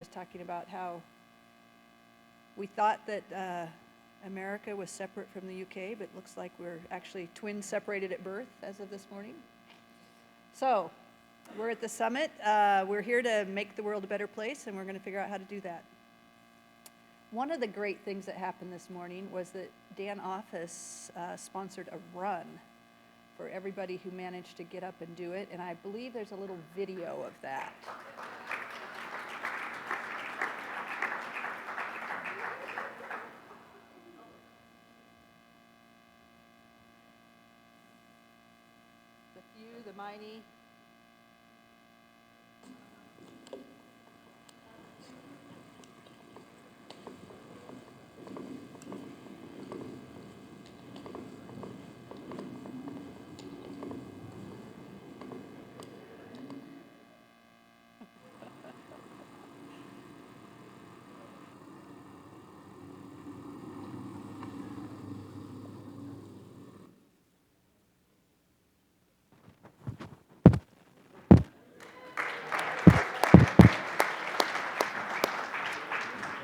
was talking about how we thought that America was separate from the UK, but it looks like we're actually twins separated at birth as of this morning. So we're at the summit. We're here to make the world a better place, and we're going to figure out how to do that. One of the great things that happened this morning was that Dan Office sponsored a run for everybody who managed to get up and do it, and I believe there's a little video of that. The few, the mighty.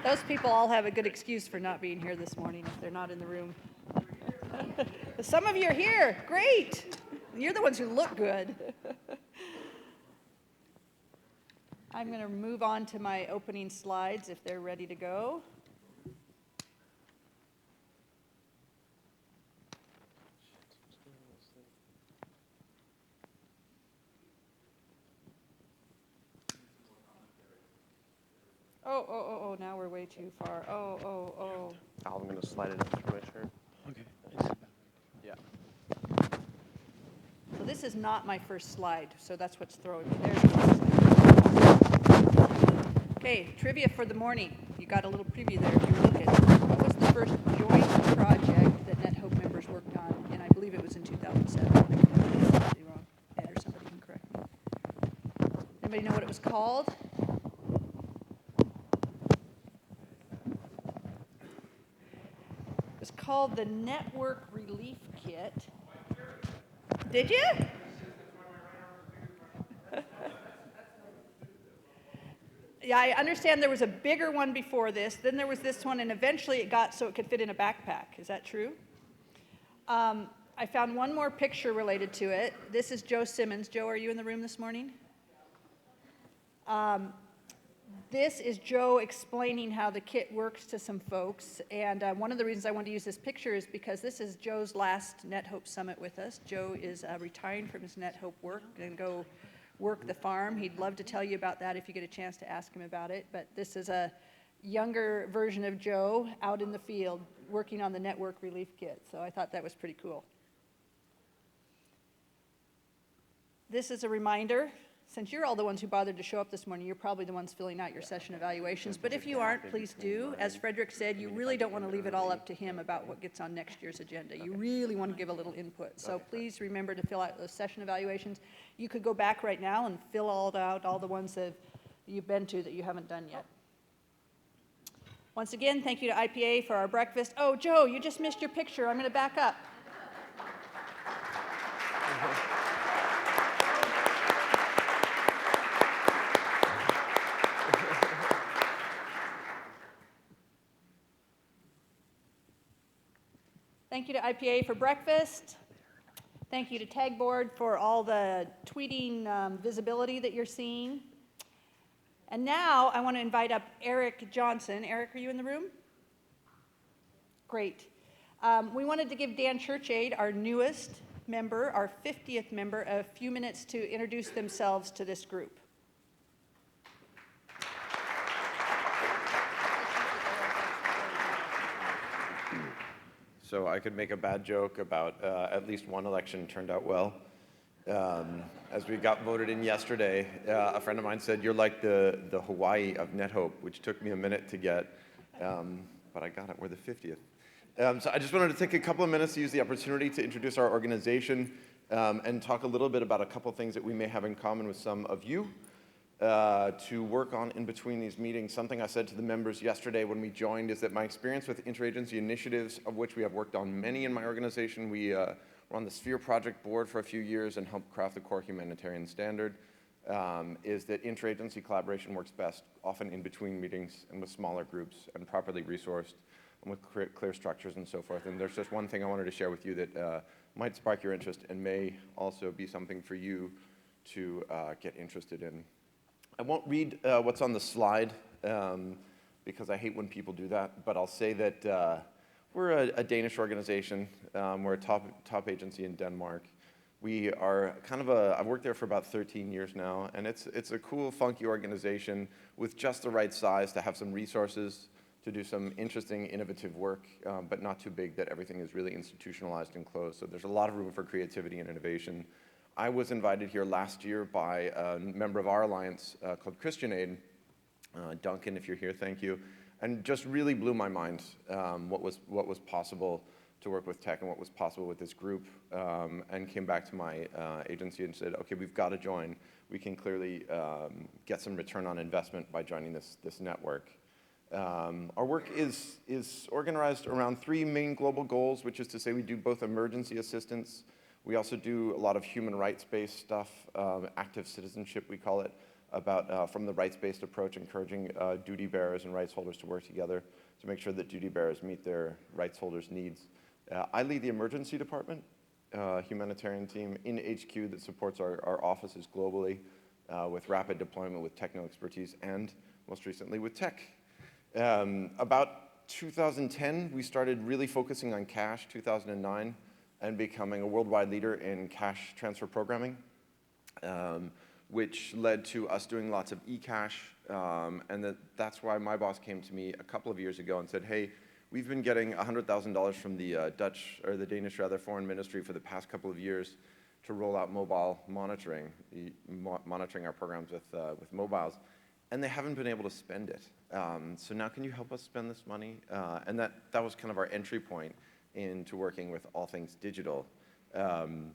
Those people all have a good excuse for not being here this morning if they're not in the room. Some of you are here. Great. You're the ones who look good. I'm going to move on to my opening slides if they're ready to go. Oh, now we're way too far. Oh. I'm going to slide it up through my shirt. Okay. Yeah. So this is not my first slide, so that's what's throwing me. There's the slide. Okay, trivia for the morning. You got a little preview there if you were looking. What was the first joint project that NetHope members worked on? And I believe it was in 2007. I could have been completely wrong. Ed or somebody can correct me. Anybody know what it was called? It's called the Network Relief Kit. Did you? Yeah, I understand there was a bigger one before this, then there was this one, and eventually it got so it could fit in a backpack. Is that true? I found one more picture related to it. This is Joe Simmons. Joe, are you in the room this morning? This is Joe explaining how the kit works to some folks, and one of the reasons I wanted to use this picture is because this is Joe's last NetHope Summit with us. Joe is retiring from his NetHope work and go work the farm. He'd love to tell you about that if you get a chance to ask him about it, but this is a younger version of Joe out in the field working on the Network Relief Kit, so I thought that was pretty cool. This is a reminder. Since you're all the ones who bothered to show up this morning, you're probably the ones filling out your session evaluations. But if you aren't, please do. As Frederick said, you really don't want to leave it all up to him about what gets on next year's agenda. You really want to give a little input. So please remember to fill out those session evaluations. You could go back right now and fill out all the ones that you've been to that you haven't done yet. Once again, thank you to IPA for our breakfast. Oh, Joe, you just missed your picture. I'm going to back up. Thank you to IPA for breakfast. Thank you to Tagboard for all the tweeting visibility that you're seeing. And now I want to invite up Eric Johnson. Eric, are you in the room? Great. We wanted to give Dan Churchaid, our newest member, our 50th member, a few minutes to introduce themselves to this group. So I could make a bad joke about at least one election turned out well. As we got voted in yesterday, a friend of mine said, "You're like the Hawaii of NetHope," which took me a minute to get, but I got it. We're the 50th. So I just wanted to take a couple of minutes to use the opportunity to introduce our organization and talk a little bit about a couple of things that we may have in common with some of you to work on in between these meetings. Something I said to the members yesterday when we joined is that my experience with interagency initiatives, of which we have worked on many in my organization, we were on the Sphere Project board for a few years and helped craft the core humanitarian standard. is that interagency collaboration works best, often in between meetings and with smaller groups and properly resourced and with clear structures and so forth. And there's just one thing I wanted to share with you that might spark your interest and may also be something for you to get interested in. I won't read what's on the slide because I hate when people do that, but I'll say that we're a Danish organization. We're a top agency in Denmark. We are kind of I've worked there for about 13 years now, and it's a cool, funky organization with just the right size to have some resources to do some interesting, innovative work, but not too big that everything is really institutionalized and closed. So there's a lot of room for creativity and innovation. I was invited here last year by a member of our alliance called Christian Aid. Duncan, if you're here, thank you. And just really blew my mind what was possible to work with tech and what was possible with this group, and came back to my agency and said, okay, we've got to join. We can clearly get some return on investment by joining this network. Our work is organized around 3 main global goals, which is to say we do both emergency assistance. We also do a lot of human rights-based stuff, active citizenship, we call it, about from the rights-based approach, encouraging duty bearers and rights holders to work together to make sure that duty bearers meet their rights holders' needs. I lead the emergency department, humanitarian team in HQ that supports our offices globally with rapid deployment, with techno expertise, and most recently with tech. About 2010, we started really focusing on cash, 2009, and becoming a worldwide leader in cash transfer programming, which led to us doing lots of e-cash, and that's why my boss came to me a couple of years ago and said, hey, we've been getting $100,000 from the Danish Foreign Ministry for the past couple of years to roll out mobile monitoring, monitoring our programs with mobiles, and they haven't been able to spend it. So now can you help us spend this money? And that was kind of our entry point into working with all things digital. And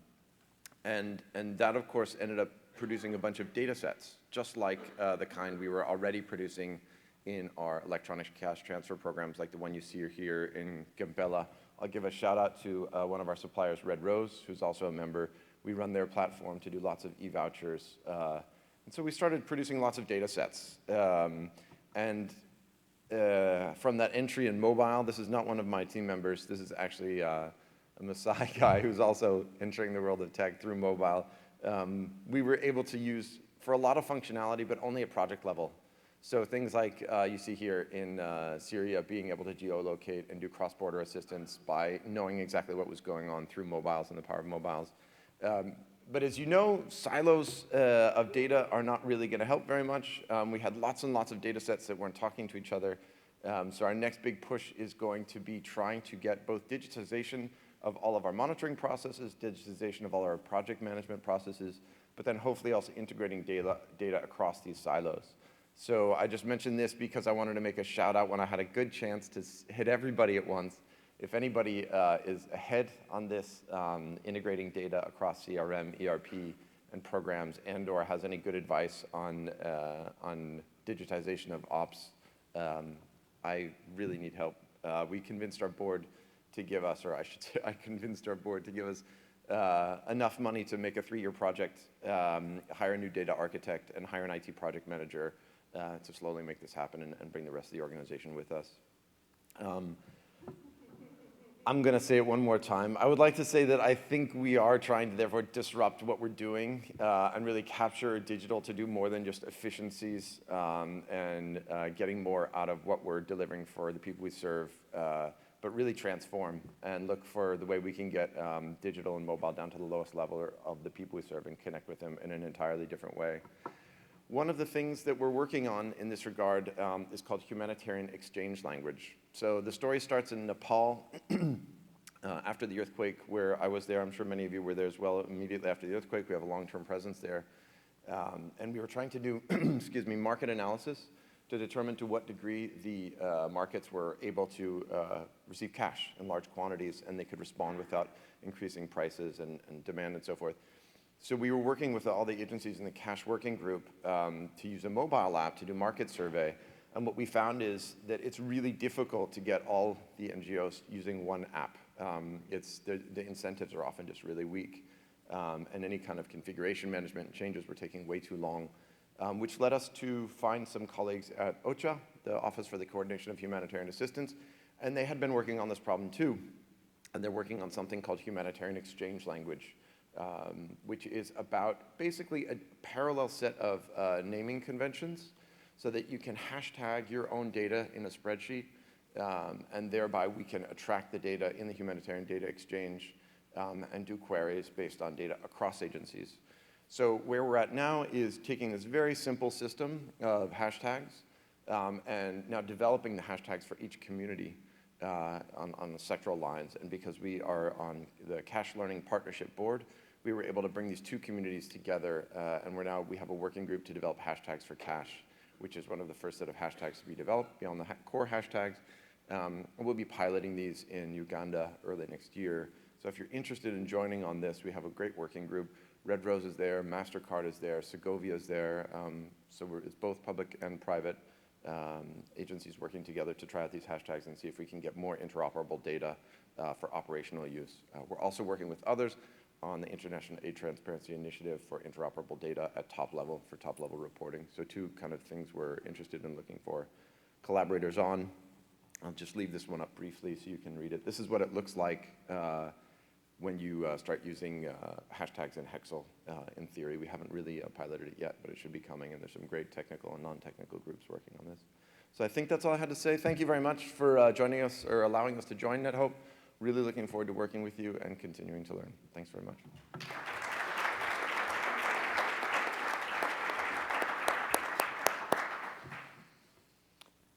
that, of course, ended up producing a bunch of data sets, just like the kind we were already producing in our electronic cash transfer programs, like the one you see here in Gambella. I'll give a shout out to one of our suppliers, Red Rose, who's also a member. We run their platform to do lots of e-vouchers. And so we started producing lots of data sets. From that entry in mobile, this is not one of my team members. This is actually a Maasai guy who's also entering the world of tech through mobile. We were able to use, for a lot of functionality, but only at project level. So things like you see here in Syria, being able to geolocate and do cross-border assistance by knowing exactly what was going on through mobiles and the power of mobiles. But as you know, silos of data are not really going to help very much. We had lots and lots of data sets that weren't talking to each other. So our next big push is going to be trying to get both digitization of all of our monitoring processes, digitization of all our project management processes, but then hopefully also integrating data across these silos. So I just mentioned this because I wanted to make a shout out when I had a good chance to hit everybody at once. If anybody is ahead on this, integrating data across CRM, ERP, and programs, and/or has any good advice on digitization of ops, I really need help. We convinced our board to give us, or I should say, I convinced our board to give us enough money to make a 3-year project, hire a new data architect, and hire an IT project manager to slowly make this happen and bring the rest of the organization with us. I'm going to say it one more time. I would like to say that I think we are trying to therefore disrupt what we're doing and really capture digital to do more than just efficiencies and getting more out of what we're delivering for the people we serve, but really transform and look for the way we can get digital and mobile down to the lowest level of the people we serve and connect with them in an entirely different way. One of the things that we're working on in this regard is called humanitarian exchange language. So the story starts in Nepal after the earthquake, where I was there. I'm sure many of you were there as well. Immediately after the earthquake, we have a long-term presence there. And we were trying to do, excuse me, market analysis to determine to what degree the markets were able to receive cash in large quantities, and they could respond without increasing prices and demand and so forth. So we were working with all the agencies in the cash working group to use a mobile app to do market survey. And what we found is that it's really difficult to get all the NGOs using one app. The incentives are often just really weak. and any kind of configuration management and changes were taking way too long, which led us to find some colleagues at OCHA, the Office for the Coordination of Humanitarian Assistance, and they had been working on this problem too. And they're working on something called humanitarian exchange language, which is about basically a parallel set of naming conventions so that you can hashtag your own data in a spreadsheet, and thereby we can attract the data in the humanitarian data exchange and do queries based on data across agencies. So where we're at now is taking this very simple system of hashtags and now developing the hashtags for each community on the sectoral lines. And because we are on the Cash Learning Partnership Board, we were able to bring these two communities together, and we have a working group to develop hashtags for cash, which is one of the first set of hashtags to be developed beyond the core hashtags. We'll be piloting these in Uganda early next year. So if you're interested in joining on this, we have a great working group. Red Rose is there, MasterCard is there, Segovia is there. So it's both public and private agencies working together to try out these hashtags and see if we can get more interoperable data for operational use. We're also working with others on the International Aid Transparency Initiative for interoperable data at top level for top level reporting. So two kind of things we're interested in looking for collaborators on. I'll just leave this one up briefly so you can read it. This is what it looks like when you start using hashtags in Hexel. In theory, we haven't really piloted it yet, but it should be coming, and there's some great technical and non-technical groups working on this. So I think that's all I had to say. Thank you very much for joining us or allowing us to join NetHope. Really looking forward to working with you and continuing to learn. Thanks very much.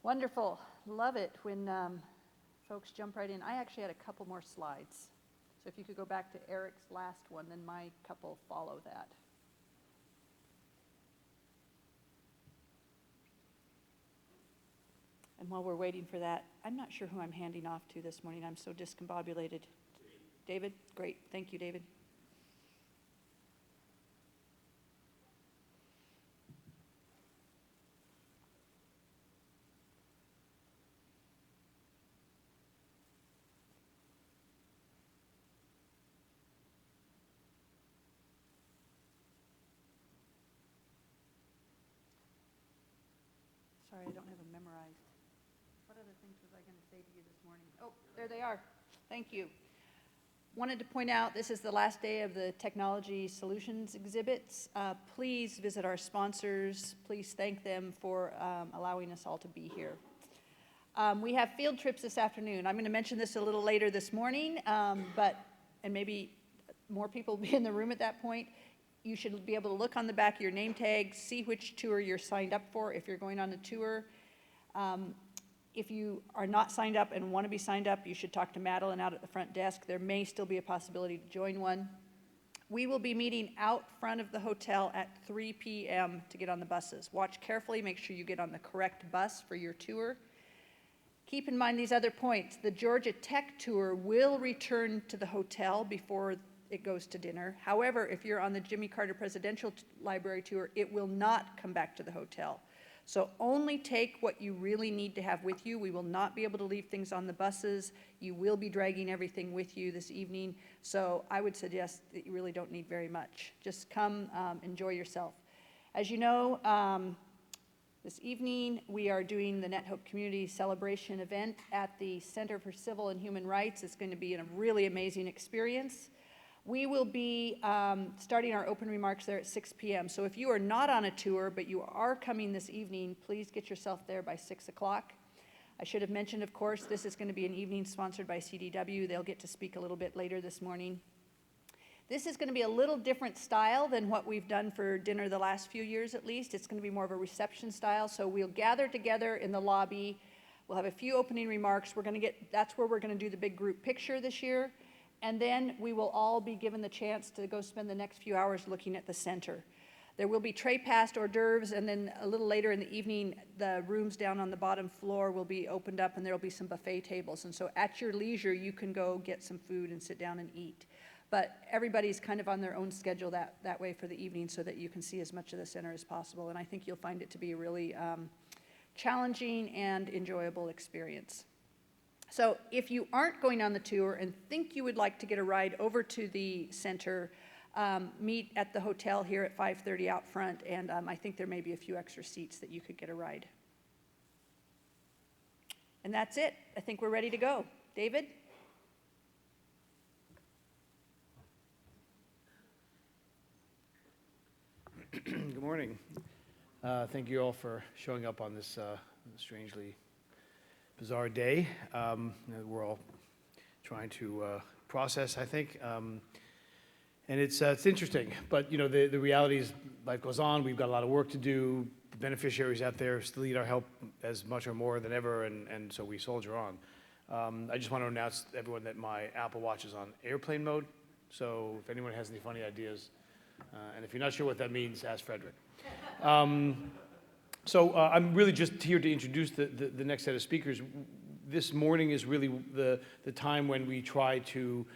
Wonderful. Love it when folks jump right in. I actually had a couple more slides. So if you could go back to Eric's last one, then my couple follow that. And while we're waiting for that, I'm not sure who I'm handing off to this morning. I'm so discombobulated. David? Great. Thank you, David. Sorry, I don't have them memorized. What other things was I going to say to you this morning? Oh, there they are. Thank you. Wanted to point out this is the last day of the Technology Solutions exhibits. Please visit our sponsors. Please thank them for allowing us all to be here. We have field trips this afternoon. I'm going to mention this a little later this morning, and maybe more people will be in the room at that point. You should be able to look on the back of your name tag, see which tour you're signed up for if you're going on a tour. If you are not signed up and want to be signed up, you should talk to Madeline out at the front desk. There may still be a possibility to join one. We will be meeting out front of the hotel at 3 p.m. to get on the buses. Watch carefully, make sure you get on the correct bus for your tour. Keep in mind these other points. The Georgia Tech tour will return to the hotel before it goes to dinner. However, if you're on the Jimmy Carter Presidential Library tour, it will not come back to the hotel. So only take what you really need to have with you. We will not be able to leave things on the buses. You will be dragging everything with you this evening. So I would suggest that you really don't need very much. Just come enjoy yourself. As you know, this evening we are doing the NetHope Community Celebration event at the Center for Civil and Human Rights. It's going to be a really amazing experience. We will be starting our open remarks there at 6 p.m. So if you are not on a tour, but you are coming this evening, please get yourself there by 6 o'clock. I should have mentioned, of course, this is going to be an evening sponsored by CDW. They'll get to speak a little bit later this morning. This is going to be a little different style than what we've done for dinner the last few years, at least. It's going to be more of a reception style. So we'll gather together in the lobby. We'll have a few opening remarks. That's where we're going to do the big group picture this year. And then we will all be given the chance to go spend the next few hours looking at the center. There will be tray-passed hors d'oeuvres, and then a little later in the evening, the rooms down on the bottom floor will be opened up, and there will be some buffet tables. And so at your leisure, you can go get some food and sit down and eat. But everybody's kind of on their own schedule that way for the evening so that you can see as much of the center as possible. And I think you'll find it to be a really challenging and enjoyable experience. So if you aren't going on the tour and think you would like to get a ride over to the center, meet at the hotel here at 5:30 out front, and I think there may be a few extra seats that you could get a ride. And that's it. I think we're ready to go. David? Good morning. Thank you all for showing up on this strangely bizarre day. We're all trying to process, I think. And it's interesting, but you know, the reality is life goes on. We've got a lot of work to do. The beneficiaries out there still need our help as much or more than ever, and so we soldier on. I just want to announce to everyone that my Apple Watch is on airplane mode, so if anyone has any funny ideas, and if you're not sure what that means, ask Frederick. So I'm really just here to introduce the next set of speakers. This morning is really the time when we try to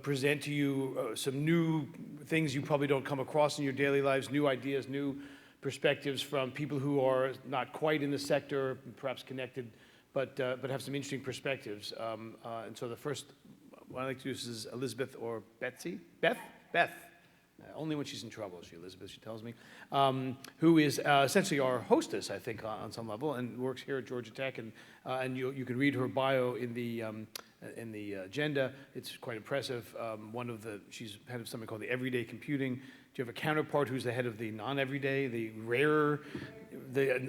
present to you some new things you probably don't come across in your daily lives, new ideas, new perspectives from people who are not quite in the sector, perhaps connected, but have some interesting perspectives. And so the first one I'd like to use is Elizabeth or Betsy? Beth. Only when she's in trouble, Elizabeth, she tells me, who is essentially our hostess, I think, on some level, and works here at Georgia Tech, and you can read her bio in the agenda. It's quite impressive. She's head of something called the Everyday Computing. Do you have a counterpart who's the head of the non-everyday, the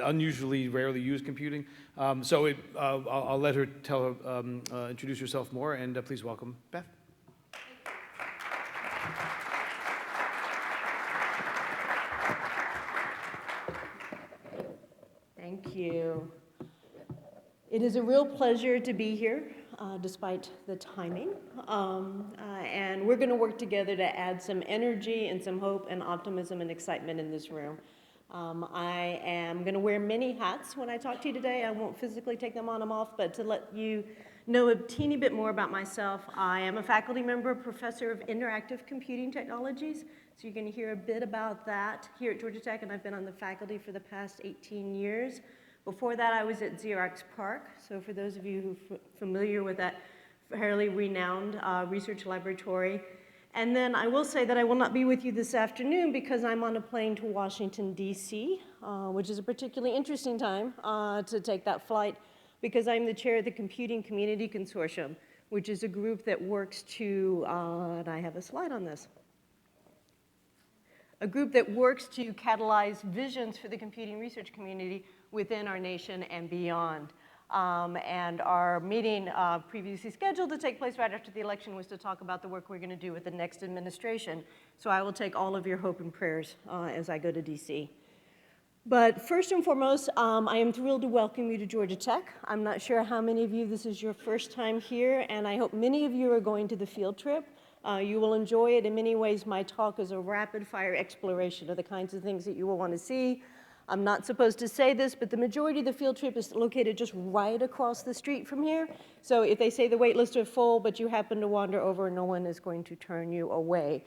unusually rarely used computing? I'll let her introduce herself more, and please welcome Beth. Thank you. It is a real pleasure to be here, despite the timing. And we're going to work together to add some energy and some hope and optimism and excitement in this room. I am going to wear many hats when I talk to you today. I won't physically take them on and off, but to let you know a teeny bit more about myself, I am a faculty member, professor of interactive computing technologies. So you're going to hear a bit about that here at Georgia Tech, and I've been on the faculty for the past 18 years. Before that, I was at Xerox PARC. So for those of you who are familiar with that fairly renowned research laboratory. And then I will say that I will not be with you this afternoon because I'm on a plane to Washington, D.C., which is a particularly interesting time to take that flight because I'm the chair of the Computing Community Consortium, which is a group that works to, and I have a slide on this, a group that works to catalyze visions for the computing research community within our nation and beyond. And our meeting previously scheduled to take place right after the election was to talk about the work we're going to do with the next administration. So I will take all of your hope and prayers as I go to DC. But first and foremost, I am thrilled to welcome you to Georgia Tech. I'm not sure how many of you this is your first time here, and I hope many of you are going to the field trip. You will enjoy it. In many ways, my talk is a rapid-fire exploration of the kinds of things that you will want to see. I'm not supposed to say this, but the majority of the field trip is located just right across the street from here. So if they say the wait lists are full, but you happen to wander over, no one is going to turn you away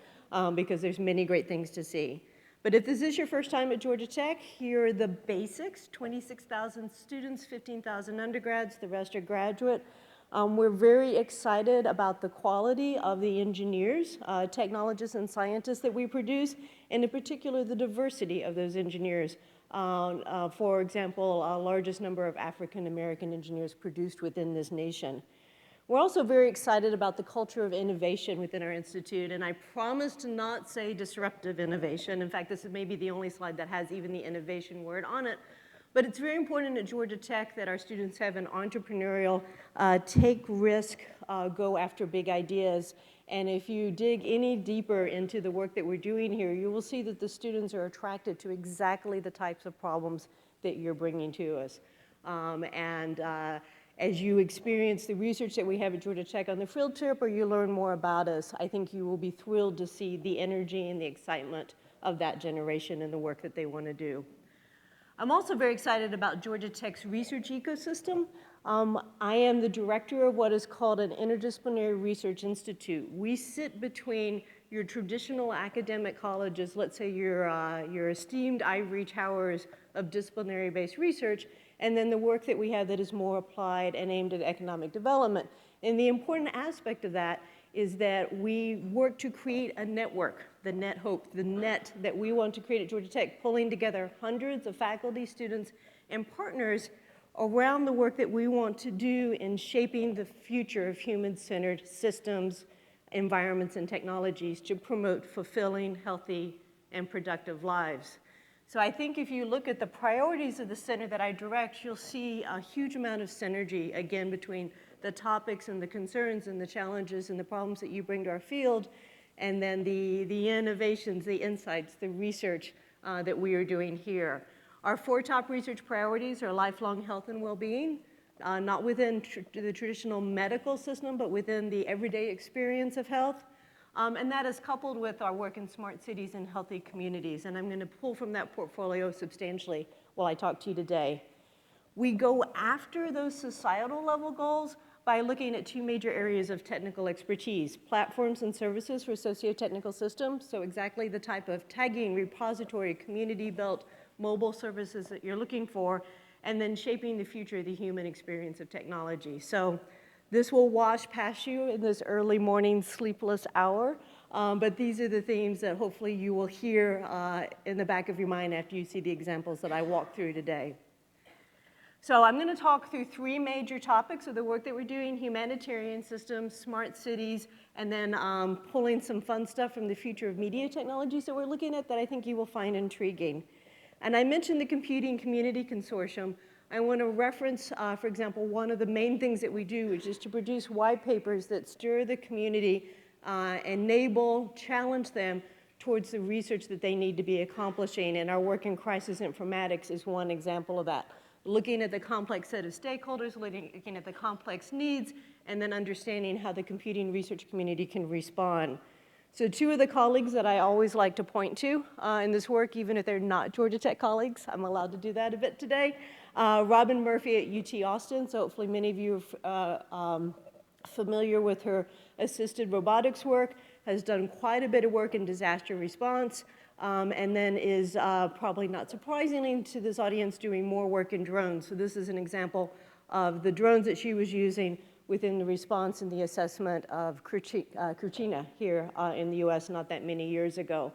because there's many great things to see. But if this is your first time at Georgia Tech, here are the basics. 26,000 students, 15,000 undergrads, the rest are graduate. We're very excited about the quality of the engineers, technologists, and scientists that we produce, and in particular, the diversity of those engineers. For example, largest number of African-American engineers produced within this nation. We're also very excited about the culture of innovation within our institute, and I promise to not say disruptive innovation. In fact, this is maybe the only slide that has even the innovation word on it. But it's very important at Georgia Tech that our students have an entrepreneurial, take risk, go after big ideas. And if you dig any deeper into the work that we're doing here, you will see that the students are attracted to exactly the types of problems that you're bringing to us. As you experience the research that we have at Georgia Tech on the field trip, or you learn more about us, I think you will be thrilled to see the energy and the excitement of that generation and the work that they want to do. I'm also very excited about Georgia Tech's research ecosystem. I am the director of what is called an Interdisciplinary Research Institute. We sit between your traditional academic colleges, let's say your esteemed ivory towers of disciplinary-based research, and then the work that we have that is more applied and aimed at economic development. And the important aspect of that is that we work to create a network, the NetHope, the net that we want to create at Georgia Tech, pulling together hundreds of faculty, students, and partners around the work that we want to do in shaping the future of human-centered systems, environments, and technologies to promote fulfilling, healthy, and productive lives. So I think if you look at the priorities of the center that I direct, you'll see a huge amount of synergy, again, between the topics and the concerns and the challenges and the problems that you bring to our field, and then the innovations, the insights, the research that we are doing here. Our 4 top research priorities are lifelong health and well-being, not within the traditional medical system, but within the everyday experience of health. And that is coupled with our work in smart cities and healthy communities. And I'm going to pull from that portfolio substantially while I talk to you today. We go after those societal level goals by looking at 2 major areas of technical expertise: platforms and services for socio-technical systems, so exactly the type of tagging, repository, community-built mobile services that you're looking for, and then shaping the future of the human experience of technology. So this will wash past you in this early morning sleepless hour, but these are the themes that hopefully you will hear in the back of your mind after you see the examples that I walk through today. So I'm going to talk through 3 major topics of the work that we're doing: humanitarian systems, smart cities, and then pulling some fun stuff from the future of media technologies that we're looking at that I think you will find intriguing. And I mentioned the Computing Community Consortium. I want to reference, for example, one of the main things that we do, which is to produce white papers that stir the community, enable, challenge them towards the research that they need to be accomplishing. And our work in crisis informatics is one example of that. Looking at the complex set of stakeholders, looking at the complex needs, and then understanding how the computing research community can respond. So 2 of the colleagues that I always like to point to in this work, even if they're not Georgia Tech colleagues, I'm allowed to do that a bit today. Robin Murphy at UT Austin, so hopefully many of you are familiar with her assisted robotics work, has done quite a bit of work in disaster response, and then is probably not surprisingly to this audience doing more work in drones. So this is an example of the drones that she was using within the response and the assessment of Katrina here in the US not that many years ago.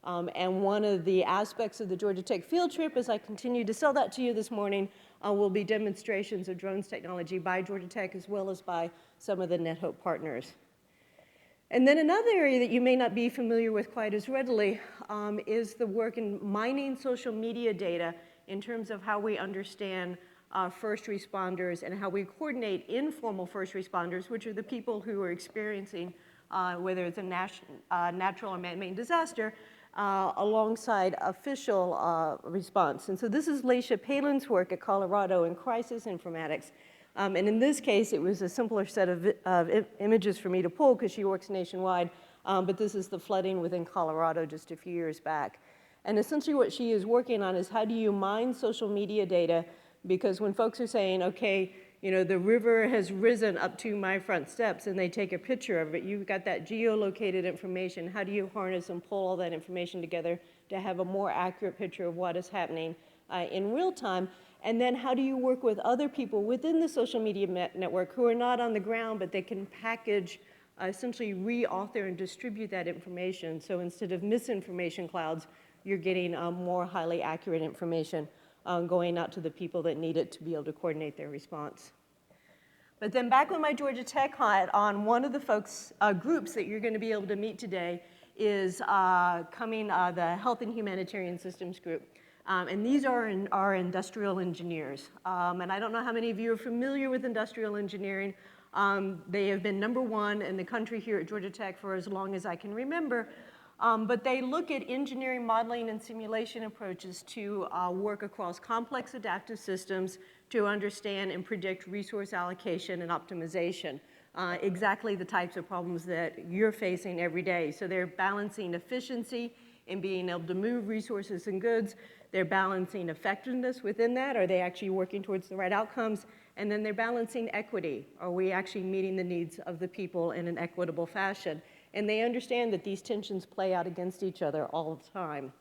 And one of the aspects of the Georgia Tech field trip, as I continue to sell that to you this morning, will be demonstrations of drones technology by Georgia Tech as well as by some of the NetHope partners. And then another area that you may not be familiar with quite as readily is the work in mining social media data in terms of how we understand first responders and how we coordinate informal first responders, which are the people who are experiencing, whether it's a natural or man-made disaster, alongside official response. And so this is Laisha Palin's work at Colorado in crisis informatics. And in this case, it was a simpler set of images for me to pull because she works nationwide, but this is the flooding within Colorado just a few years back. And essentially what she is working on is how do you mine social media data, because when folks are saying, okay, you know, the river has risen up to my front steps, and they take a picture of it, you've got that geolocated information. How do you harness and pull all that information together to have a more accurate picture of what is happening in real time? And then how do you work with other people within the social media network who are not on the ground, but they can package, essentially re-author and distribute that information. So instead of misinformation clouds, you're getting more highly accurate information going out to the people that need it to be able to coordinate their response. But then back on my Georgia Tech hat, on one of the folks, groups that you're going to be able to meet today is the Health and Humanitarian Systems group. And these are industrial engineers. And I don't know how many of you are familiar with industrial engineering. They have been #1 in the country here at Georgia Tech for as long as I can remember. But they look at engineering modeling and simulation approaches to work across complex adaptive systems to understand and predict resource allocation and optimization. Exactly the types of problems that you're facing every day. So they're balancing efficiency in being able to move resources and goods. They're balancing effectiveness within that. Are they actually working towards the right outcomes? And then they're balancing equity. Are we actually meeting the needs of the people in an equitable fashion? And they understand that these tensions play out against each other all the time.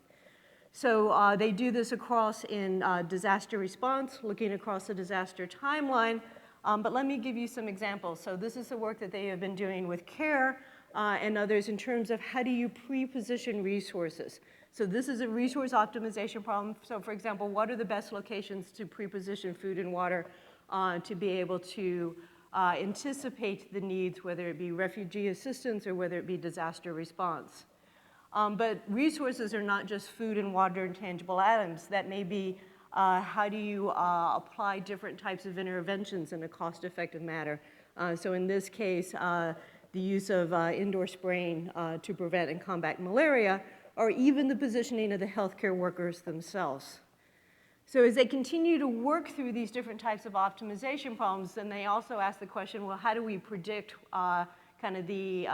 So they do this across in disaster response, looking across the disaster timeline, But let me give you some examples. So this is the work that they have been doing with CARE and others in terms of how do you pre-position resources. So this is a resource optimization problem. So for example, what are the best locations to pre-position food and water to be able to anticipate the needs, whether it be refugee assistance or whether it be disaster response. But resources are not just food and water and tangible items. That may be how do you apply different types of interventions in a cost-effective manner. So in this case, the use of indoor spraying to prevent and combat malaria, or even the positioning of the healthcare workers themselves. So as they continue to work through these different types of optimization problems, then they also ask the question, well, how do we predict kind of the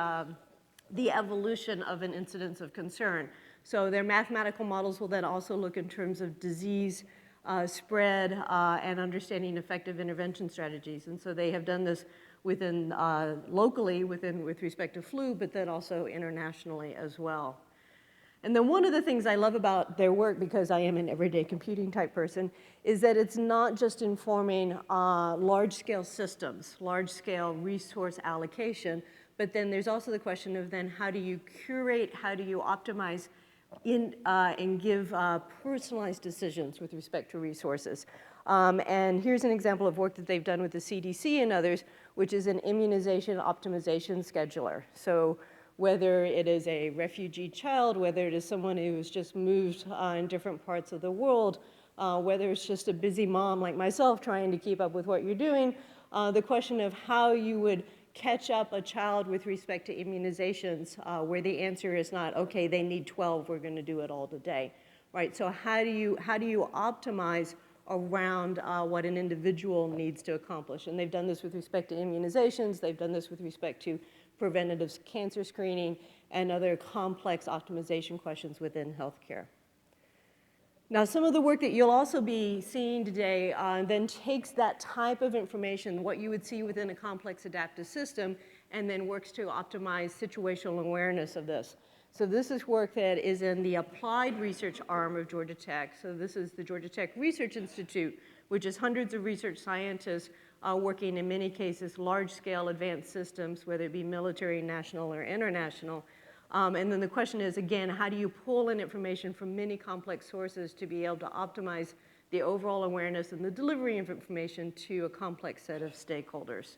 evolution of an incidence of concern? So their mathematical models will then also look in terms of disease spread and understanding effective intervention strategies. And so they have done this within locally with respect to flu, but then also internationally as well. And then one of the things I love about their work, because I am an everyday computing type person, is that it's not just informing large-scale systems, large-scale resource allocation, but then there's also the question of then how do you curate, how do you optimize and give personalized decisions with respect to resources. And here's an example of work that they've done with the CDC and others, which is an immunization optimization scheduler. So whether it is a refugee child, whether it is someone who's just moved in different parts of the world, whether it's just a busy mom like myself trying to keep up with what you're doing, the question of how you would catch up a child with respect to immunizations where the answer is not, okay, they need 12, we're gonna do it all today, right? So how do you optimize around what an individual needs to accomplish? And they've done this with respect to immunizations, they've done this with respect to preventative cancer screening, and other complex optimization questions within healthcare. Now, some of the work that you'll also be seeing today then takes that type of information, what you would see within a complex adaptive system, and then works to optimize situational awareness of this. So this is work that is in the applied research arm of Georgia Tech. So this is the Georgia Tech Research Institute, which is hundreds of research scientists working in many cases large-scale advanced systems, whether it be military, national, or international. And then the question is, again, how do you pull in information from many complex sources to be able to optimize the overall awareness and the delivery of information to a complex set of stakeholders?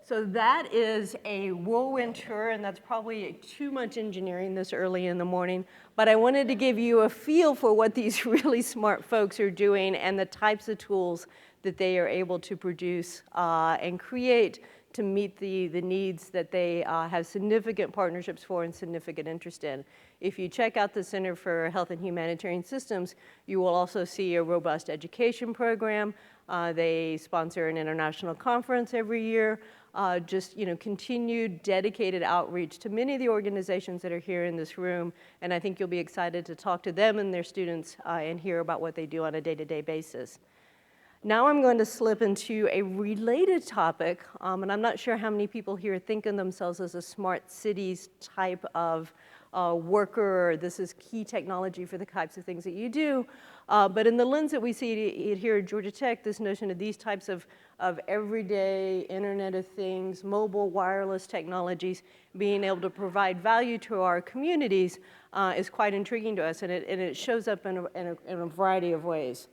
So that is a whirlwind tour, and that's probably too much engineering this early in the morning, but I wanted to give you a feel for what these really smart folks are doing and the types of tools that they are able to produce and create to meet the needs that they have significant partnerships for and significant interest in. If you check out the Center for Health and Humanitarian Systems, you will also see a robust education program. They sponsor an international conference every year. Just continued dedicated outreach to many of the organizations that are here in this room, and I think you'll be excited to talk to them and their students and hear about what they do on a day-to-day basis. Now I'm going to slip into a related topic, and I'm not sure how many people here think of themselves as a smart cities type of worker, or this is key technology for the types of things that you do. But in the lens that we see it here at Georgia Tech, this notion of these types of everyday Internet of Things, mobile wireless technologies, being able to provide value to our communities is quite intriguing to us, and it shows up in a variety of ways.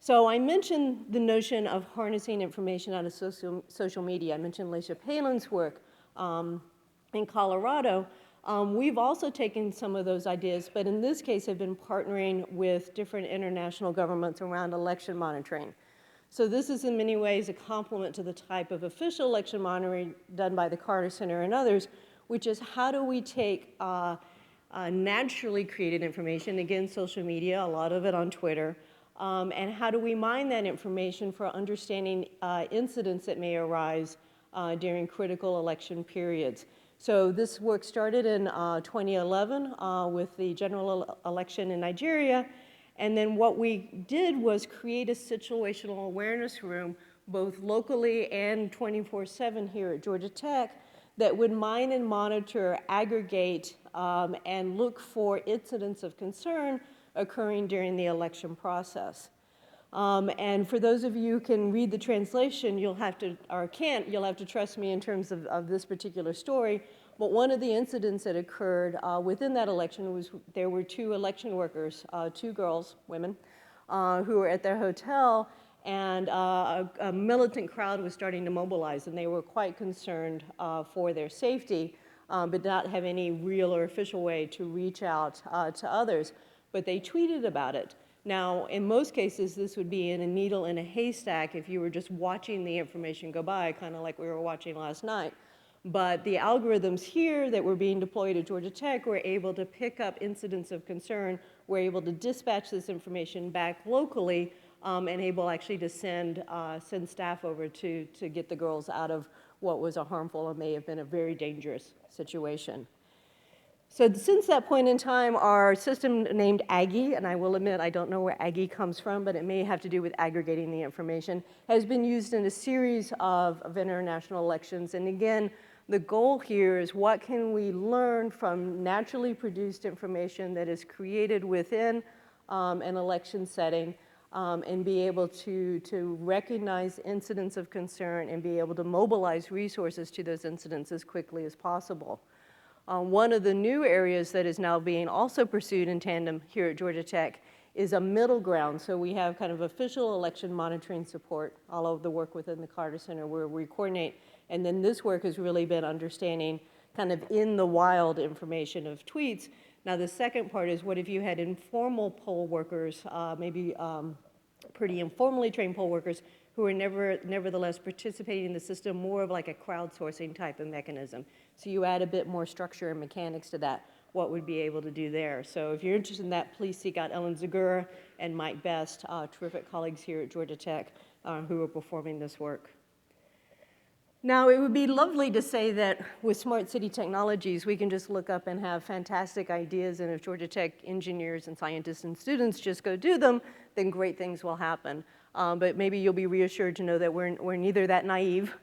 So I mentioned the notion of harnessing information out of social media. I mentioned Laisha Palin's work in Colorado. We've also taken some of those ideas, but in this case have been partnering with different international governments around election monitoring. So this is in many ways a complement to the type of official election monitoring done by the Carter Center and others, which is how do we take naturally created information, again, social media, a lot of it on Twitter, and how do we mine that information for understanding incidents that may arise during critical election periods. So this work started in 2011 with the general election in Nigeria, and then what we did was create a situational awareness room, both locally and 24/7 here at Georgia Tech, that would mine and monitor, aggregate, and look for incidents of concern occurring during the election process. And for those of you who can read the translation, you'll have to, or can't, you'll have to trust me in terms of this particular story. But one of the incidents that occurred within that election was there were 2 election workers, 2 girls, women, who were at their hotel, and a militant crowd was starting to mobilize, and they were quite concerned for their safety, but not have any real or official way to reach out to others. But they tweeted about it. Now, in most cases, this would be in a needle in a haystack if you were just watching the information go by, kind of like we were watching last night. But the algorithms here that were being deployed at Georgia Tech were able to pick up incidents of concern, were able to dispatch this information back locally, and able actually to send staff over to get the girls out of what was a harmful and may have been a very dangerous situation. So since that point in time, our system named Aggie, and I will admit I don't know where Aggie comes from, but it may have to do with aggregating the information, has been used in a series of international elections. And again, the goal here is what can we learn from naturally produced information that is created within an election setting, and be able to recognize incidents of concern and be able to mobilize resources to those incidents as quickly as possible. One of the new areas that is now being also pursued in tandem here at Georgia Tech is a middle ground. So we have kind of official election monitoring support, all of the work within the Carter Center where we coordinate. And then this work has really been understanding kind of in the wild information of tweets. Now the second part is what if you had informal poll workers, maybe pretty informally trained poll workers who are nevertheless participating in the system, more of like a crowdsourcing type of mechanism. So you add a bit more structure and mechanics to that, what would be able to do there. So if you're interested in that, please seek out Ellen Zagura and Mike Best, terrific colleagues here at Georgia Tech who are performing this work. Now, it would be lovely to say that with smart city technologies, we can just look up and have fantastic ideas, and if Georgia Tech engineers and scientists and students just go do them, then great things will happen. But maybe you'll be reassured to know that we're neither that naive.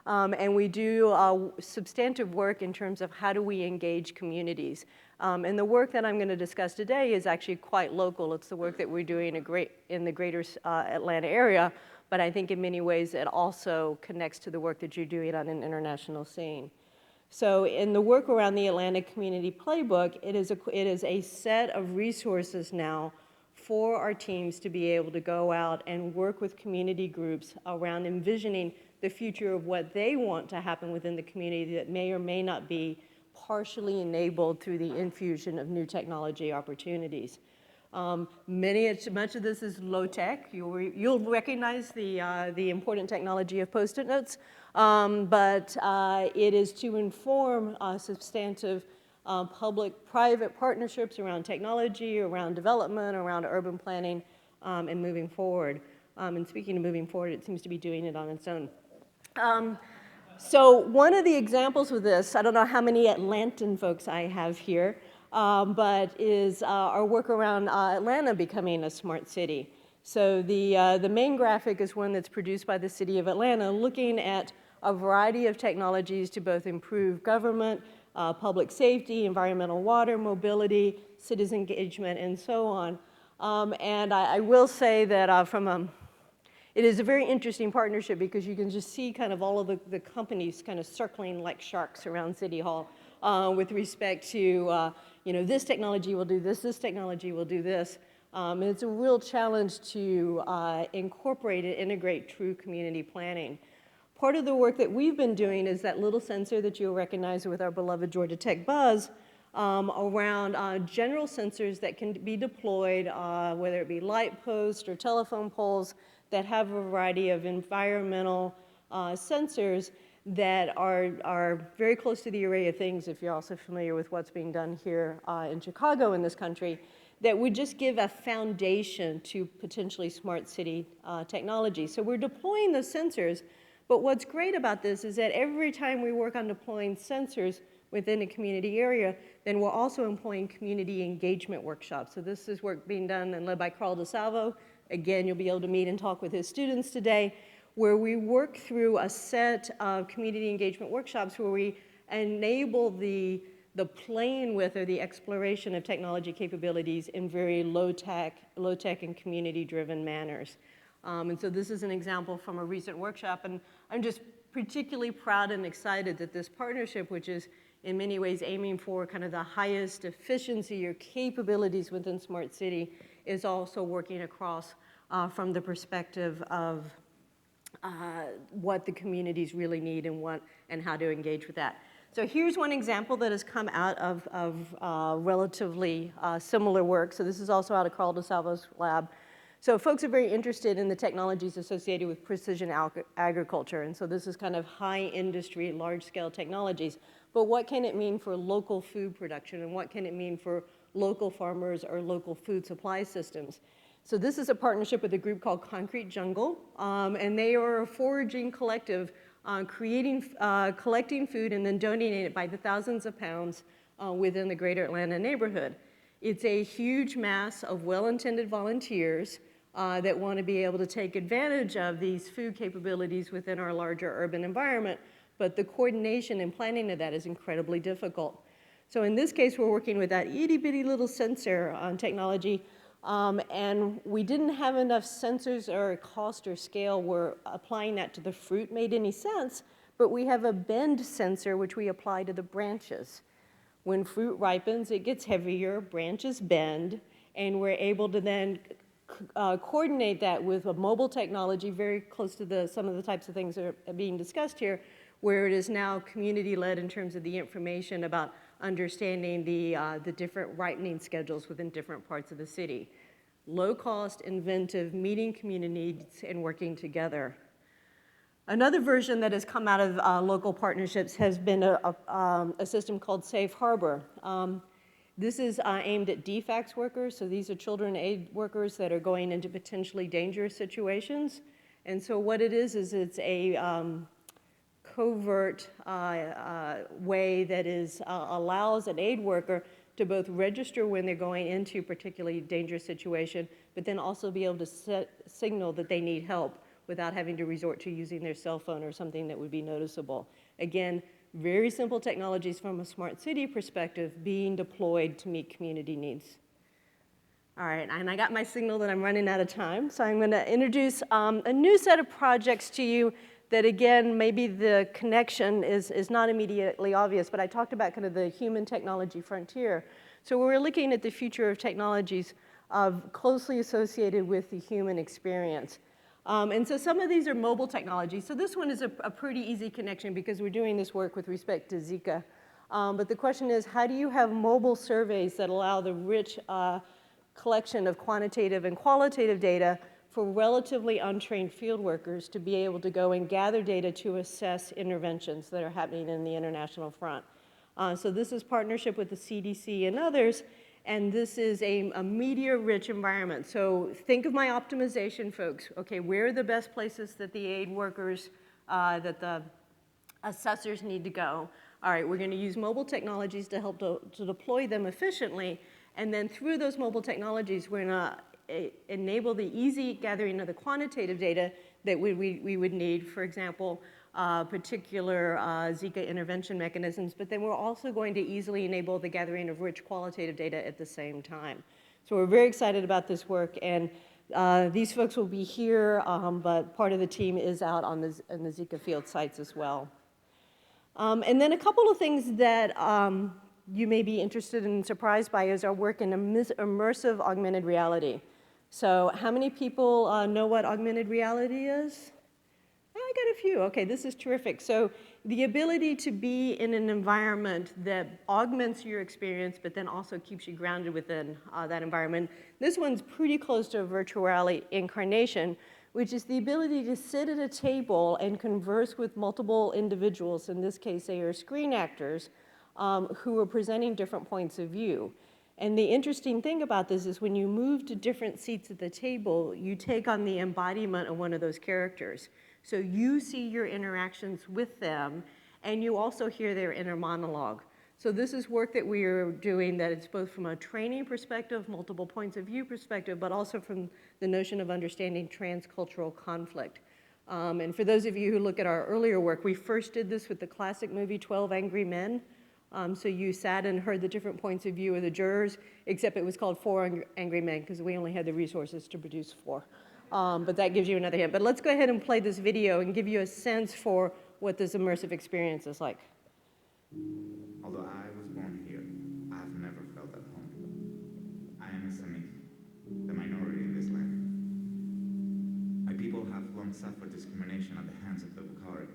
And we do substantive work in terms of how do we engage communities. And the work that I'm going to discuss today is actually quite local. It's the work that we're doing in the greater Atlanta area, but I think in many ways it also connects to the work that you're doing on an international scene. So in the work around the Atlanta Community Playbook, it is a set of resources now for our teams to be able to go out and work with community groups around envisioning the future of what they want to happen within the community that may or may not be partially enabled through the infusion of new technology opportunities. Much of this is low tech. You'll recognize the important technology of Post-it notes, but it is to inform substantive public-private partnerships around technology, around development, around urban planning, and moving forward. And speaking of moving forward, it seems to be doing it on its own. So one of the examples of this, I don't know how many Atlantan folks I have here, but is our work around Atlanta becoming a smart city. So the main graphic is one that's produced by the city of Atlanta, looking at a variety of technologies to both improve government, public safety, environmental water, mobility, citizen engagement, and so on. And I will say that it is a very interesting partnership because you can just see kind of all of the companies kind of circling like sharks around City Hall with respect to, this technology will do this technology will do this. And it's a real challenge to incorporate and integrate true community planning. Part of the work that we've been doing is that little sensor that you'll recognize with our beloved Georgia Tech buzz around general sensors that can be deployed, whether it be light posts or telephone poles, that have a variety of environmental sensors that are very close to the array of things, if you're also familiar with what's being done here in Chicago in this country, that would just give a foundation to potentially smart city technology. So we're deploying the sensors, but what's great about this is that every time we work on deploying sensors within a community area, then we're also employing community engagement workshops. So this is work being done and led by Carl DeSalvo. Again, you'll be able to meet and talk with his students today, where we work through a set of community engagement workshops where we enable the the playing with or the exploration of technology capabilities in very low-tech and community-driven manners. And so this is an example from a recent workshop, and I'm just particularly proud and excited that this partnership, which is in many ways aiming for kind of the highest efficiency or capabilities within Smart City, is also working across from the perspective of what the communities really need and how to engage with that. So here's one example that has come out of relatively similar work. So this is also out of Carl DeSalvo's lab. So folks are very interested in the technologies associated with precision agriculture. And so this is kind of high industry, large scale technologies. But what can it mean for local food production? And what can it mean for local farmers or local food supply systems? So this is a partnership with a group called Concrete Jungle. And they are a foraging collective collecting food and then donating it by the thousands of pounds within the greater Atlanta neighborhood. It's a huge mass of well-intended volunteers that want to be able to take advantage of these food capabilities within our larger urban environment, but the coordination and planning of that is incredibly difficult. So in this case, we're working with that itty-bitty little sensor technology, and we didn't have enough sensors or cost or scale where applying that to the fruit made any sense, but we have a bend sensor which we apply to the branches. When fruit ripens, it gets heavier, branches bend, and we're able to then coordinate that with a mobile technology very close to some of the types of things that are being discussed here, where it is now community-led in terms of the information about understanding the different ripening schedules within different parts of the city. Low cost, inventive, meeting community needs, and working together. Another version that has come out of local partnerships has been a system called Safe Harbor. This is aimed at DFACS workers, so these are children aid workers that are going into potentially dangerous situations. And so what it is it's a covert way that allows an aid worker to both register when they're going into a particularly dangerous situation, but then also be able to signal that they need help without having to resort to using their cell phone or something that would be noticeable. Again, very simple technologies from a smart city perspective being deployed to meet community needs. All right, and I got my signal that I'm running out of time, so I'm gonna introduce a new set of projects to you that, again, maybe the connection is not immediately obvious, but I talked about kind of the human technology frontier. So we're looking at the future of technologies closely associated with the human experience. And so some of these are mobile technologies. So this one is a pretty easy connection because we're doing this work with respect to Zika. But the question is, how do you have mobile surveys that allow the rich collection of quantitative and qualitative data for relatively untrained field workers to be able to go and gather data to assess interventions that are happening in the international front? So this is partnership with the CDC and others. And this is a media-rich environment. So think of my optimization, folks. Okay, where are the best places that the aid workers, that the assessors need to go? All right, we're gonna use mobile technologies to help to deploy them efficiently. And then through those mobile technologies, we're gonna enable the easy gathering of the quantitative data that we would need, for example, particular Zika intervention mechanisms, but then we're also going to easily enable the gathering of rich qualitative data at the same time. So we're very excited about this work, and these folks will be here, but part of the team is out on the Zika field sites as well. And then a couple of things that you may be interested in and surprised by is our work in immersive augmented reality. So how many people know what augmented reality is? I got a few. Okay, this is terrific. So the ability to be in an environment that augments your experience, but then also keeps you grounded within that environment. This one's pretty close to a virtual reality incarnation, which is the ability to sit at a table and converse with multiple individuals. In this case, they are screen actors who are presenting different points of view. And the interesting thing about this is when you move to different seats at the table, you take on the embodiment of one of those characters. So you see your interactions with them, and you also hear their inner monologue. So this is work that we are doing that it's both from a training perspective, multiple points of view perspective, but also from the notion of understanding transcultural conflict. And for those of you who look at our earlier work, we first did this with the classic movie 12 Angry Men. So you sat and heard the different points of view of the jurors, except it was called Four Angry Men because we only had the resources to produce 4. But that gives you another hint. But let's go ahead and play this video and give you a sense for what this immersive experience is like. Although I was born here, I have never felt at home. I am a Semite, the minority in this land. My people have long suffered discrimination at the hands of the Bukhari.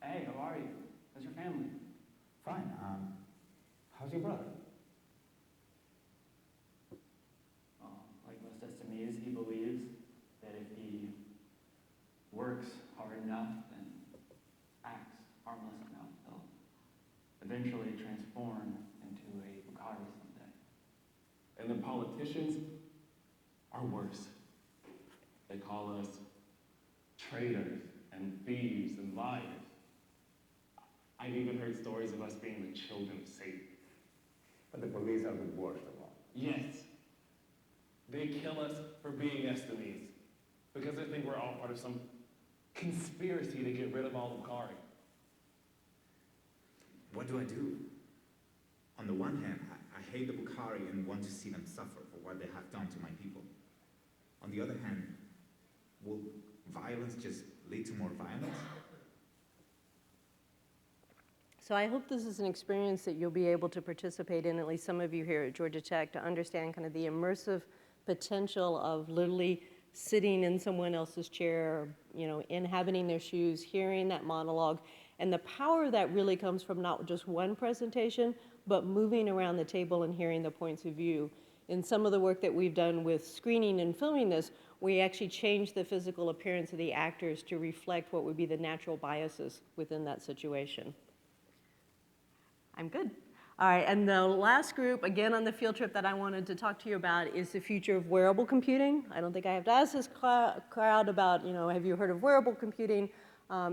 Hey, how are you? How's your family? Fine. How's your brother? Like most SMEs, he believes that if he works hard enough and acts harmless enough, he'll eventually transform into a Bukhari someday. And the politicians are worse. They call us traitors and thieves and liars. I've even heard stories of us being the children of Satan. But the police are the worst of all. Yes, they kill us for being SMEs because they think we're all part of some conspiracy to get rid of all Bukhari. What do I do? On the one hand, I hate the Bukhari and want to see them suffer for what they have done to my people. On the other hand, will violence just lead to more violence? So I hope this is an experience that you'll be able to participate in, at least some of you here at Georgia Tech, to understand kind of the immersive potential of literally sitting in someone else's chair, inhabiting their shoes, hearing that monologue. And the power that really comes from not just one presentation, but moving around the table and hearing the points of view. In some of the work that we've done with screening and filming this, we actually changed the physical appearance of the actors to reflect what would be the natural biases within that situation. I'm good. All right, and the last group, again on the field trip that I wanted to talk to you about is the future of wearable computing. I don't think I have to ask this crowd about, have you heard of wearable computing,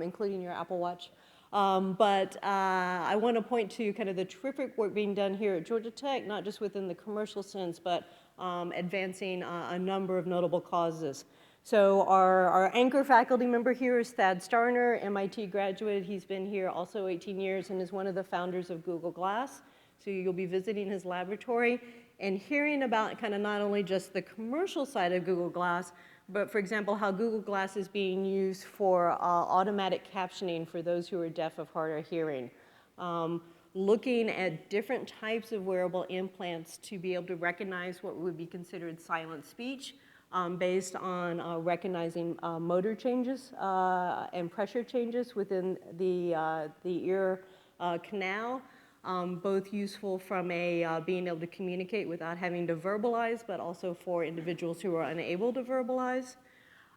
including your Apple Watch? But I want to point to kind of the terrific work being done here at Georgia Tech, not just within the commercial sense, but advancing a number of notable causes. So our anchor faculty member here is Thad Starner, MIT graduate. He's been here also 18 years and is one of the founders of Google Glass. So you'll be visiting his laboratory and hearing about kind of not only just the commercial side of Google Glass, but for example, how Google Glass is being used for automatic captioning for those who are deaf of hard of hearing. Looking at different types of wearable implants to be able to recognize what would be considered silent speech, based on recognizing motor changes and pressure changes within the ear canal, both useful from a being able to communicate without having to verbalize, but also for individuals who are unable to verbalize.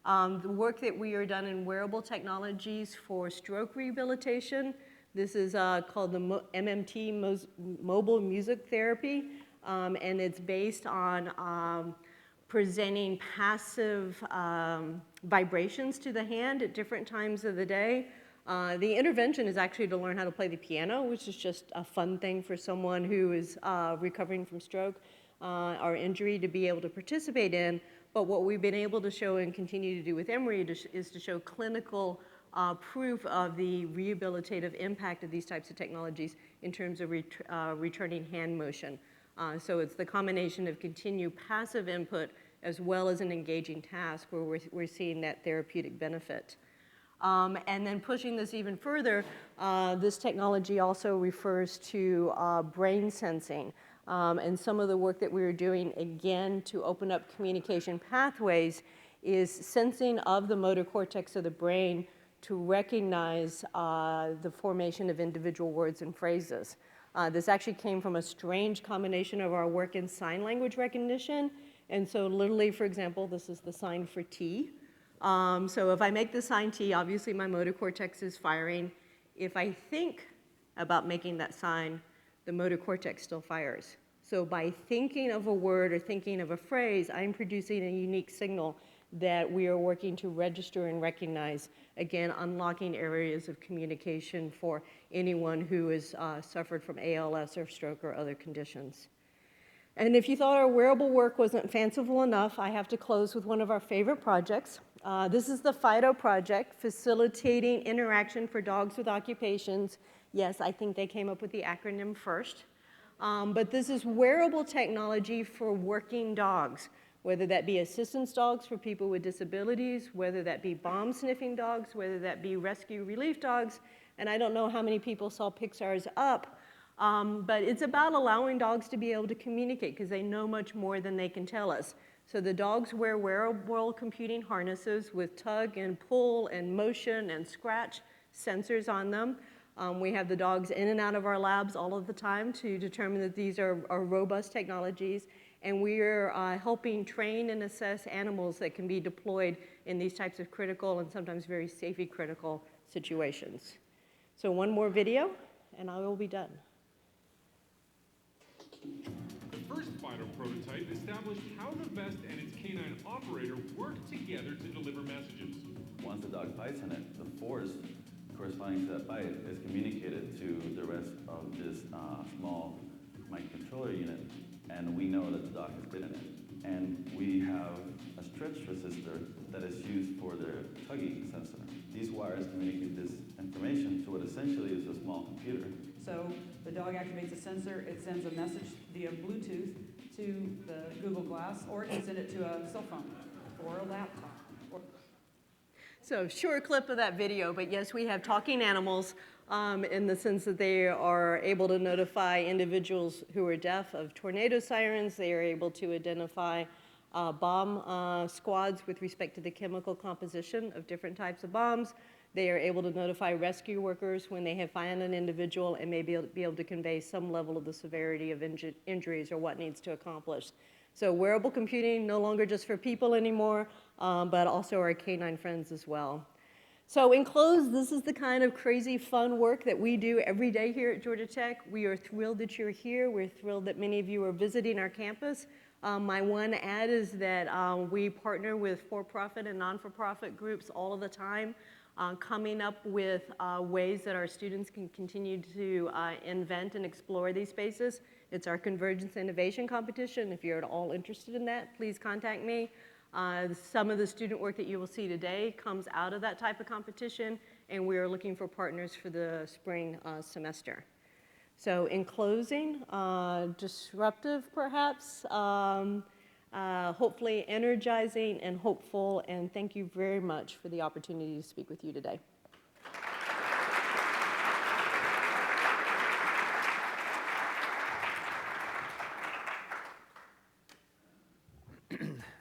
The work that we are done in wearable technologies for stroke rehabilitation. This is called the MMT, Mobile Music Therapy, and it's based on presenting passive vibrations to the hand at different times of the day. The intervention is actually to learn how to play the piano, which is just a fun thing for someone who is recovering from stroke or injury to be able to participate in. But what we've been able to show and continue to do with Emory is to show clinical proof of the rehabilitative impact of these types of technologies in terms of returning hand motion. So it's the combination of continued passive input as well as an engaging task where we're seeing that therapeutic benefit. And then pushing this even further, this technology also refers to brain sensing. And some of the work that we were doing, again, to open up communication pathways is sensing of the motor cortex of the brain to recognize the formation of individual words and phrases. This actually came from a strange combination of our work in sign language recognition. And so literally, for example, this is the sign for T. So if I make the sign T, obviously my motor cortex is firing. If I think about making that sign, the motor cortex still fires. So by thinking of a word or thinking of a phrase, I'm producing a unique signal that we are working to register and recognize, again, unlocking areas of communication for anyone who has suffered from ALS or stroke or other conditions. And if you thought our wearable work wasn't fanciful enough, I have to close with one of our favorite projects. This is the FIDO project, facilitating interaction for dogs with occupations Yes, I think they came up with the acronym first. But this is wearable technology for working dogs, whether that be assistance dogs for people with disabilities, whether that be bomb sniffing dogs, whether that be rescue relief dogs. And I don't know how many people saw Pixar's Up, but it's about allowing dogs to be able to communicate because they know much more than they can tell us. So the dogs wear wearable computing harnesses with tug and pull and motion and scratch sensors on them. We have the dogs in and out of our labs all of the time to determine that these are robust technologies. And we are helping train and assess animals that can be deployed in these types of critical and sometimes very safety critical situations. So one more video, and I will be done. The first Fido prototype established how the vest and its canine operator work together to deliver messages. Once the dog bites on it, the force corresponding to that bite is communicated to the rest of this small microcontroller unit, and we know that the dog has bitten it. And we have a stretch resistor that is used for the tugging sensor. These wires communicate this information to what essentially is a small computer. So the dog activates a sensor, it sends a message via Bluetooth to the Google Glass, or it can send it to a cell phone or a laptop. So short clip of that video, but yes, we have talking animals in the sense that they are able to notify individuals who are deaf of tornado sirens. They are able to identify bomb squads with respect to the chemical composition of different types of bombs. They are able to notify rescue workers when they have found an individual and may be able to convey some level of the severity of injuries or what needs to accomplish. So wearable computing, no longer just for people anymore, but also our canine friends as well. So in close, this is the kind of crazy fun work that we do every day here at Georgia Tech. We are thrilled that you're here. We're thrilled that many of you are visiting our campus. My one ad is that we partner with for-profit and non-for-profit groups all of the time, coming up with ways that our students can continue to invent and explore these spaces. It's our Convergence Innovation Competition. If you're at all interested in that, please contact me. Some of the student work that you will see today comes out of that type of competition, and we are looking for partners for the spring semester. So in closing, disruptive perhaps, hopefully energizing and hopeful, and thank you very much for the opportunity to speak with you today.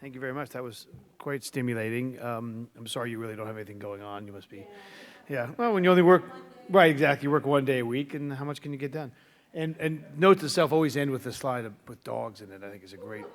Thank you very much. That was quite stimulating. I'm sorry you really don't have anything going on. You must be, yeah. Well, when you only work, right, exactly. You work one day a week, and how much can you get done? And note to self: always end with a slide with dogs in it. I think is a great.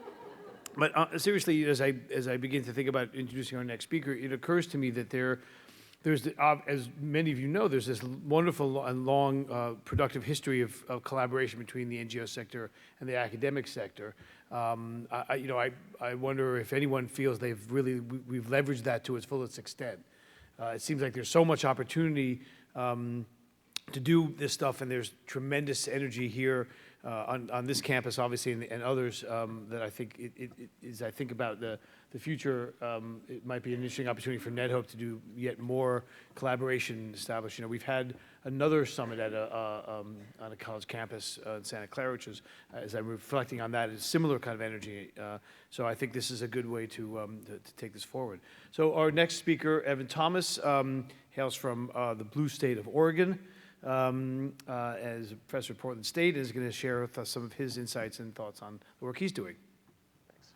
But seriously, as I begin to think about introducing our next speaker, it occurs to me that there's as many of you know, there's this wonderful and long productive history of collaboration between the NGO sector and the academic sector. I wonder if anyone feels we've leveraged that to its fullest extent. It seems like there's so much opportunity to do this stuff, and there's tremendous energy here on this campus, obviously, and others that I think as I think about the future, it might be an interesting opportunity for NetHope to do yet more collaboration established. You know, we've had another summit at on a college campus in Santa Clara, which is, as I'm reflecting on that, is similar kind of energy. So I think this is a good way to take this forward. So our next speaker, Evan Thomas, hails from the blue state of Oregon. As a professor at Portland State, is going to share with us some of his insights and thoughts on the work he's doing. Thanks.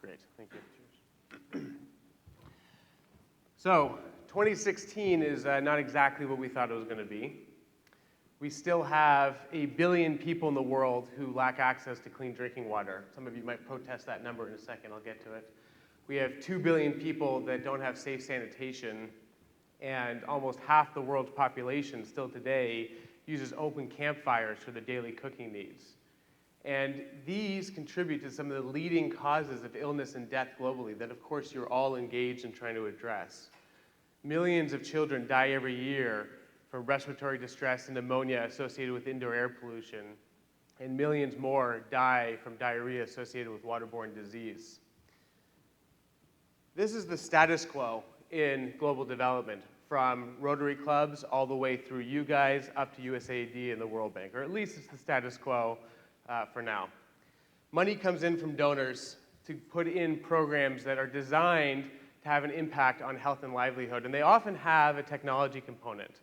Great, thank you. So, 2016 is not exactly what we thought it was going to be. We still have 1 billion people in the world who lack access to clean drinking water. Some of you might protest that number in a second, I'll get to it. We have 2 billion people that don't have safe sanitation, and almost half the world's population still today uses open campfires for their daily cooking needs. And these contribute to some of the leading causes of illness and death globally that, of course, you're all engaged in trying to address. Millions of children die every year from respiratory distress and pneumonia associated with indoor air pollution, and millions more die from diarrhea associated with waterborne disease. This is the status quo in global development, from Rotary clubs all the way through you guys up to USAID and the World Bank, or at least it's the status quo for now. Money comes in from donors to put in programs that are designed to have an impact on health and livelihood, and they often have a technology component.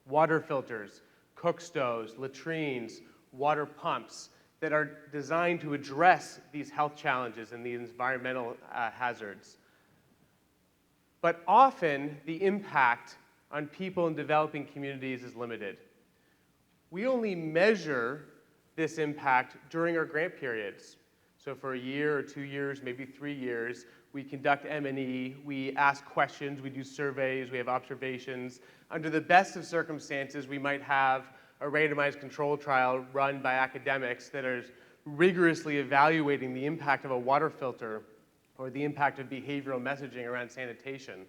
Water filters, cook stoves, latrines, water pumps that are designed to address these health challenges and these environmental hazards. But often, the impact on people in developing communities is limited. We only measure this impact during our grant periods. So for a year or 2 years, maybe 3 years, we conduct M&E, we ask questions, we do surveys, we have observations. Under the best of circumstances, we might have a randomized control trial run by academics that are rigorously evaluating the impact of a water filter or the impact of behavioral messaging around sanitation.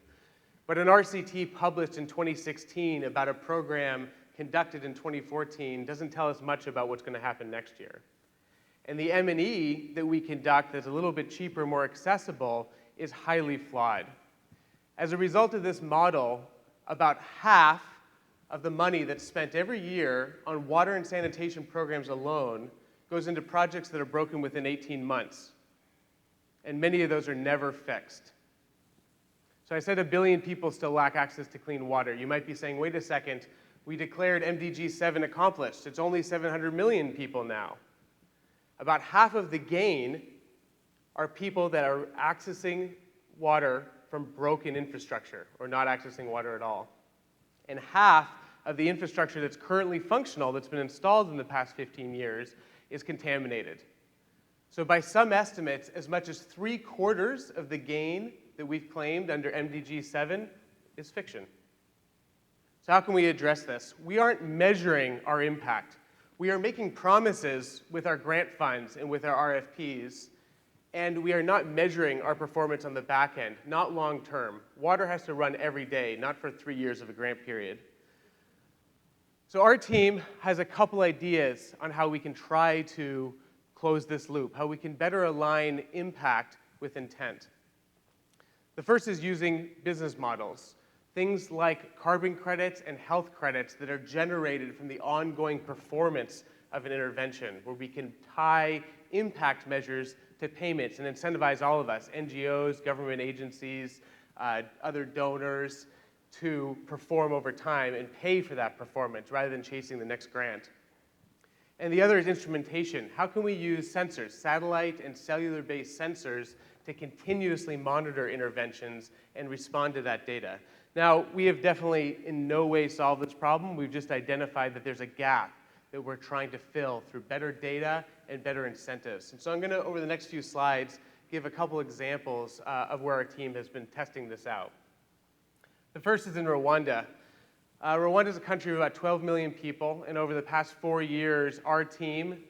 But an RCT published in 2016 about a program conducted in 2014 doesn't tell us much about what's going to happen next year. And the M&E that we conduct that's a little bit cheaper, more accessible, is highly flawed. As a result of this model, about half of the money that's spent every year on water and sanitation programs alone goes into projects that are broken within 18 months. And many of those are never fixed. So I said 1 billion people still lack access to clean water. You might be saying, wait a second, we declared MDG 7 accomplished. It's only 700 million people now. About half of the gain are people that are accessing water from broken infrastructure or not accessing water at all. And half of the infrastructure that's currently functional, that's been installed in the past 15 years, is contaminated. So by some estimates, as much as 3/4 of the gain that we've claimed under MDG 7 is fiction. So how can we address this? We aren't measuring our impact. We are making promises with our grant funds and with our RFPs, and we are not measuring our performance on the back end, not long term. Water has to run every day, not for 3 years of a grant period. So our team has a couple ideas on how we can try to close this loop, how we can better align impact with intent. The first is using business models, things like carbon credits and health credits that are generated from the ongoing performance of an intervention, where we can tie impact measures to payments and incentivize all of us, NGOs, government agencies, other donors, to perform over time and pay for that performance rather than chasing the next grant. And the other is instrumentation. How can we use sensors, satellite and cellular-based sensors, to continuously monitor interventions and respond to that data? Now, we have definitely in no way solved this problem. We've just identified that there's a gap that we're trying to fill through better data and better incentives. And so I'm going to, over the next few slides, give a couple examples of where our team has been testing this out. The first is in Rwanda. Rwanda is a country of about 12 million people, and over the past 4 years, our team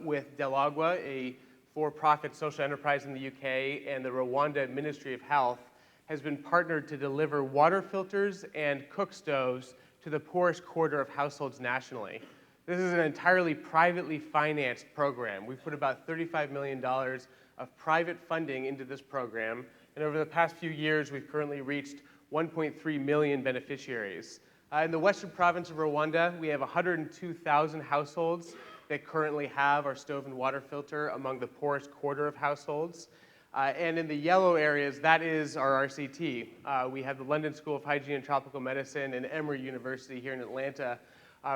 with Delagwa, a for-profit social enterprise in the UK, and the Rwanda Ministry of Health has been partnered to deliver water filters and cook stoves to the poorest quarter of households nationally. This is an entirely privately financed program. We've put about $35 million of private funding into this program, and over the past few years, we've currently reached 1.3 million beneficiaries. In the western province of Rwanda, we have 102,000 households that currently have our stove and water filter among the poorest quarter of households. And in the yellow areas, that is our RCT. We have the London School of Hygiene and Tropical Medicine and Emory University here in Atlanta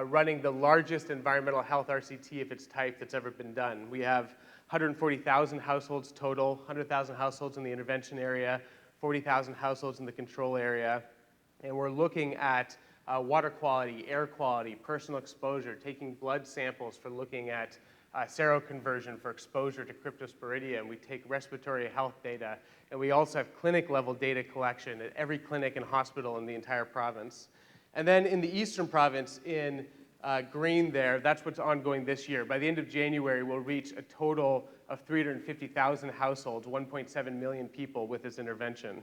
running the largest environmental health RCT of its type that's ever been done. We have 140,000 households total, 100,000 households in the intervention area, 40,000 households in the control area. And we're looking at water quality, air quality, personal exposure, taking blood samples for looking at seroconversion for exposure to Cryptosporidium. We take respiratory health data, and we also have clinic-level data collection at every clinic and hospital in the entire province. And then in the eastern province, in green there, that's what's ongoing this year. By the end of January, we'll reach a total of 350,000 households, 1.7 million people with this intervention.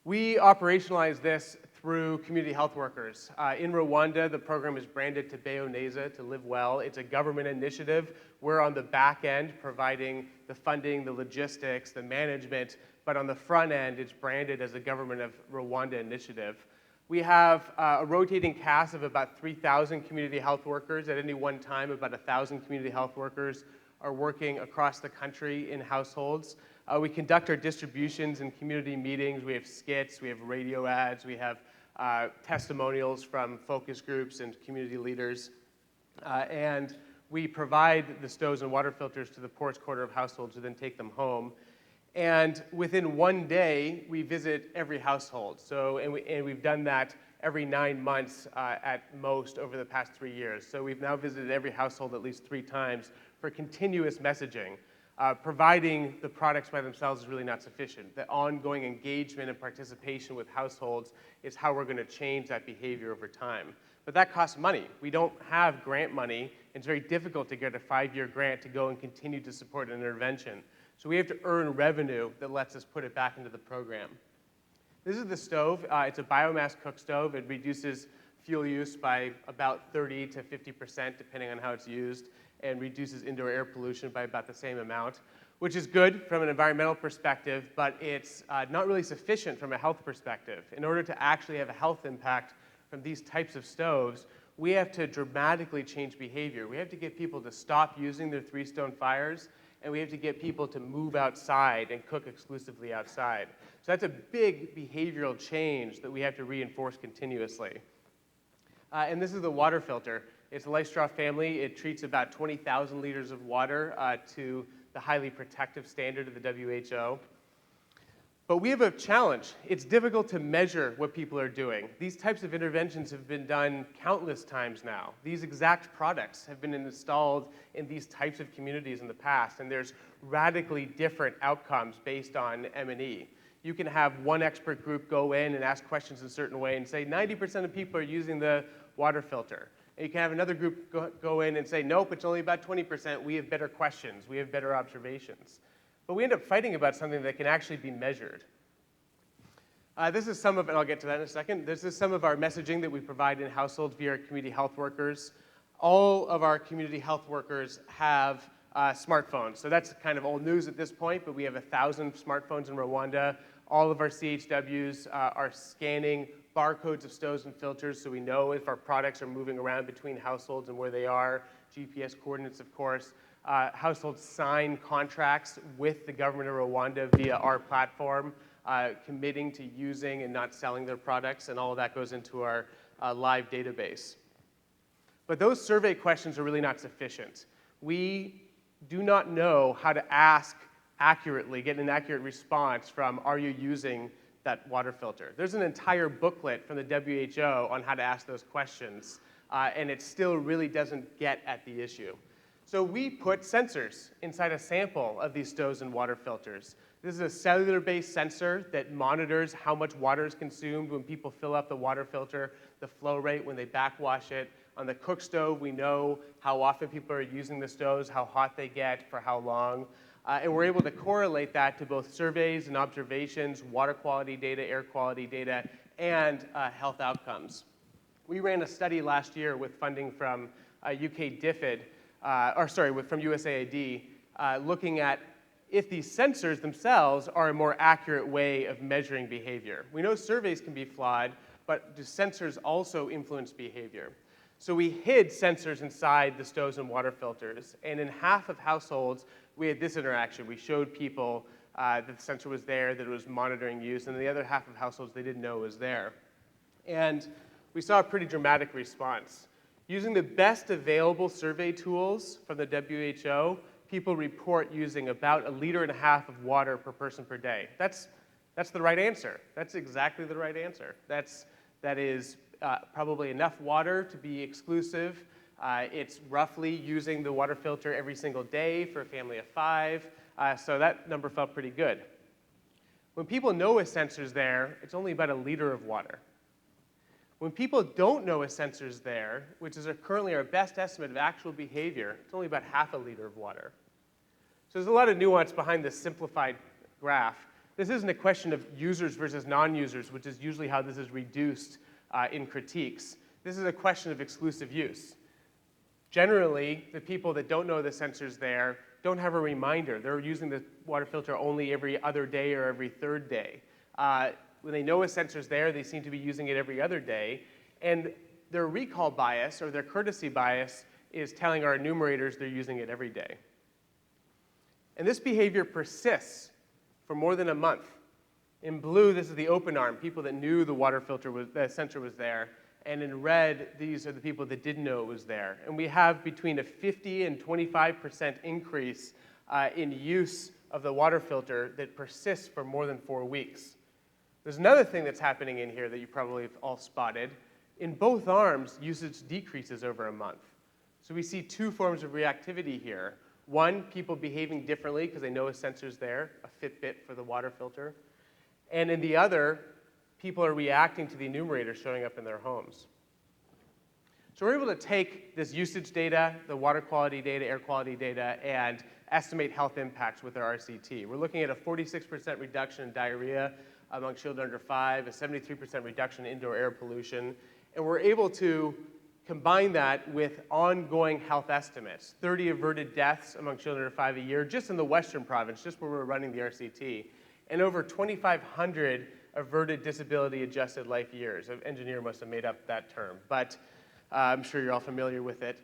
We operationalize this through community health workers. In Rwanda, the program is branded to Neza, to live well. It's a government initiative. We're on the back end providing the funding, the logistics, the management, but on the front end, it's branded as a government of Rwanda initiative. We have a rotating cast of about 3,000 community health workers. At any one time, about 1,000 community health workers are working across the country in households. We conduct our distributions and community meetings. We have skits, we have radio ads, we have testimonials from focus groups and community leaders. And we provide the stoves and water filters to the poorest quarter of households who then take them home. And within one day, we visit every household. And we've done that every 9 months at most over the past 3 years. So we've now visited every household at least 3 times for continuous messaging. Providing the products by themselves is really not sufficient. The ongoing engagement and participation with households is how we're going to change that behavior over time. But that costs money. We don't have grant money. It's very difficult to get a 5-year grant to go and continue to support an intervention. So we have to earn revenue that lets us put it back into the program. This is the stove. It's a biomass cook stove. It reduces fuel use by about 30 to 50%, depending on how it's used, and reduces indoor air pollution by about the same amount, which is good from an environmental perspective, but it's not really sufficient from a health perspective. In order to actually have a health impact from these types of stoves, we have to dramatically change behavior. We have to get people to stop using their 3-stone fires, and we have to get people to move outside and cook exclusively outside. So that's a big behavioral change that we have to reinforce continuously. And this is the water filter. It's a LifeStraw family. It treats about 20,000 liters of water to the highly protective standard of the WHO. But we have a challenge. It's difficult to measure what people are doing. These types of interventions have been done countless times now. These exact products have been installed in these types of communities in the past, and there's radically different outcomes based on M&E. You can have one expert group go in and ask questions in a certain way and say 90% of people are using the water filter. And you can have another group go in and say, nope, it's only about 20%. We have better questions. We have better observations. But we end up fighting about something that can actually be measured. This is some of, and I'll get to that in a second, this is some of our messaging that we provide in households via our community health workers. All of our community health workers have smartphones. So that's kind of old news at this point, but we have 1,000 smartphones in Rwanda. All of our CHWs are scanning barcodes of stoves and filters so we know if our products are moving around between households and where they are. GPS coordinates, of course. Households sign contracts with the government of Rwanda via our platform, committing to using and not selling their products, and all of that goes into our live database. But those survey questions are really not sufficient. We do not know how to ask accurately, get an accurate response from, are you using that water filter? There's an entire booklet from the WHO on how to ask those questions, and it still really doesn't get at the issue. So we put sensors inside a sample of these stoves and water filters. This is a cellular-based sensor that monitors how much water is consumed when people fill up the water filter, the flow rate when they backwash it. On the cook stove, we know how often people are using the stoves, how hot they get, for how long. And we're able to correlate that to both surveys and observations, water quality data, air quality data, and health outcomes. We ran a study last year with funding from UK DFID, from USAID, looking at if these sensors themselves are a more accurate way of measuring behavior. We know surveys can be flawed, but do sensors also influence behavior? So we hid sensors inside the stoves and water filters, and in half of households, we had this interaction. We showed people that the sensor was there, that it was monitoring use, and in the other half of households, they didn't know it was there. And we saw a pretty dramatic response. Using the best available survey tools from the WHO, people report using about 1.5 liters of water per person per day. That's the right answer. That's exactly the right answer. That is probably enough water to be exclusive. It's roughly using the water filter every single day for a family of 5. So that number felt pretty good. When people know a sensor's there, it's only about 1 liter of water. When people don't know a sensor's there, which is currently our best estimate of actual behavior, it's only about 0.5 liter of water. So there's a lot of nuance behind this simplified graph. This isn't a question of users versus non-users, which is usually how this is reduced in critiques. This is a question of exclusive use. Generally, the people that don't know the sensor's there don't have a reminder. They're using the water filter only every other day or every third day. When they know a sensor's there, they seem to be using it every other day. And their recall bias or their courtesy bias is telling our enumerators they're using it every day. And this behavior persists for more than a month. In blue, this is the open arm, people that knew the sensor was there. And in red, these are the people that didn't know it was there. And we have between a 50 and 25% increase in use of the water filter that persists for more than 4 weeks. There's another thing that's happening in here that you probably have all spotted. In both arms, usage decreases over a month. So we see two forms of reactivity here. One, people behaving differently because they know a sensor's there, a Fitbit for the water filter. And in the other, people are reacting to the enumerator showing up in their homes. So we're able to take this usage data, the water quality data, air quality data, and estimate health impacts with our RCT. We're looking at a 46% reduction in diarrhea among children under 5, a 73% reduction in indoor air pollution, and we're able to combine that with ongoing health estimates, 30 averted deaths among children under 5 a year, just in the Western province, just where we're running the RCT, and over 2,500 averted disability-adjusted life years. An engineer must have made up that term, but I'm sure you're all familiar with it.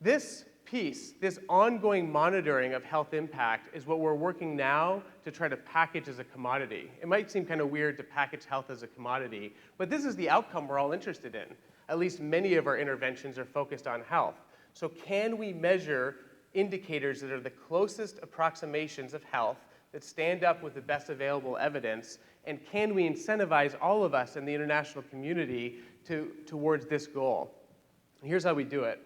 This piece, this ongoing monitoring of health impact, is what we're working now to try to package as a commodity. It might seem kind of weird to package health as a commodity, but this is the outcome we're all interested in. At least many of our interventions are focused on health. So can we measure indicators that are the closest approximations of health that stand up with the best available evidence, and can we incentivize all of us in the international community towards this goal? Here's how we do it.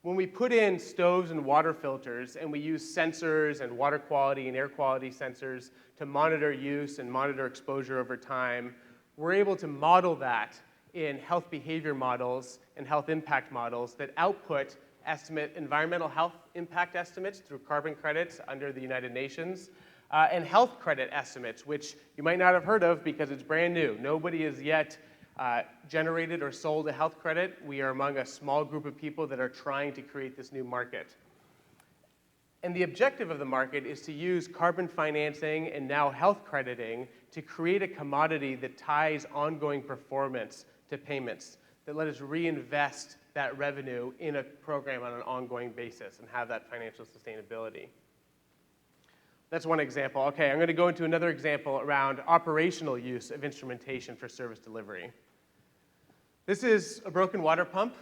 When we put in stoves and water filters and we use sensors and water quality and air quality sensors to monitor use and monitor exposure over time, we're able to model that in health behavior models and health impact models that output environmental health impact estimates through carbon credits under the United Nations, and health credit estimates, which you might not have heard of because it's brand new. Nobody has yet generated or sold a health credit. We are among a small group of people that are trying to create this new market. And the objective of the market is to use carbon financing and now health crediting to create a commodity that ties ongoing performance to payments, that let us reinvest that revenue in a program on an ongoing basis and have that financial sustainability. That's one example. Okay, I'm going to go into another example around operational use of instrumentation for service delivery. This is a broken water pump.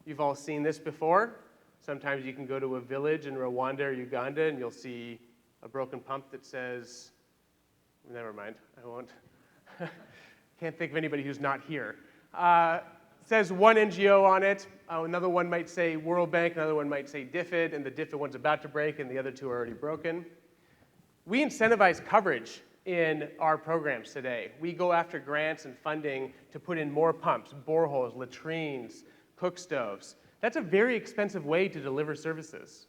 You've all seen this before. Sometimes you can go to a village in Rwanda or Uganda and you'll see a broken pump that says, never mind, I won't. Can't think of anybody who's not here. Says one NGO on it. Another one might say World Bank, another one might say DFID, and the DFID one's about to break and the other two are already broken. We incentivize coverage in our programs today. We go after grants and funding to put in more pumps, boreholes, latrines, cook stoves. That's a very expensive way to deliver services.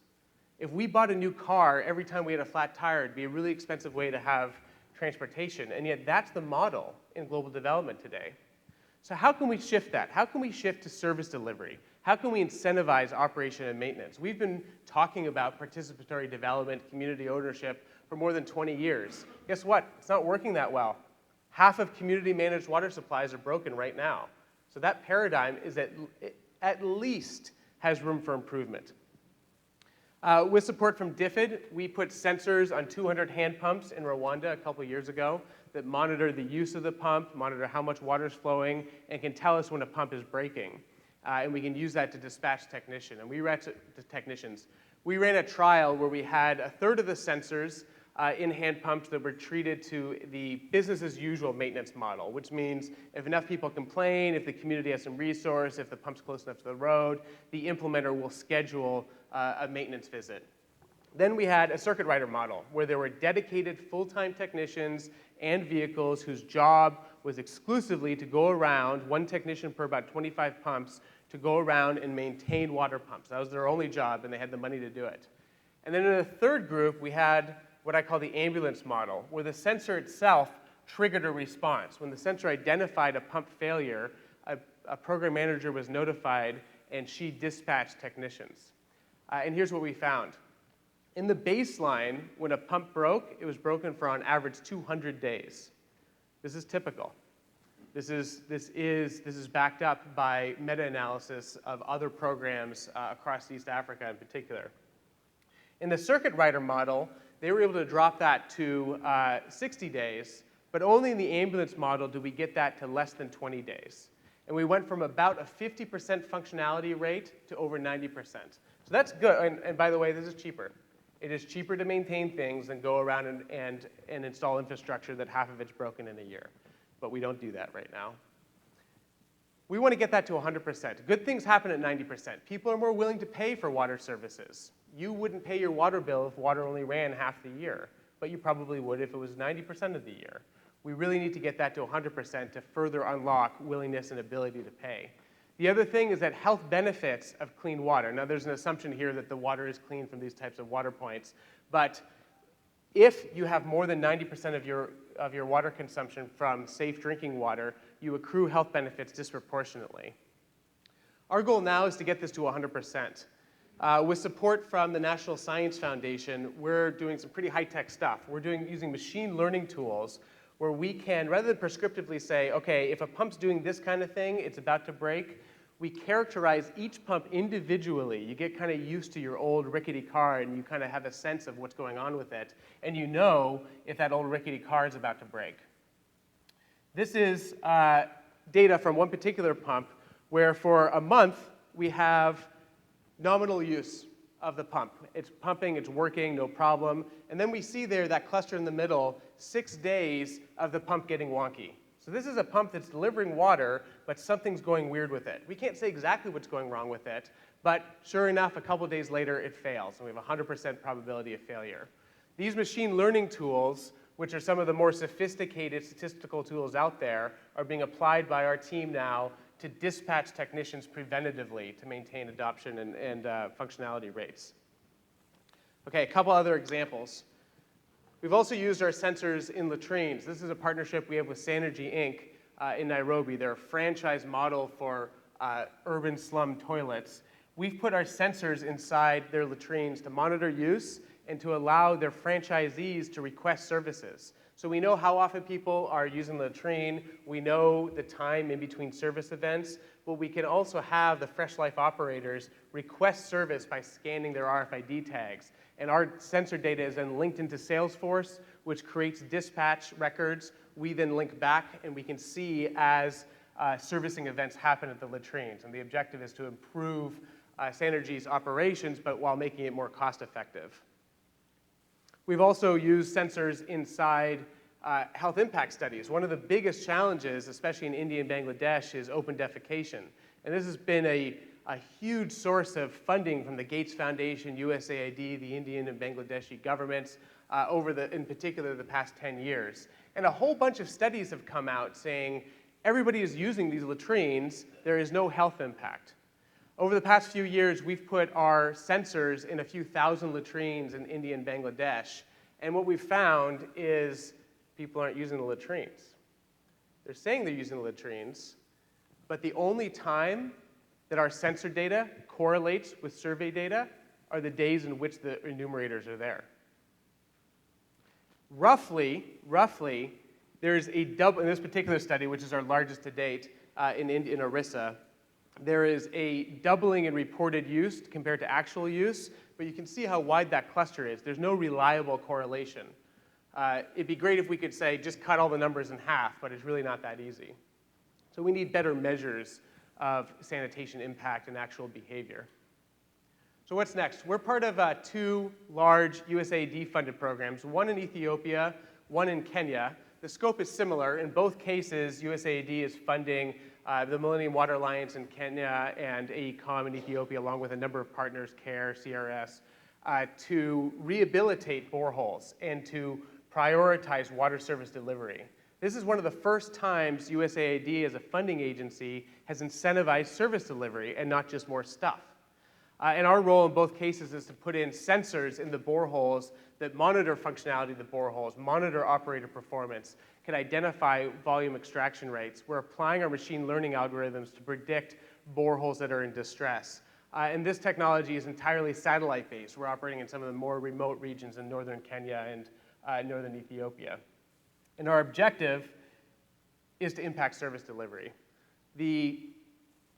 If we bought a new car every time we had a flat tire, it'd be a really expensive way to have transportation, and yet that's the model in global development today. So how can we shift that? How can we shift to service delivery? How can we incentivize operation and maintenance? We've been talking about participatory development, community ownership for more than 20 years. Guess what? It's not working that well. Half of community-managed water supplies are broken right now. So that paradigm is at least has room for improvement. With support from DFID, we put sensors on 200 hand pumps in Rwanda a couple years ago that monitor the use of the pump, monitor how much water is flowing, and can tell us when a pump is breaking. And we can use that to dispatch technicians. We ran a trial where we had a third of the sensors in hand pumps that were treated to the business as usual maintenance model, which means if enough people complain, if the community has some resource, if the pump's close enough to the road, the implementer will schedule a maintenance visit. Then we had a circuit rider model where there were dedicated full-time technicians and vehicles whose job was exclusively to go around, one technician per about 25 pumps, to go around and maintain water pumps. That was their only job, and they had the money to do it. And then in a third group, we had what I call the ambulance model, where the sensor itself triggered a response. When the sensor identified a pump failure, a program manager was notified and she dispatched technicians. And here's what we found. In the baseline, when a pump broke, it was broken for on average 200 days. This is typical. This is backed up by meta-analysis of other programs across East Africa in particular. In the circuit rider model, they were able to drop that to 60 days, but only in the ambulance model do we get that to less than 20 days. And we went from about a 50% functionality rate to over 90%. So that's good, and by the way, this is cheaper. It is cheaper to maintain things than go around and install infrastructure that half of it's broken in a year. But we don't do that right now. We want to get that to 100%. Good things happen at 90%. People are more willing to pay for water services. You wouldn't pay your water bill if water only ran half the year, but you probably would if it was 90% of the year. We really need to get that to 100% to further unlock willingness and ability to pay. The other thing is that health benefits of clean water. Now, there's an assumption here that the water is clean from these types of water points, but if you have more than 90% of your water consumption from safe drinking water, you accrue health benefits disproportionately. Our goal now is to get this to 100%. With support from the National Science Foundation, we're doing some pretty high-tech stuff. We're using machine learning tools where we can, rather than prescriptively say, okay, if a pump's doing this kind of thing, it's about to break, we characterize each pump individually. You get kind of used to your old rickety car and you kind of have a sense of what's going on with it, and you know if that old rickety car is about to break. This is data from one particular pump where for a month we have nominal use of the pump. It's pumping, it's working, no problem. And then we see there that cluster in the middle, 6 days of the pump getting wonky. So this is a pump that's delivering water, but something's going weird with it. We can't say exactly what's going wrong with it, but sure enough, a couple days later, it fails, and we have a 100% probability of failure. These machine learning tools, which are some of the more sophisticated statistical tools out there, are being applied by our team now to dispatch technicians preventatively to maintain adoption and functionality rates. Okay, a couple other examples. We've also used our sensors in latrines. This is a partnership we have with Sanergy Inc. In Nairobi. They're a franchise model for urban slum toilets. We've put our sensors inside their latrines to monitor use and to allow their franchisees to request services. So we know how often people are using the latrine. We know the time in between service events, but we can also have the Fresh Life operators request service by scanning their RFID tags. And our sensor data is then linked into Salesforce, which creates dispatch records. We then link back, and we can see as servicing events happen at the latrines. And the objective is to improve Sanergy's operations, but while making it more cost-effective. We've also used sensors inside health impact studies. One of the biggest challenges, especially in India and Bangladesh, is open defecation. And this has been a huge source of funding from the Gates Foundation, USAID, the Indian and Bangladeshi governments, in particular, the past 10 years. And a whole bunch of studies have come out saying everybody is using these latrines, there is no health impact. Over the past few years, we've put our sensors in a few thousand latrines in India and Bangladesh, and what we've found is people aren't using the latrines. They're saying they're using the latrines, but the only time that our sensor data correlates with survey data are the days in which the enumerators are there. Roughly, there's a double, in this particular study, which is our largest to date in Orissa, there is a doubling in reported use compared to actual use, but you can see how wide that cluster is. There's no reliable correlation. It'd be great if we could say, just cut all the numbers in half, but it's really not that easy. So we need better measures of sanitation impact and actual behavior. So what's next? We're part of two large USAID-funded programs, one in Ethiopia, one in Kenya. The scope is similar. In both cases, USAID is funding the Millennium Water Alliance in Kenya and AECOM in Ethiopia, along with a number of partners, CARE, CRS, to rehabilitate boreholes and to prioritize water service delivery. This is one of the first times USAID as a funding agency has incentivized service delivery and not just more stuff. And our role in both cases is to put in sensors in the boreholes that monitor functionality of the boreholes, monitor operator performance, can identify volume extraction rates. We're applying our machine learning algorithms to predict boreholes that are in distress. And this technology is entirely satellite-based. We're operating in some of the more remote regions in northern Kenya and northern Ethiopia. And our objective is to impact service delivery. The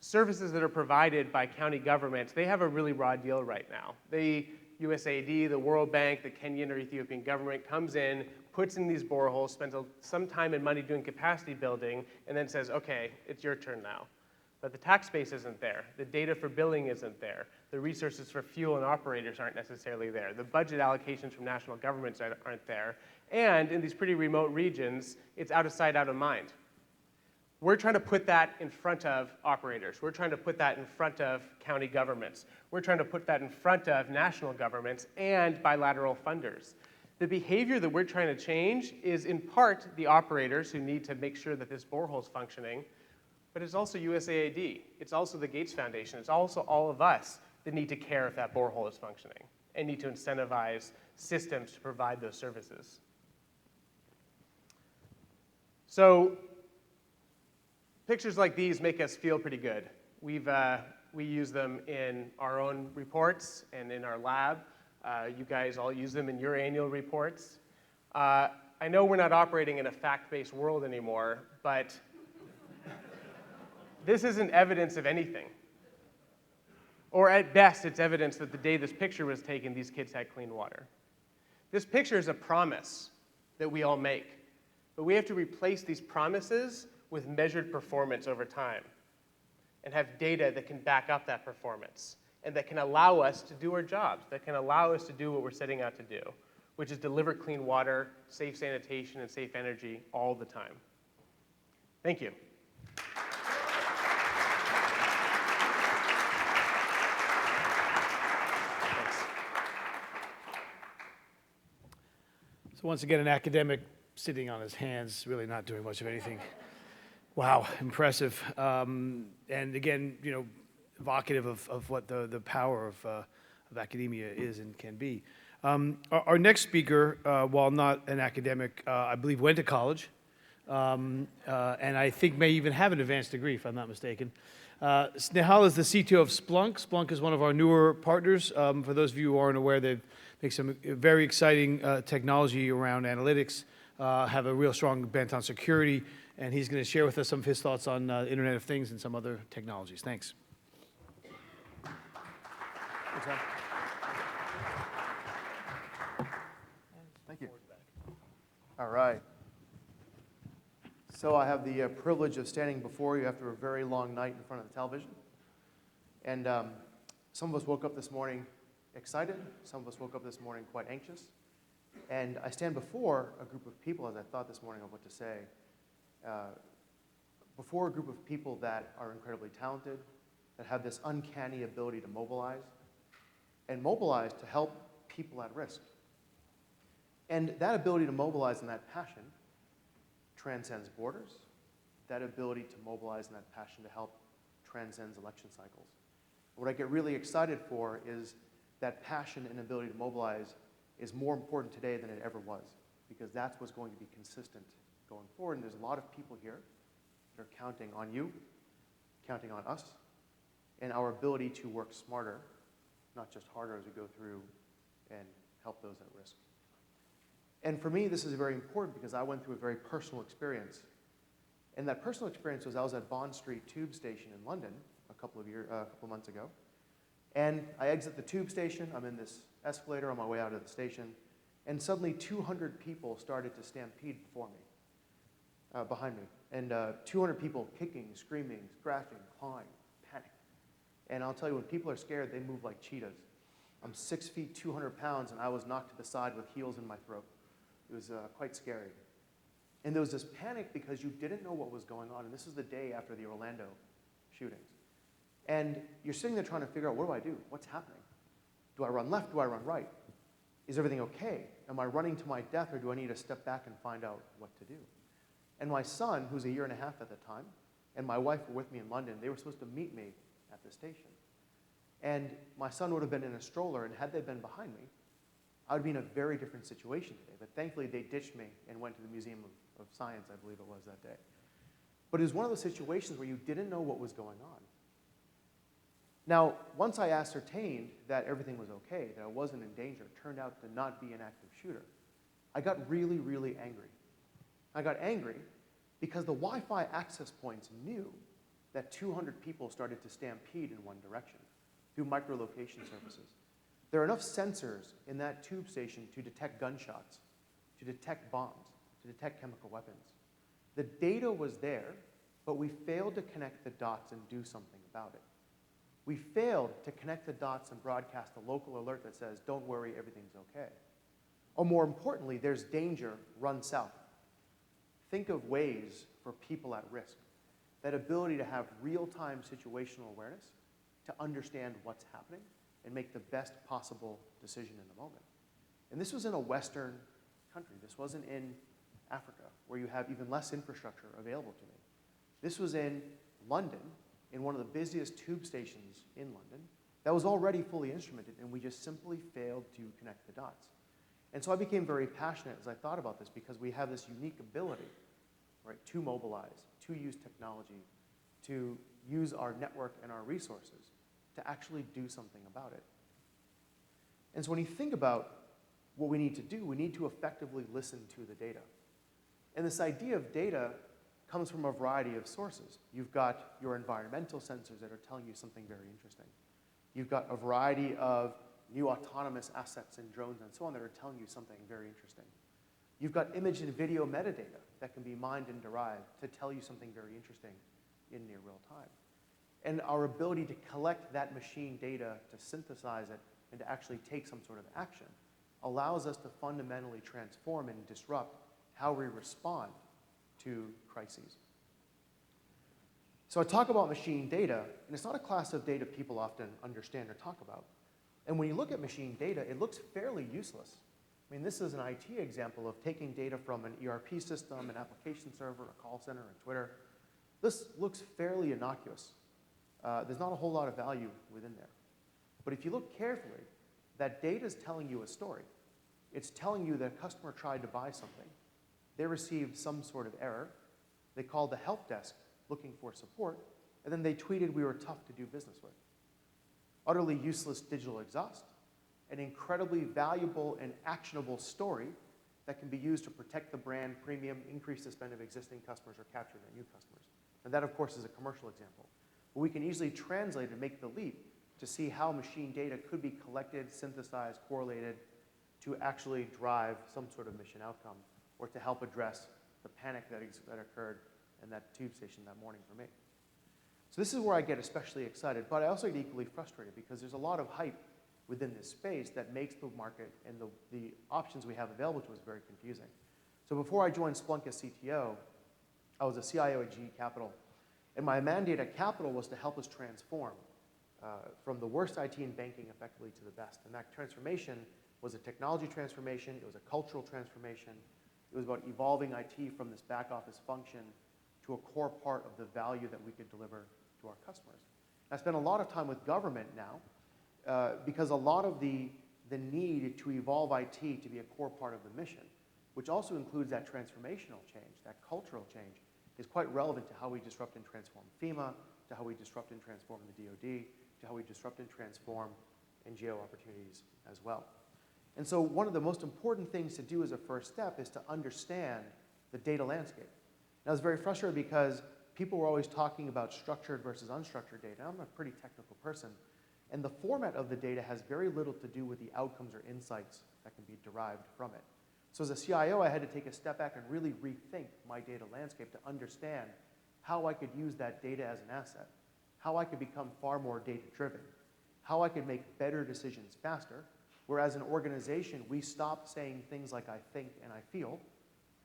services that are provided by county governments, they have a really raw deal right now. USAID, the World Bank, the Kenyan or Ethiopian government comes in, puts in these boreholes, spends some time and money doing capacity building, and then says, okay, it's your turn now. But the tax base isn't there. The data for billing isn't there. The resources for fuel and operators aren't necessarily there. The budget allocations from national governments aren't there. And in these pretty remote regions, it's out of sight, out of mind. We're trying to put that in front of operators. We're trying to put that in front of county governments. We're trying to put that in front of national governments and bilateral funders. The behavior that we're trying to change is in part the operators who need to make sure that this borehole is functioning, but it's also USAID. It's also the Gates Foundation. It's also all of us that need to care if that borehole is functioning and need to incentivize systems to provide those services. So pictures like these make us feel pretty good. We use them in our own reports and in our lab. You guys all use them in your annual reports. I know we're not operating in a fact-based world anymore, but this isn't evidence of anything. Or at best, it's evidence that the day this picture was taken, these kids had clean water. This picture is a promise that we all make, but we have to replace these promises with measured performance over time and have data that can back up that performance and that can allow us to do our jobs, that can allow us to do what we're setting out to do, which is deliver clean water, safe sanitation, and safe energy all the time. Thank you. So once again, an academic sitting on his hands, really not doing much of anything. Wow, impressive. And again, evocative of what the power of academia is and can be. Our next speaker, while not an academic, I believe went to college, and I think may even have an advanced degree, if I'm not mistaken. Snehal is the CTO of Splunk. Splunk is one of our newer partners. For those of you who aren't aware, they make some very exciting technology around analytics, have a real strong bent on security, and he's going to share with us some of his thoughts on Internet of Things and some other technologies. Thanks. Thank you. All right. So I have the privilege of standing before you after a very long night in front of the television. And some of us woke up this morning excited. Some of us woke up this morning quite anxious. And I stand before a group of people, as I thought this morning of what to say, before a group of people that are incredibly talented, that have this uncanny ability to mobilize, and mobilize to help people at risk. And that ability to mobilize and that passion transcends borders. That ability to mobilize and that passion to help transcends election cycles. What I get really excited for is that passion and ability to mobilize is more important today than it ever was, because that's what's going to be consistent going forward. And there's a lot of people here that are counting on you, counting on us, and our ability to work smarter, not just harder, as we go through and help those at risk. And for me, this is very important because I went through a very personal experience. And that personal experience was I was at Bond Street Tube Station in London a couple of months ago. And I exit the tube station. I'm in this escalator on my way out of the station. And suddenly 200 people started to stampede behind me. And 200 people kicking, screaming, scratching, clawing, panic. And I'll tell you, when people are scared, they move like cheetahs. I'm 6 feet, 200 pounds, and I was knocked to the side with heels in my throat. It was quite scary. And there was this panic because you didn't know what was going on. And this is the day after the Orlando shootings. And you're sitting there trying to figure out, what do I do? What's happening? Do I run left? Do I run right? Is everything okay? Am I running to my death, or do I need to step back and find out what to do? And my son, who's a year and a half at the time, and my wife were with me in London. They were supposed to meet me at the station. And my son would have been in a stroller, and had they been behind me, I would be in a very different situation today. But thankfully, they ditched me and went to the Museum of Science, I believe it was that day. But it was one of those situations where you didn't know what was going on. Now, once I ascertained that everything was okay, that I wasn't in danger, it turned out to not be an active shooter, I got really, really angry. I got angry because the Wi-Fi access points knew that 200 people started to stampede in one direction through micro-location services. There are enough sensors in that tube station to detect gunshots, to detect bombs, to detect chemical weapons. The data was there, but we failed to connect the dots and do something about it. We failed to connect the dots and broadcast a local alert that says, don't worry, everything's okay. Or more importantly, there's danger, run south. Think of ways for people at risk. That ability to have real-time situational awareness, to understand what's happening, and make the best possible decision in the moment. And this was in a Western country. This wasn't in Africa, where you have even less infrastructure available to me. This was in London, in one of the busiest tube stations in London, that was already fully instrumented, and we just simply failed to connect the dots. And so I became very passionate as I thought about this, because we have this unique ability, right, to mobilize, to use technology, to use our network and our resources to actually do something about it. And so when you think about what we need to do, we need to effectively listen to the data. And this idea of data comes from a variety of sources. You've got your environmental sensors that are telling you something very interesting. You've got a variety of new autonomous assets and drones and so on that are telling you something very interesting. You've got image and video metadata that can be mined and derived to tell you something very interesting in near real time. And our ability to collect that machine data, to synthesize it, and to actually take some sort of action allows us to fundamentally transform and disrupt how we respond to crises. So I talk about machine data, and it's not a class of data people often understand or talk about. And when you look at machine data, it looks fairly useless. I mean, this is an IT example of taking data from an ERP system, an application server, a call center, and Twitter. This looks fairly innocuous. There's not a whole lot of value within there. But if you look carefully, that data is telling you a story. It's telling you that a customer tried to buy something. They received some sort of error. They called the help desk looking for support, and then they tweeted we were tough to do business with. Utterly useless digital exhaust, an incredibly valuable and actionable story that can be used to protect the brand premium, increase the spend of existing customers, or capture their new customers. And that, of course, is a commercial example. But we can easily translate and make the leap to see how machine data could be collected, synthesized, correlated to actually drive some sort of mission outcome or to help address the panic that occurred in that tube station that morning for me. So this is where I get especially excited, but I also get equally frustrated because there's a lot of hype within this space that makes the market and the options we have available to us very confusing. So before I joined Splunk as CTO, I was a CIO at GE Capital, and my mandate at Capital was to help us transform from the worst IT in banking effectively to the best. And that transformation was a technology transformation, it was a cultural transformation, it was about evolving IT from this back office function to a core part of the value that we could deliver to our customers. I spend a lot of time with government now because a lot of the need to evolve IT to be a core part of the mission, which also includes that transformational change, that cultural change, is quite relevant to how we disrupt and transform FEMA, to how we disrupt and transform the DoD, to how we disrupt and transform NGO opportunities as well. And so one of the most important things to do as a first step is to understand the data landscape. And I was very frustrated because people were always talking about structured versus unstructured data. I'm a pretty technical person. And the format of the data has very little to do with the outcomes or insights that can be derived from it. So as a CIO, I had to take a step back and really rethink my data landscape to understand how I could use that data as an asset, how I could become far more data-driven, how I could make better decisions faster, where as an organization, we stopped saying things like I think and I feel,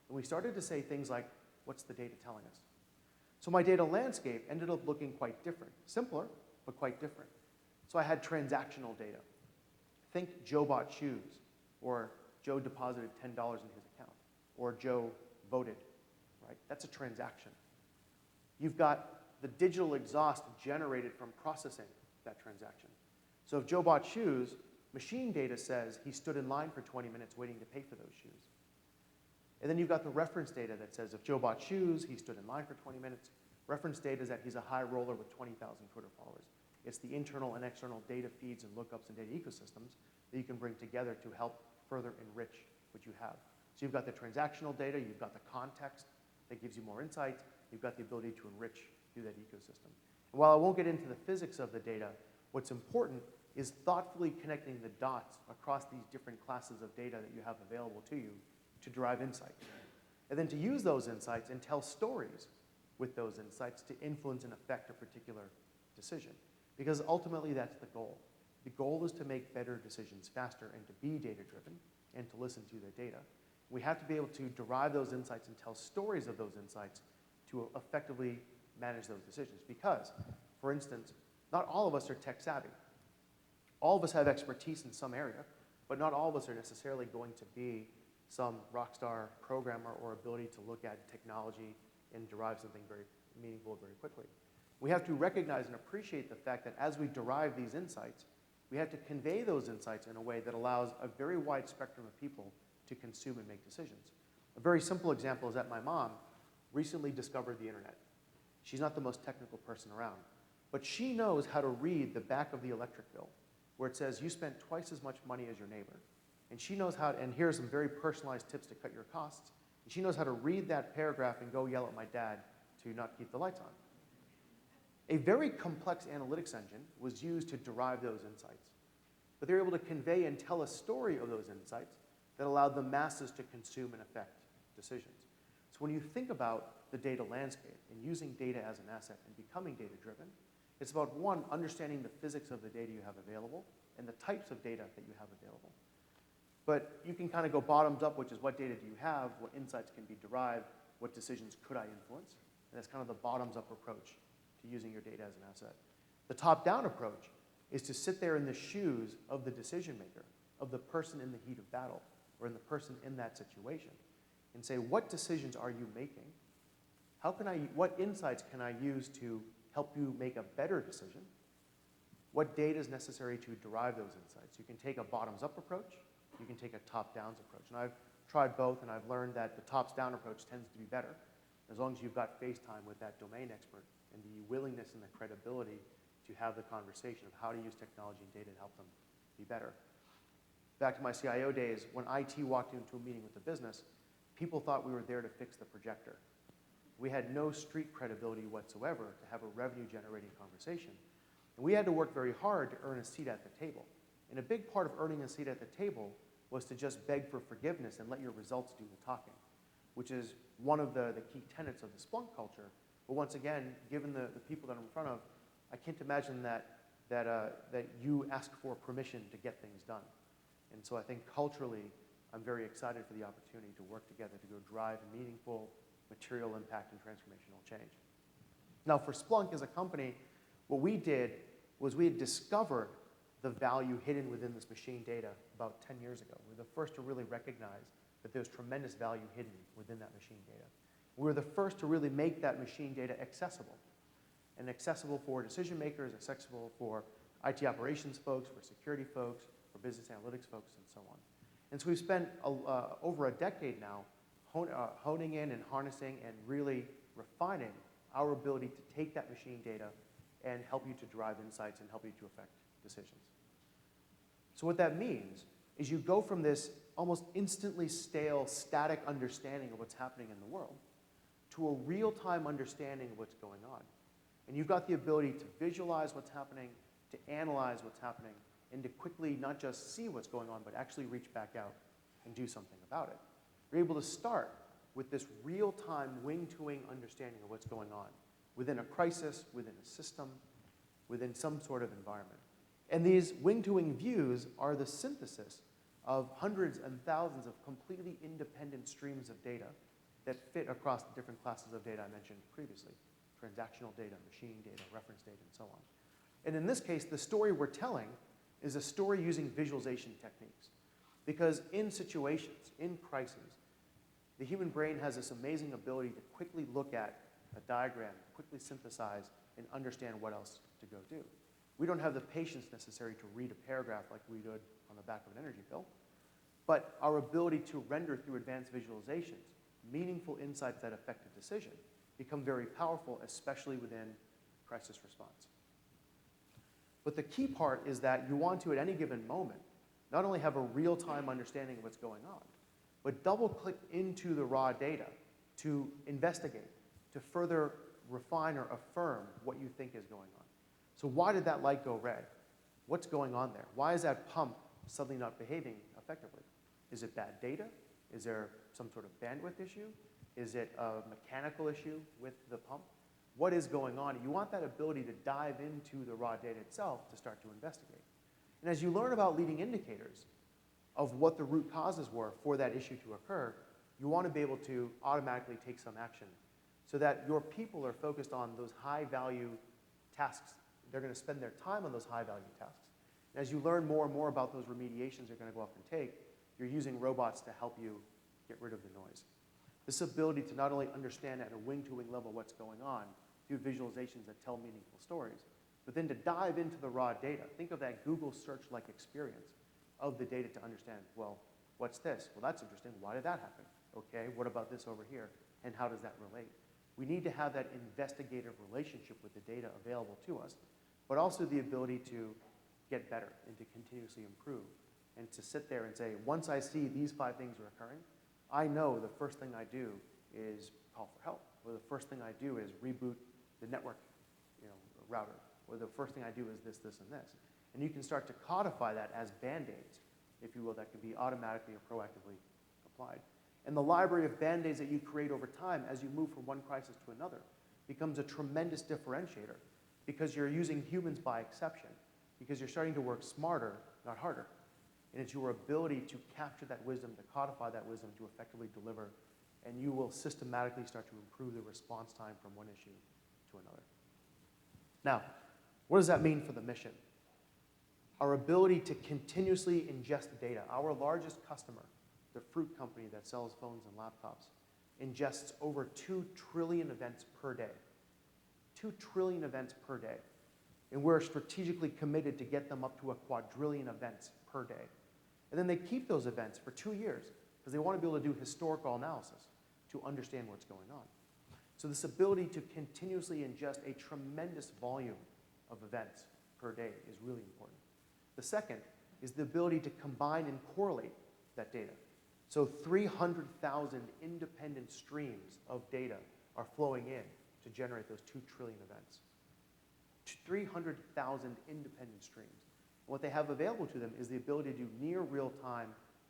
and we started to say things like, what's the data telling us? So my data landscape ended up looking quite different. Simpler, but quite different. So I had transactional data. Think Joe bought shoes, or Joe deposited $10 in his account, or Joe voted, right? That's a transaction. You've got the digital exhaust generated from processing that transaction. So if Joe bought shoes, machine data says he stood in line for 20 minutes waiting to pay for those shoes. And then you've got the reference data that says if Joe bought shoes, he stood in line for 20 minutes. Reference data is that he's a high roller with 20,000 Twitter followers. It's the internal and external data feeds and lookups and data ecosystems that you can bring together to help further enrich what you have. So you've got the transactional data, you've got the context that gives you more insights, you've got the ability to enrich through that ecosystem. And while I won't get into the physics of the data, what's important is thoughtfully connecting the dots across these different classes of data that you have available to you to derive insights. And then to use those insights and tell stories with those insights to influence and affect a particular decision. Because ultimately that's the goal. The goal is to make better decisions faster and to be data-driven and to listen to the data. We have to be able to derive those insights and tell stories of those insights to effectively manage those decisions. Because, for instance, not all of us are tech savvy. All of us have expertise in some area, but not all of us are necessarily going to be some rock star programmer or ability to look at technology and derive something very meaningful very quickly. We have to recognize and appreciate the fact that as we derive these insights, we have to convey those insights in a way that allows a very wide spectrum of people to consume and make decisions. A very simple example is that my mom recently discovered the internet. She's not the most technical person around, but she knows how to read the back of the electric bill where it says you spent twice as much money as your neighbor. And she knows how, and here are some very personalized tips to cut your costs. And she knows how to read that paragraph and go yell at my dad to not keep the lights on. A very complex analytics engine was used to derive those insights. But they were able to convey and tell a story of those insights that allowed the masses to consume and affect decisions. So when you think about the data landscape and using data as an asset and becoming data-driven, it's about, one, understanding the physics of the data you have available and the types of data that you have available. But you can kind of go bottoms up, which is what data do you have, what insights can be derived, what decisions could I influence? And that's kind of the bottoms up approach to using your data as an asset. The top down approach is to sit there in the shoes of the decision maker, of the person in the heat of battle, or in the person in that situation, and say, what decisions are you making? What insights can I use to help you make a better decision? What data is necessary to derive those insights? You can take a bottoms up approach, you can take a top-down approach. And I've tried both, and I've learned that the tops-down approach tends to be better, as long as you've got face time with that domain expert and the willingness and the credibility to have the conversation of how to use technology and data to help them be better. Back to my CIO days, when IT walked into a meeting with the business, people thought we were there to fix the projector. We had no street credibility whatsoever to have a revenue-generating conversation. And we had to work very hard to earn a seat at the table. And a big part of earning a seat at the table was to just beg for forgiveness and let your results do the talking, which is one of the key tenets of the Splunk culture. But once again, given the people that I'm in front of, I can't imagine that you ask for permission to get things done. And so I think culturally, I'm very excited for the opportunity to work together to go drive meaningful material impact and transformational change. Now for Splunk as a company, what we did was we had discovered the value hidden within this machine data about 10 years ago. We were the first to really recognize that there's tremendous value hidden within that machine data. We were the first to really make that machine data accessible, and accessible for decision makers, accessible for IT operations folks, for security folks, for business analytics folks, and so on. And so we've spent over a decade now honing in and harnessing and really refining our ability to take that machine data and help you to drive insights and help you to affect decisions. So what that means is you go from this almost instantly stale, static understanding of what's happening in the world to a real-time understanding of what's going on. And you've got the ability to visualize what's happening, to analyze what's happening, and to quickly not just see what's going on, but actually reach back out and do something about it. You're able to start with this real-time wing-to-wing understanding of what's going on within a crisis, within a system, within some sort of environment. And these wing-to-wing views are the synthesis of hundreds and thousands of completely independent streams of data that fit across the different classes of data I mentioned previously: transactional data, machine data, reference data, and so on. And in this case, the story we're telling is a story using visualization techniques. Because in situations, in crises, the human brain has this amazing ability to quickly look at a diagram, quickly synthesize, and understand what else to go do. We don't have the patience necessary to read a paragraph like we did on the back of an energy bill. But our ability to render through advanced visualizations meaningful insights that affect a decision become very powerful, especially within crisis response. But the key part is that you want to, at any given moment, not only have a real-time understanding of what's going on, but double-click into the raw data to investigate, to further refine or affirm what you think is going on. So why did that light go red? What's going on there? Why is that pump suddenly not behaving effectively? Is it bad data? Is there some sort of bandwidth issue? Is it a mechanical issue with the pump? What is going on? You want that ability to dive into the raw data itself to start to investigate. And as you learn about leading indicators of what the root causes were for that issue to occur, you want to be able to automatically take some action so that your people are focused on those high-value tasks. They're going to spend their time on those high-value tasks. And as you learn more and more about those remediations you're going to go off and take, you're using robots to help you get rid of the noise. This ability to not only understand at a wing-to-wing level what's going on through visualizations that tell meaningful stories, but then to dive into the raw data. Think of that Google search-like experience of the data to understand, well, what's this? Well, that's interesting. Why did that happen? Okay, what about this over here? And how does that relate? We need to have that investigative relationship with the data available to us, but also the ability to get better and to continuously improve and to sit there and say, once I see these 5 things are occurring, I know the first thing I do is call for help, or the first thing I do is reboot the network router, or the first thing I do is this, this, and this. And you can start to codify that as Band-Aids, if you will, that can be automatically or proactively applied. And the library of Band-Aids that you create over time as you move from one crisis to another becomes a tremendous differentiator because you're using humans by exception, because you're starting to work smarter, not harder. And it's your ability to capture that wisdom, to codify that wisdom, to effectively deliver, and you will systematically start to improve the response time from one issue to another. Now, what does that mean for the mission? Our ability to continuously ingest data. Our largest customer, the fruit company that sells phones and laptops, ingests over 2 trillion events per day. 2 trillion events per day. And we're strategically committed to get them up to a quadrillion events per day. And then they keep those events for 2 years because they want to be able to do historical analysis to understand what's going on. So this ability to continuously ingest a tremendous volume of events per day is really important. The second is the ability to combine and correlate that data. So 300,000 independent streams of data are flowing in to generate those 2 trillion events. 300,000 independent streams. And what they have available to them is the ability to do near real-time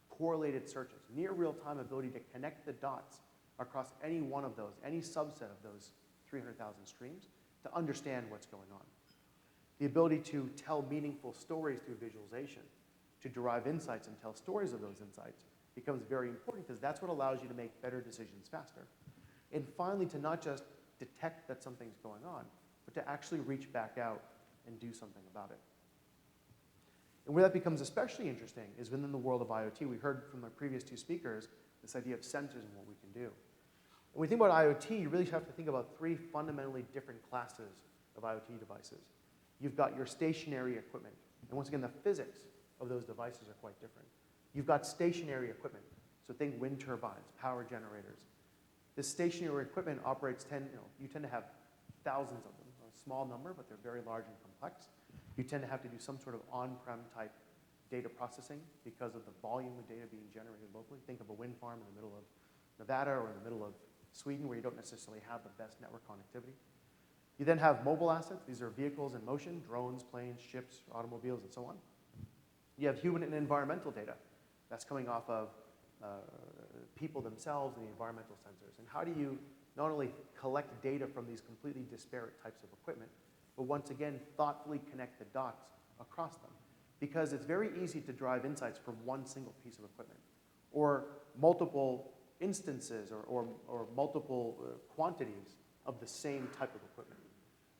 correlated searches, near real-time ability to connect the dots across any one of those, any subset of those 300,000 streams to understand what's going on. The ability to tell meaningful stories through visualization, to derive insights and tell stories of those insights becomes very important because that's what allows you to make better decisions faster. And finally, to not just detect that something's going on, but to actually reach back out and do something about it. And where that becomes especially interesting is within the world of IoT. We heard from the previous 2 speakers this idea of sensors and what we can do. When we think about IoT, you really have to think about 3 fundamentally different classes of IoT devices. You've got your stationary equipment. And once again, the physics of those devices are quite different. You've got stationary equipment. So think wind turbines, power generators. This stationary equipment operates you tend to have thousands of them, a small number, but they're very large and complex. You tend to have to do some sort of on-prem type data processing because of the volume of data being generated locally. Think of a wind farm in the middle of Nevada or in the middle of Sweden where you don't necessarily have the best network connectivity. You then have mobile assets. These are vehicles in motion, drones, planes, ships, automobiles, and so on. You have human and environmental data. That's coming off of people themselves and the environmental sensors. And how do you not only collect data from these completely disparate types of equipment, but once again, thoughtfully connect the dots across them? Because it's very easy to derive insights from one single piece of equipment, or multiple instances or multiple quantities of the same type of equipment.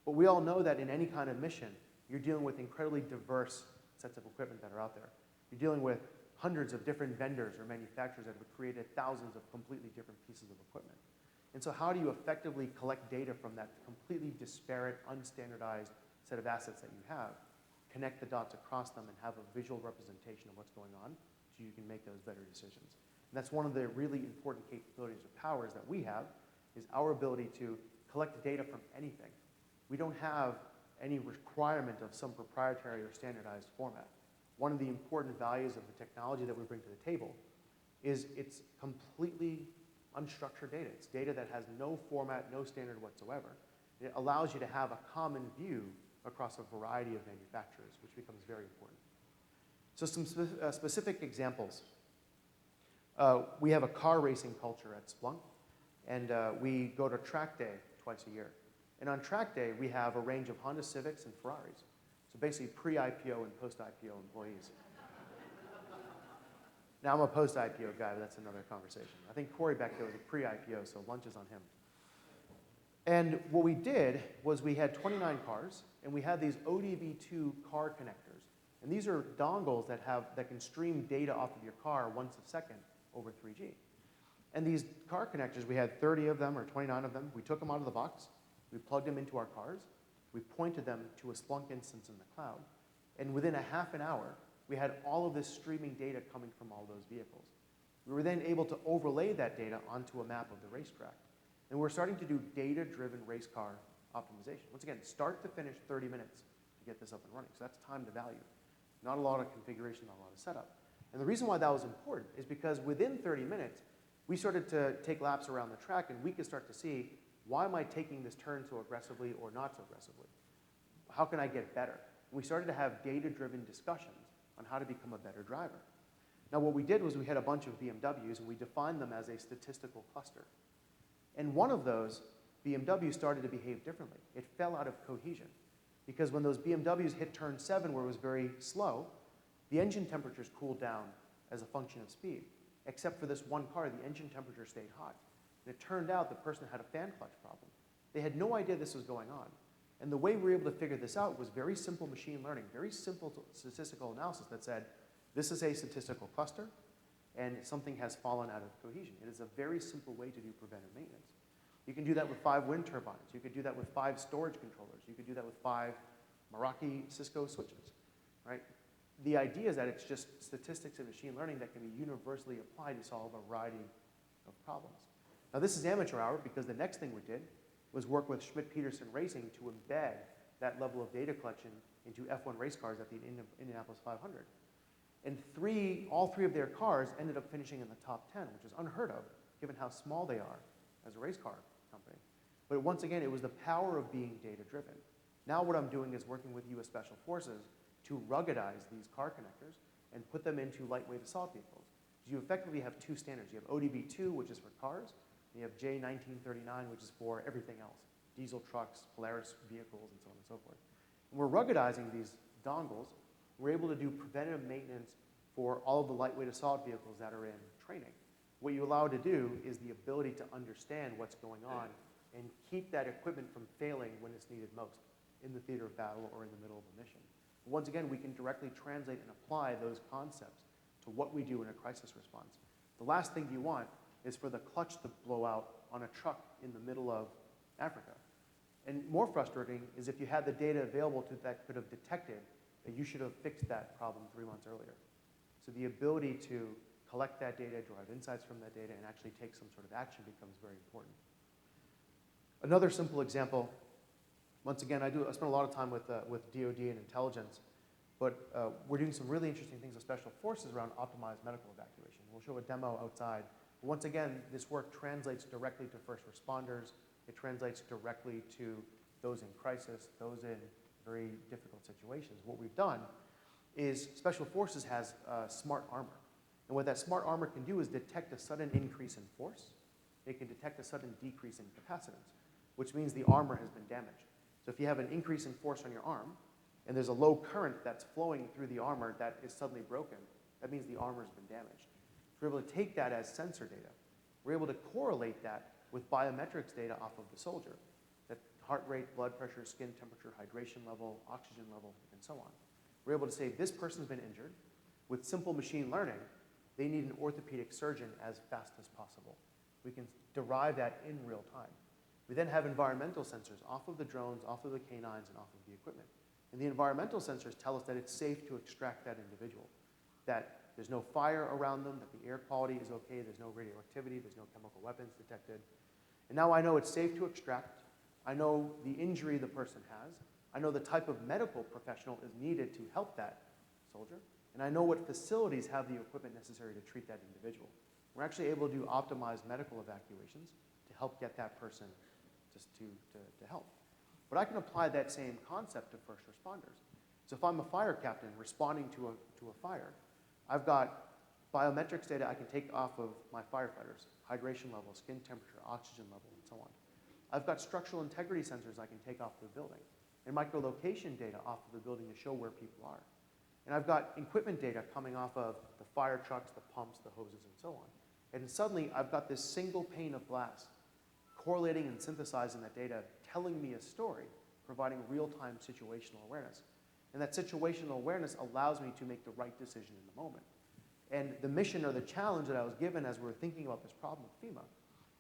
But we all know that in any kind of mission, you're dealing with incredibly diverse sets of equipment that are out there. You're dealing with hundreds of different vendors or manufacturers that have created thousands of completely different pieces of equipment. And so how do you effectively collect data from that completely disparate, unstandardized set of assets that you have connect the dots across them and have a visual representation of what's going on so you can make those better decisions. And that's one of the really important capabilities or powers that we have, is our ability to collect data from anything. We don't have any requirement of some proprietary or standardized format. One of the important values of the technology that we bring to the table is it's completely unstructured data. It's data that has no format, no standard whatsoever. It allows you to have a common view across a variety of manufacturers, which becomes very important. So some specific examples. We have a car racing culture at Splunk, and we go to track day twice a year. And on track day, we have a range of Honda Civics and Ferraris. So basically pre-IPO and post-IPO employees. Now I'm a post-IPO guy, but that's another conversation. I think Corey back there was a pre-IPO, so lunch is on him. And what we did was we had 29 cars, and we had these ODB2 car connectors. And these are dongles that can stream data off of your car once a second over 3G. And these car connectors, we had 30 of them or 29 of them. We took them out of the box. We plugged them into our cars. We pointed them to a Splunk instance in the cloud. And within a half an hour, we had all of this streaming data coming from all those vehicles. We were then able to overlay that data onto a map of the racetrack. And we're starting to do data-driven race car optimization. Once again, start to finish 30 minutes to get this up and running. So that's time to value. Not a lot of configuration, not a lot of setup. And the reason why that was important is because within 30 minutes, we started to take laps around the track, and we could start to see, why am I taking this turn so aggressively or not so aggressively? How can I get better? And we started to have data-driven discussions on how to become a better driver. Now, what we did was we had a bunch of BMWs, and we defined them as a statistical cluster. And one of those, BMW started to behave differently. It fell out of cohesion. Because when those BMWs hit turn 7, where it was very slow, the engine temperatures cooled down as a function of speed. Except for this one car, the engine temperature stayed hot. And it turned out the person had a fan clutch problem. They had no idea this was going on. And the way we were able to figure this out was very simple machine learning, very simple statistical analysis that said, this is a statistical cluster, and something has fallen out of cohesion. It is a very simple way to do preventive maintenance. You can do that with 5 wind turbines. You could do that with 5 storage controllers. You could do that with 5 Meraki Cisco switches, right? The idea is that it's just statistics and machine learning that can be universally applied to solve a variety of problems. Now, this is amateur hour because the next thing we did was work with Schmidt-Peterson Racing to embed that level of data collection into F1 race cars at the Indianapolis 500. And all three of their cars ended up finishing in the top 10, which is unheard of, given how small they are as a race car company. But once again, it was the power of being data-driven. Now what I'm doing is working with U.S. Special Forces to ruggedize these car connectors and put them into lightweight assault vehicles. You effectively have 2 standards. You have ODB2, which is for cars, and you have J1939, which is for everything else, diesel trucks, Polaris vehicles, and so on and so forth. And we're ruggedizing these dongles. We're able to do preventative maintenance for all of the lightweight assault vehicles that are in training. What you allow to do is the ability to understand what's going on and keep that equipment from failing when it's needed most, in the theater of battle or in the middle of a mission. Once again, we can directly translate and apply those concepts to what we do in a crisis response. The last thing you want is for the clutch to blow out on a truck in the middle of Africa. And more frustrating is if you had the data available that could have detected that you should have fixed that problem 3 months earlier. So the ability to collect that data, derive insights from that data, and actually take some sort of action becomes very important. Another simple example, once again, I spend a lot of time with DoD and intelligence, but we're doing some really interesting things with Special Forces around optimized medical evacuation. We'll show a demo outside. But once again, this work translates directly to first responders. It translates directly to those in crisis, those in very difficult situations. What we've done is Special Forces has smart armor. And what that smart armor can do is detect a sudden increase in force. It can detect a sudden decrease in capacitance, which means the armor has been damaged. So if you have an increase in force on your arm, and there's a low current that's flowing through the armor that is suddenly broken, that means the armor's been damaged. So we're able to take that as sensor data. We're able to correlate that with biometrics data off of the soldier, that heart rate, blood pressure, skin temperature, hydration level, oxygen level, and so on. We're able to say this person's been injured. With simple machine learning, they need an orthopedic surgeon as fast as possible. We can derive that in real time. We then have environmental sensors off of the drones, off of the canines, and off of the equipment. And the environmental sensors tell us that it's safe to extract that individual, that there's no fire around them, that the air quality is okay, there's no radioactivity, there's no chemical weapons detected. And now I know it's safe to extract. I know the injury the person has. I know the type of medical professional is needed to help that soldier. And I know what facilities have the equipment necessary to treat that individual. We're actually able to do optimized medical evacuations to help get that person just to help. But I can apply that same concept to first responders. So if I'm a fire captain responding to a fire, I've got biometrics data I can take off of my firefighters, hydration level, skin temperature, oxygen level, and so on. I've got structural integrity sensors I can take off the building, and microlocation data off of the building to show where people are. And I've got equipment data coming off of the fire trucks, the pumps, the hoses, and so on. And suddenly, I've got this single pane of glass correlating and synthesizing that data, telling me a story, providing real-time situational awareness. And that situational awareness allows me to make the right decision in the moment. And the mission or the challenge that I was given as we were thinking about this problem with FEMA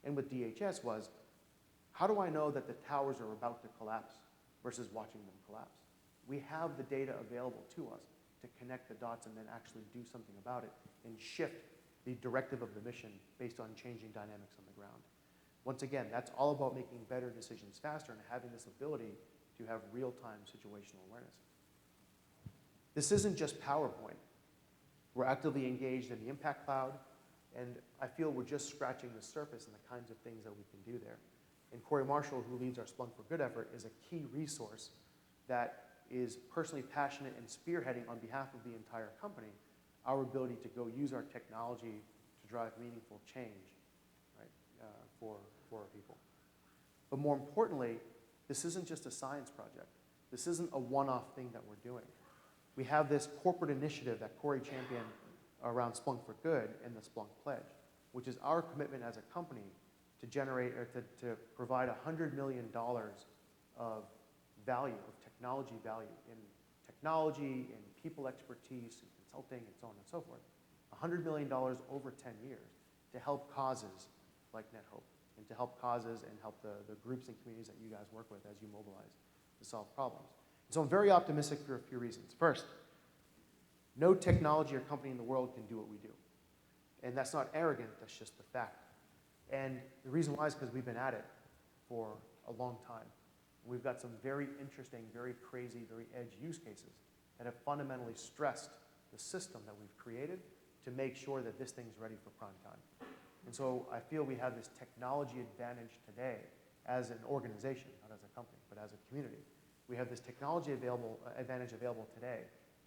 and with DHS was, how do I know that the towers are about to collapse versus watching them collapse? We have the data available to us to connect the dots and then actually do something about it and shift the directive of the mission based on changing dynamics on the ground. Once again, that's all about making better decisions faster and having this ability to have real-time situational awareness. This isn't just PowerPoint. We're actively engaged in the impact cloud, and I feel we're just scratching the surface in the kinds of things that we can do there. And Corey Marshall, who leads our Splunk for Good effort, is a key resource that is personally passionate and spearheading on behalf of the entire company our ability to go use our technology to drive meaningful change, right, for our people. But more importantly, this isn't just a science project. This isn't a one-off thing that we're doing. We have this corporate initiative that Corey championed around Splunk for Good and the Splunk Pledge, which is our commitment as a company to generate or to provide $100 million of value, of technology value in technology, in people expertise, in consulting, and so on and so forth. $100 million over 10 years to help causes like NetHope and to help causes and help the groups and communities that you guys work with as you mobilize to solve problems. So I'm very optimistic for a few reasons. First, no technology or company in the world can do what we do. And that's not arrogant, that's just the fact. And the reason why is because we've been at it for a long time. We've got some very interesting, very crazy, very edge use cases that have fundamentally stressed the system that we've created to make sure that this thing's ready for prime time. And so I feel we have this technology advantage today as an organization, not as a company, but as a community. We have this technology advantage available today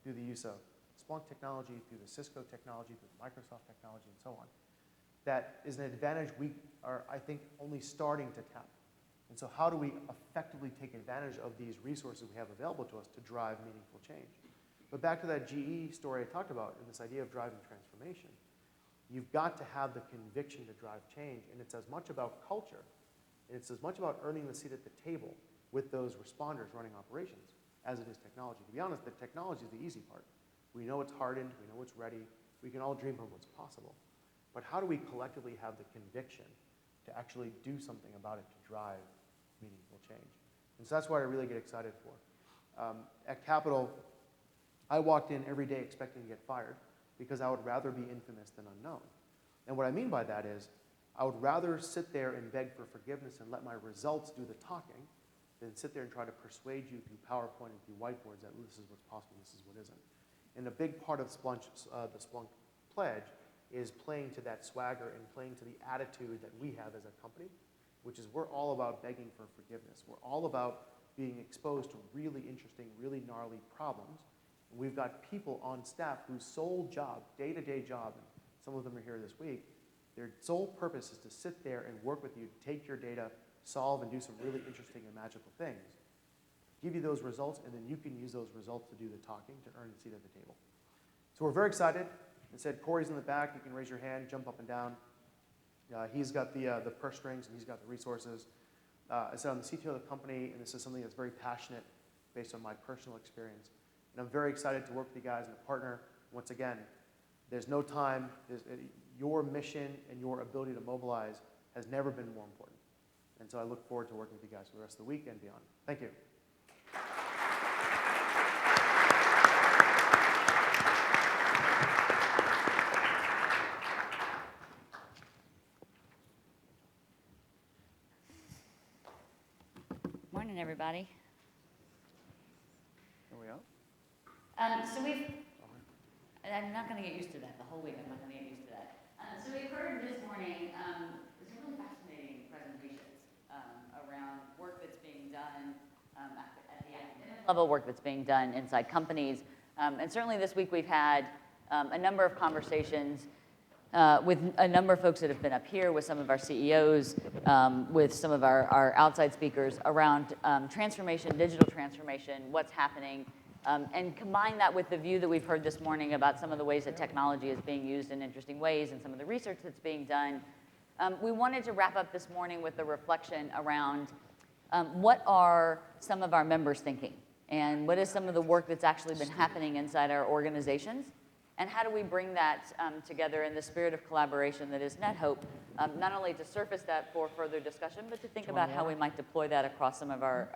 through the use of Splunk technology, through the Cisco technology, through the Microsoft technology, and so on. That is an advantage we are, I think, only starting to tap. And so how do we effectively take advantage of these resources we have available to us to drive meaningful change? But back to that GE story I talked about and this idea of driving transformation, you've got to have the conviction to drive change, and it's as much about culture, and it's as much about earning the seat at the table with those responders running operations as it is technology. To be honest, the technology is the easy part. We know it's hardened, we know it's ready, we can all dream of what's possible. But how do we collectively have the conviction to actually do something about it to drive meaningful change? And so that's what I really get excited for. At Capitol, I walked in every day expecting to get fired because I would rather be infamous than unknown. And what I mean by that is I would rather sit there and beg for forgiveness and let my results do the talking than sit there and try to persuade you through PowerPoint and through whiteboards that this is what's possible, this is what isn't. And a big part of the Splunk Pledge is playing to that swagger and playing to the attitude that we have as a company, which is we're all about begging for forgiveness. We're all about being exposed to really interesting, really gnarly problems. And we've got people on staff whose sole job, day-to-day job, and some of them are here this week, their sole purpose is to sit there and work with you, take your data, solve and do some really interesting and magical things, give you those results, and then you can use those results to do the talking, to earn a seat at the table. So we're very excited. I said, Corey's in the back. You can raise your hand, jump up and down. He's got the purse strings, and he's got the resources. I said, I'm the CTO of the company, and this is something that's very passionate based on my personal experience. And I'm very excited to work with you guys and to partner. Once again, there's no time. Your mission and your ability to mobilize has never been more important. And so I look forward to working with you guys for the rest of the week and beyond. Thank you. Morning, everybody. Are we out? So I'm not going to get used to that. The whole week, I'm not going to get used to that. So we've heard this morning some really fascinating presentations around work that's being done at the academic level, work that's being done inside companies. And certainly this week we've had a number of conversations with a number of folks that have been up here, with some of our CEOs, with some of our outside speakers around transformation, digital transformation, what's happening, and combine that with the view that we've heard this morning about some of the ways that technology is being used in interesting ways and some of the research that's being done. We wanted to wrap up this morning with a reflection around what are some of our members thinking, and what is some of the work that's actually been happening inside our organizations. And how do we bring that together in the spirit of collaboration that is NetHope, not only to surface that for further discussion, but to think about how we might deploy that across some of our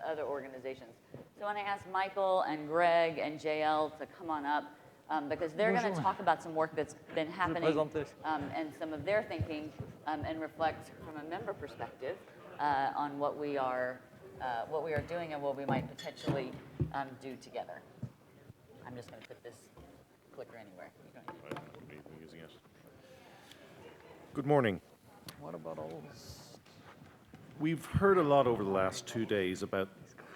other organizations. So I want to ask Michael and Greg and JL to come on up because they're going to talk about some work that's been happening and some of their thinking and reflect from a member perspective on what we are doing and what we might potentially do together. I'm just going to put this clicker anywhere. Good morning. What about all this? We've heard a lot over the last 2 days about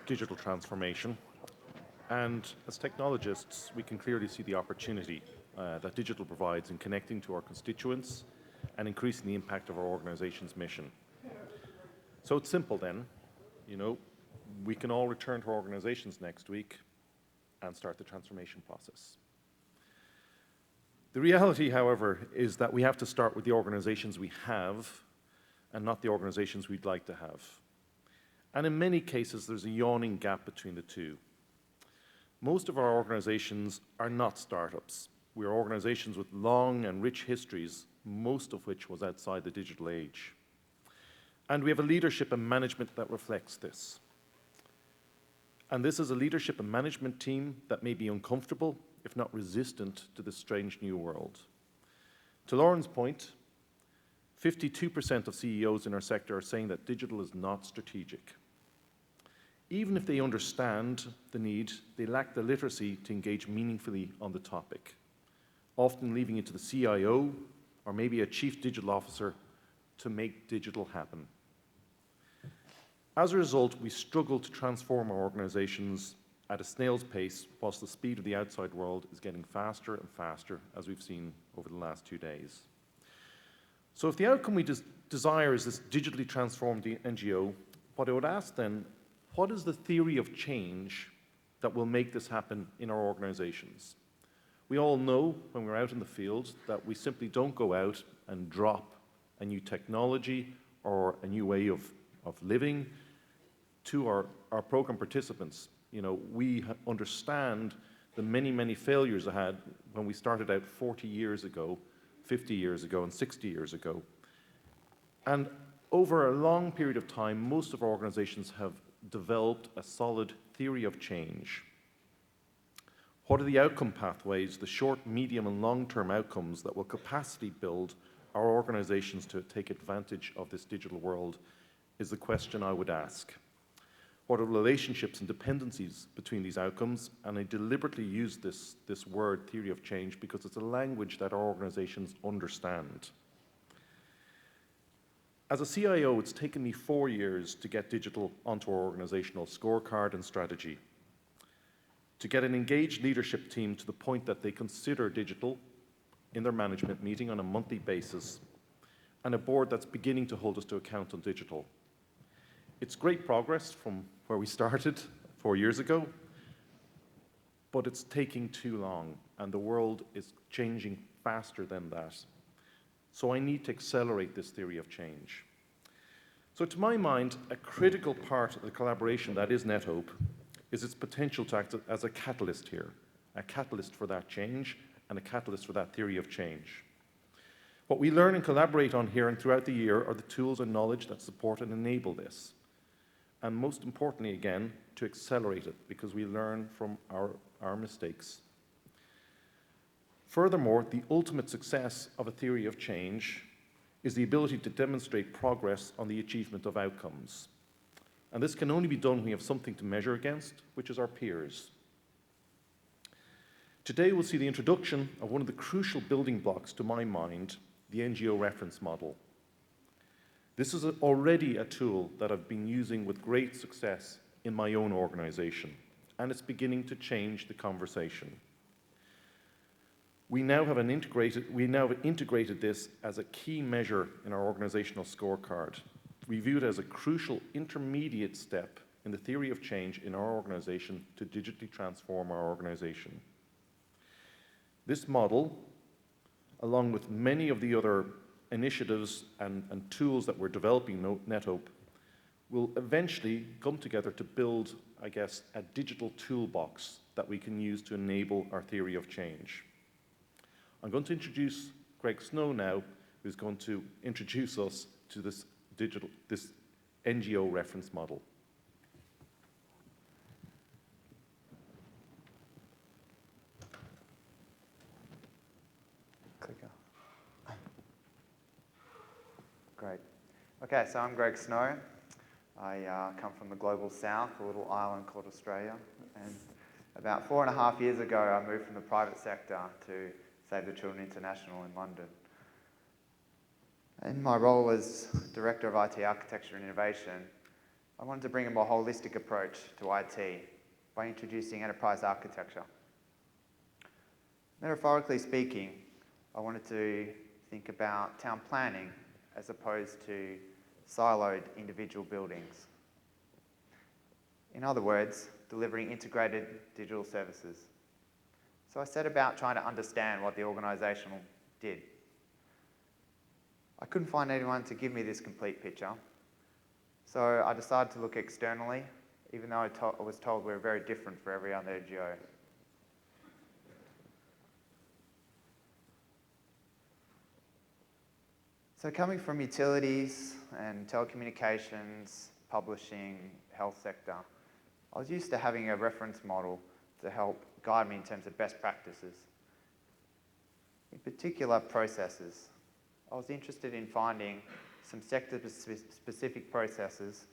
digital transformation, and as technologists, we can clearly see the opportunity that digital provides in connecting to our constituents and increasing the impact of our organization's mission. So it's simple then, we can all return to our organizations next week and start the transformation process. The reality, however, is that we have to start with the organizations we have and not the organizations we'd like to have. And in many cases, there's a yawning gap between the two. Most of our organizations are not startups. We are organizations with long and rich histories, most of which was outside the digital age. And we have a leadership and management that reflects this. And this is a leadership and management team that may be uncomfortable, if not resistant, to this strange new world. To Lauren's point, 52% of CEOs in our sector are saying that digital is not strategic. Even if they understand the need, they lack the literacy to engage meaningfully on the topic, often leaving it to the CIO or maybe a chief digital officer to make digital happen. As a result, we struggle to transform our organizations at a snail's pace, whilst the speed of the outside world is getting faster and faster, as we've seen over the last 2 days. So if the outcome we desire is this digitally transformed NGO, what I would ask then, what is the theory of change that will make this happen in our organizations? We all know when we're out in the field that we simply don't go out and drop a new technology or a new way of living to our program participants. We understand the many, many failures I had when we started out 40 years ago, 50 years ago, and 60 years ago. And over a long period of time, most of our organizations have developed a solid theory of change. What are the outcome pathways, the short, medium, and long-term outcomes that will capacity build our organizations to take advantage of this digital world is the question I would ask. What are relationships and dependencies between these outcomes? And I deliberately use this word, theory of change, because it's a language that our organizations understand. As a CIO, it's taken me 4 years to get digital onto our organizational scorecard and strategy, to get an engaged leadership team to the point that they consider digital in their management meeting on a monthly basis, and a board that's beginning to hold us to account on digital. It's great progress from where we started 4 years ago, but it's taking too long, and the world is changing faster than that. So I need to accelerate this theory of change. So to my mind, a critical part of the collaboration that is NetHope is its potential to act as a catalyst here, a catalyst for that change and a catalyst for that theory of change. What we learn and collaborate on here and throughout the year are the tools and knowledge that support and enable this. And most importantly, again, to accelerate it, because we learn from our mistakes. Furthermore, the ultimate success of a theory of change is the ability to demonstrate progress on the achievement of outcomes. And this can only be done when we have something to measure against, which is our peers. Today we'll see the introduction of one of the crucial building blocks, to my mind, the NGO reference model. This is already a tool that I've been using with great success in my own organization, and it's beginning to change the conversation. We now have integrated this as a key measure in our organizational scorecard. We view it as a crucial intermediate step in the theory of change in our organization to digitally transform our organization. This model, along with many of the other initiatives and tools that we're developing NetHope, will eventually come together to build, I guess, a digital toolbox that we can use to enable our theory of change. I'm going to introduce Greg Snow now, who's going to introduce us to this NGO reference model. Clicker. Great. Okay, so I'm Greg Snow. I come from the global south, a little island called Australia. And about 4.5 years ago, I moved from the private sector to Save the Children International in London. In my role as Director of IT Architecture and Innovation, I wanted to bring a more holistic approach to IT by introducing enterprise architecture. Metaphorically speaking, I wanted to think about town planning as opposed to siloed individual buildings. In other words, delivering integrated digital services. So I set about trying to understand what the organisation did. I couldn't find anyone to give me this complete picture, so I decided to look externally, even though I was told we're very different for every other NGO. So coming from utilities and telecommunications, publishing, health sector, I was used to having a reference model to help guide me in terms of best practices. In particular, processes. I was interested in finding some sector-specific processes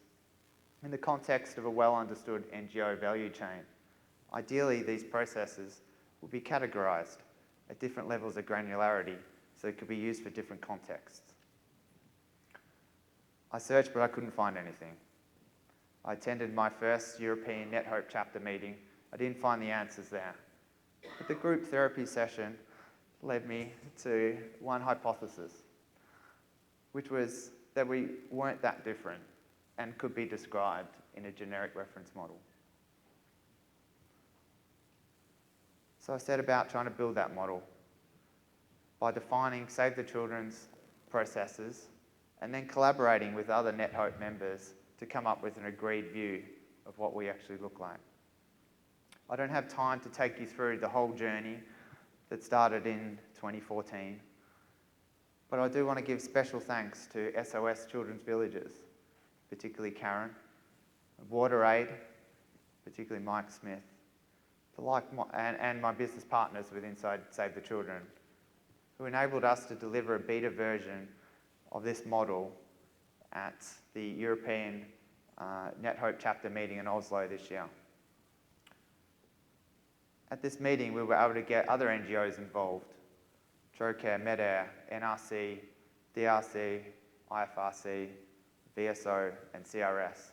in the context of a well-understood NGO value chain. Ideally, these processes would be categorized at different levels of granularity so it could be used for different contexts. I searched, but I couldn't find anything. I attended my first European NetHope chapter meeting. I didn't find the answers there. But the group therapy session led me to one hypothesis, which was that we weren't that different and could be described in a generic reference model. So I set about trying to build that model by defining Save the Children's processes and then collaborating with other NetHope members to come up with an agreed view of what we actually look like. I don't have time to take you through the whole journey that started in 2014, but I do want to give special thanks to SOS Children's Villages, particularly Karen, WaterAid, particularly Mike Smith, and my business partners within Save the Children, who enabled us to deliver a beta version of this model at the European NetHope chapter meeting in Oslo this year. At this meeting, we were able to get other NGOs involved: Trocare, Medair, NRC, DRC, IFRC, VSO, and CRS,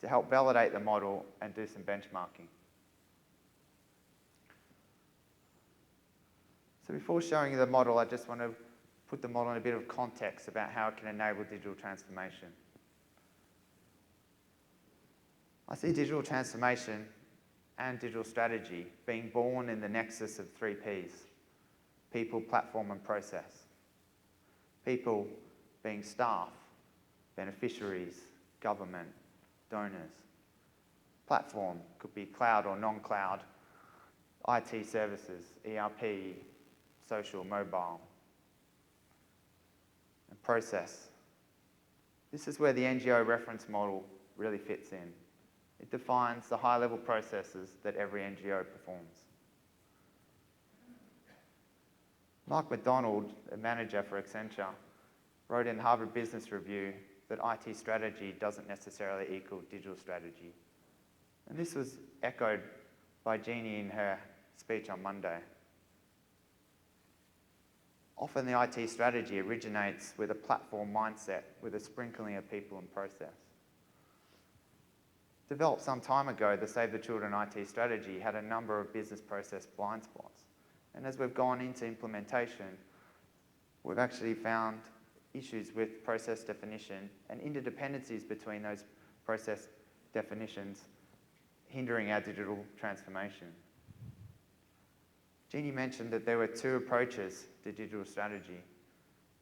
to help validate the model and do some benchmarking. So before showing you the model, I just want to put the model in a bit of context about how it can enable digital transformation. I see digital transformation and digital strategy being born in the nexus of 3 Ps: people, platform, and process. People being staff, beneficiaries, government, donors. Platform could be cloud or non-cloud, IT services, ERP, social, mobile. And process. This is where the NGO reference model really fits in. It defines the high-level processes that every NGO performs. Mark McDonald, a manager for Accenture, wrote in Harvard Business Review that IT strategy doesn't necessarily equal digital strategy. And this was echoed by Jeannie in her speech on Monday. Often the IT strategy originates with a platform mindset with a sprinkling of people and process. Developed some time ago, the Save the Children IT strategy had a number of business process blind spots. And as we've gone into implementation, we've actually found issues with process definition and interdependencies between those process definitions hindering our digital transformation. Jeannie mentioned that there were two approaches to digital strategy: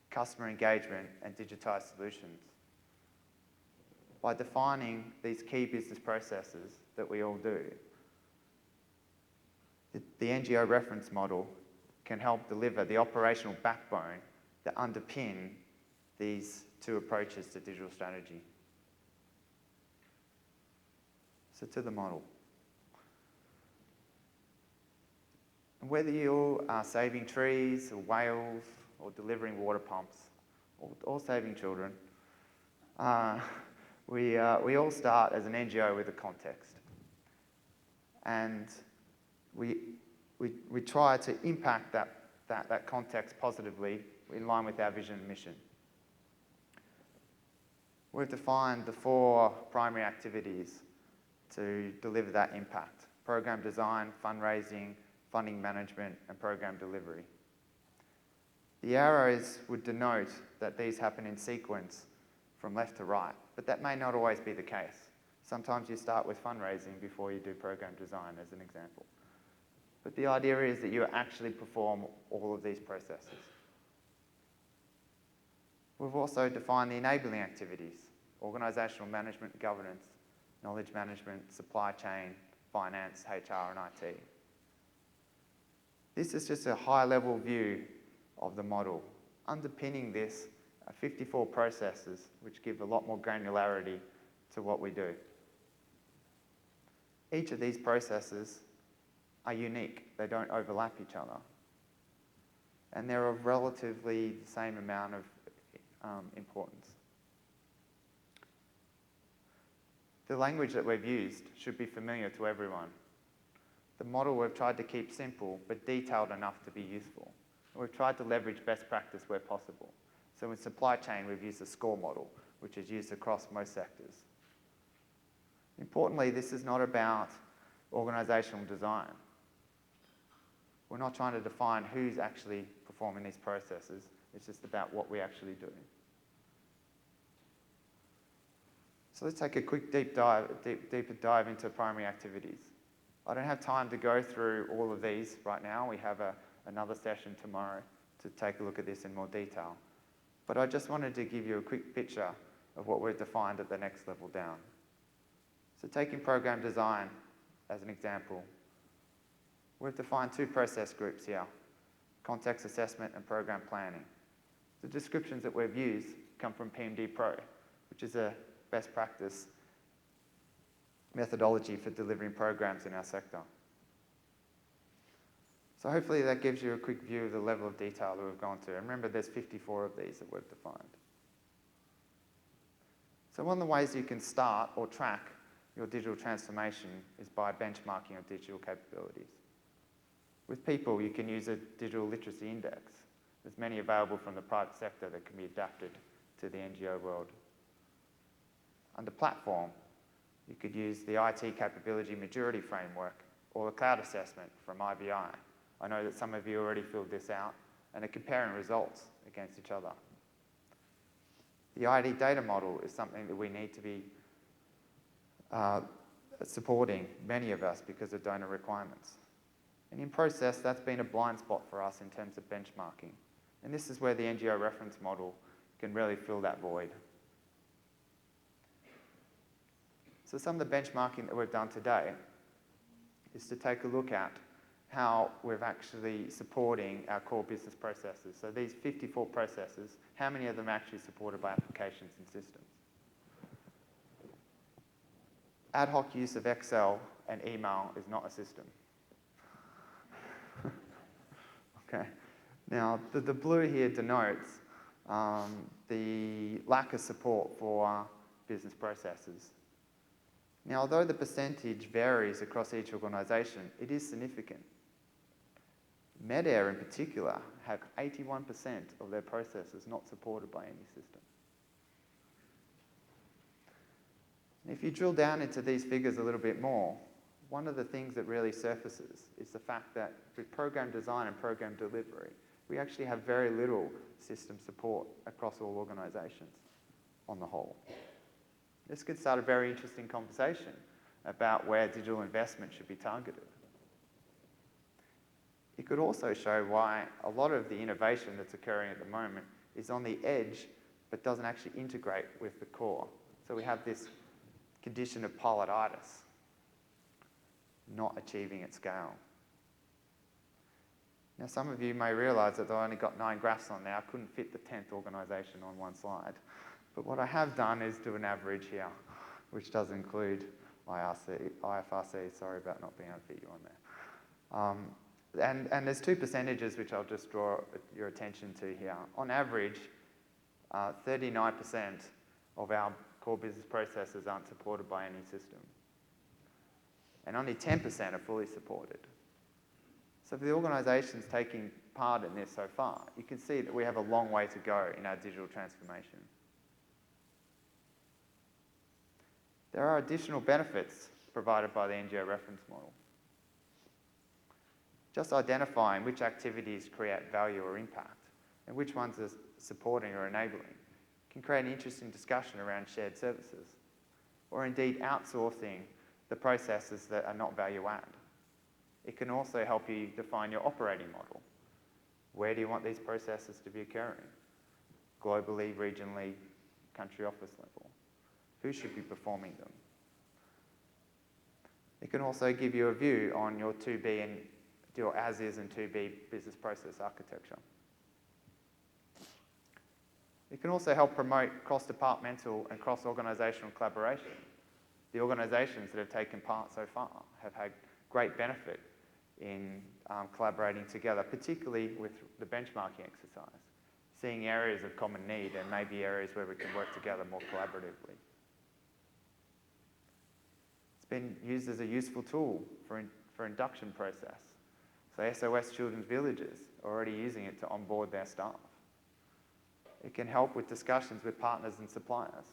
customer engagement and digitized solutions. By defining these key business processes that we all do, the NGO reference model can help deliver the operational backbone that underpin these two approaches to digital strategy. So to the model. And whether you are saving trees or whales or delivering water pumps or saving children, we all start as an NGO with a context. And we try to impact that context positively in line with our vision and mission. We've defined the 4 primary activities to deliver that impact: program design, fundraising, funding management, and program delivery. The arrows would denote that these happen in sequence from left to right, but that may not always be the case. Sometimes you start with fundraising before you do program design, as an example. But the idea is that you actually perform all of these processes. We've also defined the enabling activities: organisational management, governance, knowledge management, supply chain, finance, HR, and IT. This is just a high-level view of the model. Underpinning this are 54 processes, which give a lot more granularity to what we do. Each of these processes are unique. They don't overlap each other. And they're of relatively the same amount of importance. The language that we've used should be familiar to everyone. The model we've tried to keep simple, but detailed enough to be useful. And we've tried to leverage best practice where possible. So in supply chain, we've used a SCORE model, which is used across most sectors. Importantly, this is not about organisational design. We're not trying to define who's actually performing these processes. It's just about what we actually do. So let's take a quick deeper dive into primary activities. I don't have time to go through all of these right now. We have another session tomorrow to take a look at this in more detail. But I just wanted to give you a quick picture of what we've defined at the next level down. So taking program design as an example, we've defined 2 process groups here: context assessment and program planning. The descriptions that we've used come from PMD Pro, which is a best practice methodology for delivering programs in our sector. So hopefully that gives you a quick view of the level of detail that we've gone to. And remember, there's 54 of these that we've defined. So one of the ways you can start or track your digital transformation is by benchmarking your digital capabilities. With people, you can use a digital literacy index. There's many available from the private sector that can be adapted to the NGO world. Under platform, you could use the IT capability maturity framework or the cloud assessment from IBI. I know that some of you already filled this out and are comparing results against each other. The ID data model is something that we need to be supporting, many of us, because of donor requirements. And in process, that's been a blind spot for us in terms of benchmarking. And this is where the NGO reference model can really fill that void. So some of the benchmarking that we've done today is to take a look at how we're actually supporting our core business processes. So these 54 processes, how many of them are actually supported by applications and systems? Ad hoc use of Excel and email is not a system. Okay. Now, the blue here denotes the lack of support for business processes. Now, although the percentage varies across each organisation, it is significant. Medair in particular have 81% of their processes not supported by any system. And if you drill down into these figures a little bit more, one of the things that really surfaces is the fact that with program design and program delivery, we actually have very little system support across all organisations on the whole. This could start a very interesting conversation about where digital investment should be targeted. It could also show why a lot of the innovation that's occurring at the moment is on the edge but doesn't actually integrate with the core. So we have this condition of pilotitis, not achieving at scale. Now, some of you may realise that I've only got 9 graphs on there. I couldn't fit the 10th organisation on one slide. But what I have done is do an average here, which does include IFRC. Sorry about not being able to fit you on there. And there's 2 percentages which I'll just draw your attention to here. On average, 39% of our core business processes aren't supported by any system. And only 10% are fully supported. So for the organisations taking part in this so far, you can see that we have a long way to go in our digital transformation. There are additional benefits provided by the NGO reference model. Just identifying which activities create value or impact and which ones are supporting or enabling can create an interesting discussion around shared services, or indeed outsourcing the processes that are not value add. It can also help you define your operating model. Where do you want these processes to be occurring? Globally, regionally, country office level. Who should be performing them? It can also give you a view on your 2B and your as-is and 2B business process architecture. It can also help promote cross-departmental and cross-organisational collaboration. The organisations that have taken part so far have had great benefit in collaborating together, particularly with the benchmarking exercise, seeing areas of common need and maybe areas where we can work together more collaboratively. It's been used as a useful tool for induction process. So SOS Children's Villages are already using it to onboard their staff. It can help with discussions with partners and suppliers.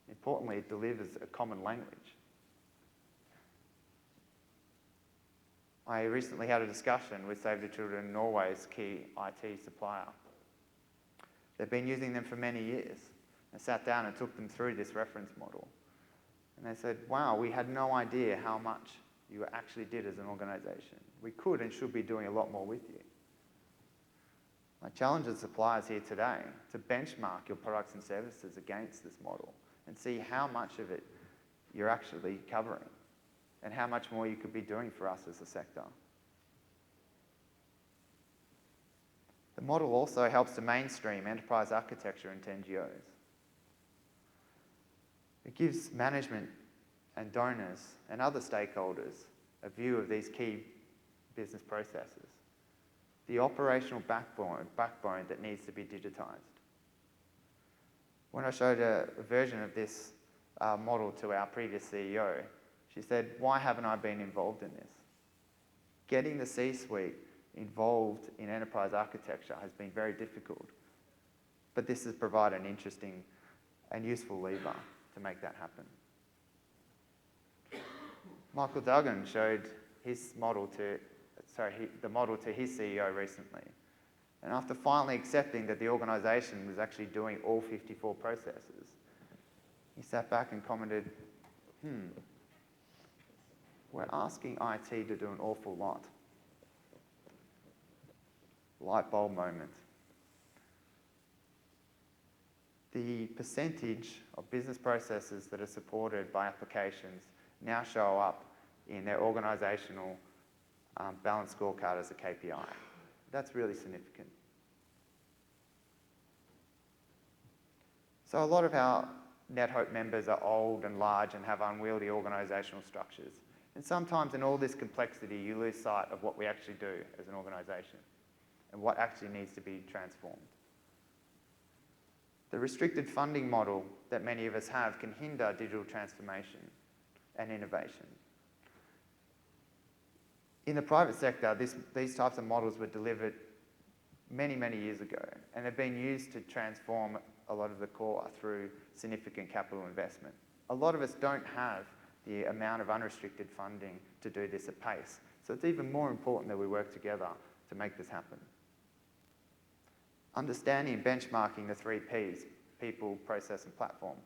Importantly, it delivers a common language. I recently had a discussion with Save the Children, Norway's key IT supplier. They've been using them for many years. I sat down and took them through this reference model. And they said, wow, we had no idea how much you actually did as an organisation. We could and should be doing a lot more with you. I challenge the suppliers here today to benchmark your products and services against this model and see how much of it you're actually covering and how much more you could be doing for us as a sector. The model also helps to mainstream enterprise architecture into NGOs. It gives management and donors and other stakeholders a view of these key business processes, the operational backbone that needs to be digitised. When I showed a version of this model to our previous CEO, she said, why haven't I been involved in this? Getting the C-suite involved in enterprise architecture has been very difficult, but this has provided an interesting and useful lever to make that happen. Michael Duggan showed the model to his CEO recently. And after finally accepting that the organisation was actually doing all 54 processes, he sat back and commented, we're asking IT to do an awful lot. Light bulb moment. The percentage of business processes that are supported by applications now show up in their organisational balanced scorecard as a KPI. That's really significant. So a lot of our NetHope members are old and large and have unwieldy organisational structures. And sometimes in all this complexity, you lose sight of what we actually do as an organisation and what actually needs to be transformed. The restricted funding model that many of us have can hinder digital transformation and innovation. In the private sector, these types of models were delivered many, many years ago, and have been used to transform a lot of the core through significant capital investment. A lot of us don't have the amount of unrestricted funding to do this at pace, so it's even more important that we work together to make this happen. Understanding and benchmarking the 3 Ps, people, process, and platform,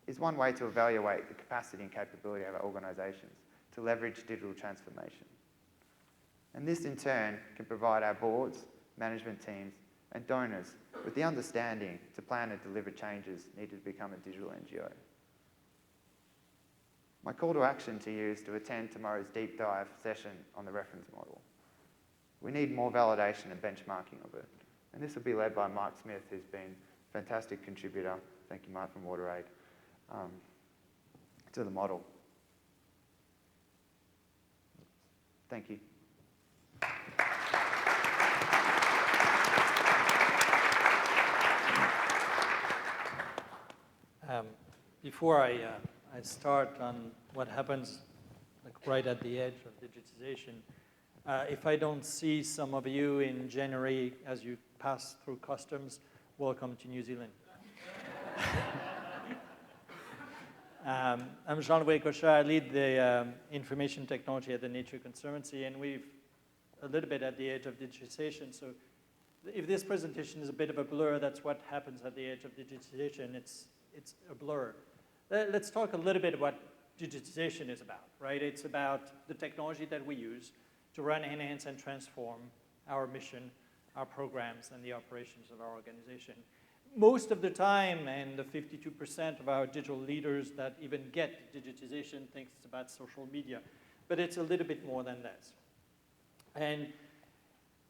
is one way to evaluate the capacity and capability of our organisations to leverage digital transformation. And this, in turn, can provide our boards, management teams, and donors with the understanding to plan and deliver changes needed to become a digital NGO. My call to action to you is to attend tomorrow's deep dive session on the reference model. We need more validation and benchmarking of it. And this will be led by Mark Smith, who's been a fantastic contributor, thank you Mark from WaterAid, to the model. Thank you. Before I start on what happens right at the edge of digitization, if I don't see some of you in January as you pass through customs, welcome to New Zealand. I'm Jean-Louis Cochat. I lead the information technology at the Nature Conservancy, and we're a little bit at the edge of digitization. So if this presentation is a bit of a blur, that's what happens at the edge of digitization. It's a blur. Let's talk a little bit about what digitization is about, right? It's about the technology that we use to run, enhance, and transform our mission, our programs, and the operations of our organization. Most of the time, and the 52% of our digital leaders that even get digitization thinks it's about social media, but it's a little bit more than that. And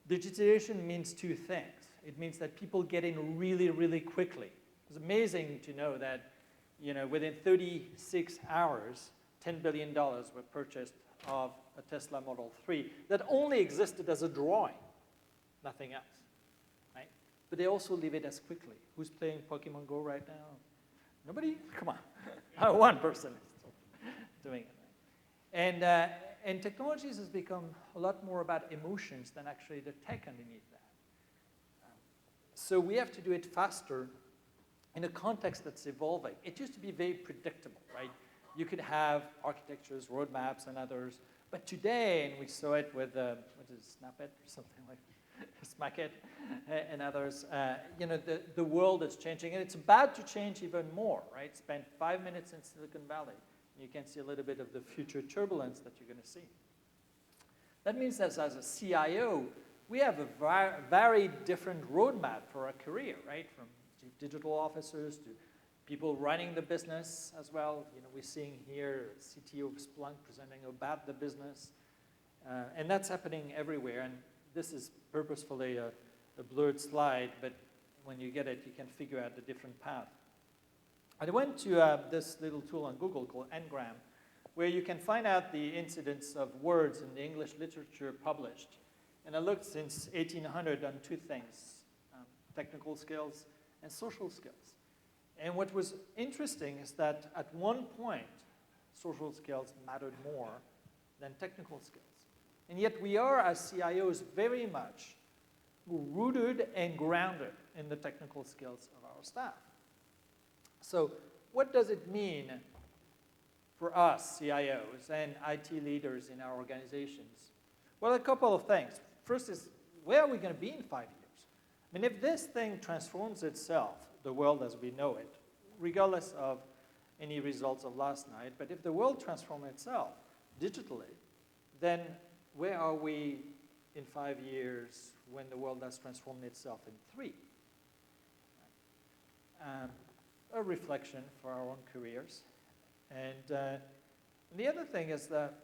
digitization means 2 things. It means that people get in really, really quickly. It's amazing to know that, within 36 hours, $10 billion were purchased of a Tesla Model 3 that only existed as a drawing, nothing else, right? But they also leave it as quickly. Who's playing Pokemon Go right now? Nobody? Come on. One person is doing it. Right? And technologies has become a lot more about emotions than actually the tech underneath that. So we have to do it faster in a context that's evolving. It used to be very predictable, right? You could have architectures, roadmaps, and others. But today, and we saw it with, what is it, Snapit or something like Smackit and others, the world is changing, and it's about to change even more, right? Spend 5 minutes in Silicon Valley, and you can see a little bit of the future turbulence that you're going to see. That means that as a CIO, we have a very different roadmap for our career, right? From digital officers to people running the business as well. We're seeing here CTO of Splunk presenting about the business. And that's happening everywhere. And this is purposefully a blurred slide, but when you get it, you can figure out the different path. I went to this little tool on Google called Ngram, where you can find out the incidence of words in the English literature published. And I looked since 1800 on 2 things, technical skills and social skills. And what was interesting is that at one point, social skills mattered more than technical skills. And yet we are, as CIOs, very much rooted and grounded in the technical skills of our staff. So what does it mean for us, CIOs, and IT leaders in our organizations? Well, a couple of things. First is, where are we going to be in 5 years? I mean, if this thing transforms itself, the world as we know it, regardless of any results of last night, but if the world transforms itself digitally, then where are we in 5 years when the world has transformed itself in 3? A reflection for our own careers. And the other thing is that,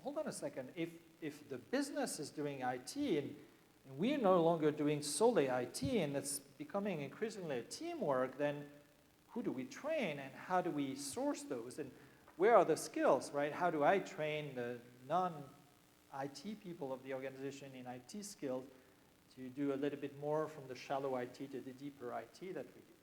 hold on a second, if the business is doing IT and we're no longer doing solely IT and it's becoming increasingly a teamwork, then who do we train and how do we source those? And where are the skills, right? How do I train the non-IT people of the organization in IT skills to do a little bit more from the shallow IT to the deeper IT that we do?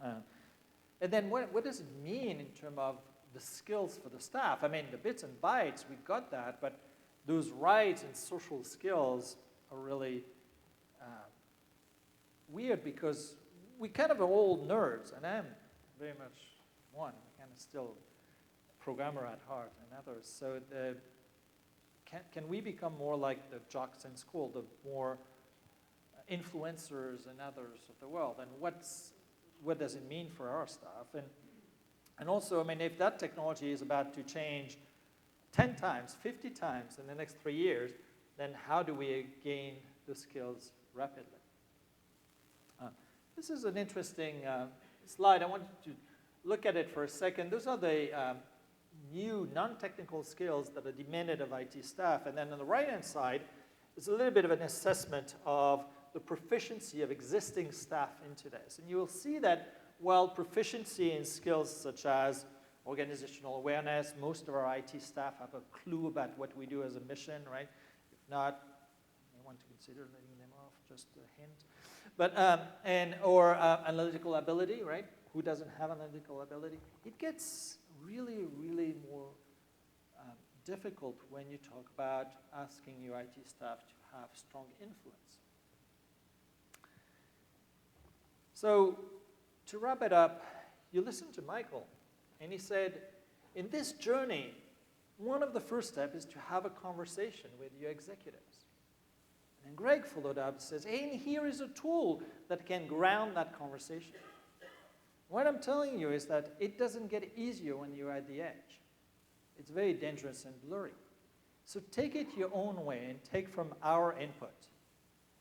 And then what does it mean in terms of the skills for the staff? I mean, the bits and bytes, we got that, but those rights and social skills are really weird because we kind of are all nerds, and I'm very much one. I'm kind of still a programmer at heart and others. So can we become more like the jocks in school, the more influencers and others of the world? And what does it mean for our staff? And also, I mean, if that technology is about to change 10 times, 50 times in the next 3 years, then how do we gain the skills rapidly? This is an interesting slide. I want you to look at it for a second. Those are the new non-technical skills that are demanded of IT staff. And then on the right-hand side is a little bit of an assessment of the proficiency of existing staff into this. And you will see that while proficiency in skills such as organizational awareness, most of our IT staff have a clue about what we do as a mission, right? If not, you may want to consider letting them off, just a hint. But, or analytical ability, right? Who doesn't have analytical ability? It gets really, really more difficult when you talk about asking your IT staff to have strong influence. So to wrap it up, you listened to Michael, and he said, in this journey, one of the first steps is to have a conversation with your executives. And Greg followed up and says, hey, and here is a tool that can ground that conversation. What I'm telling you is that it doesn't get easier when you're at the edge. It's very dangerous and blurry. So take it your own way and take from our input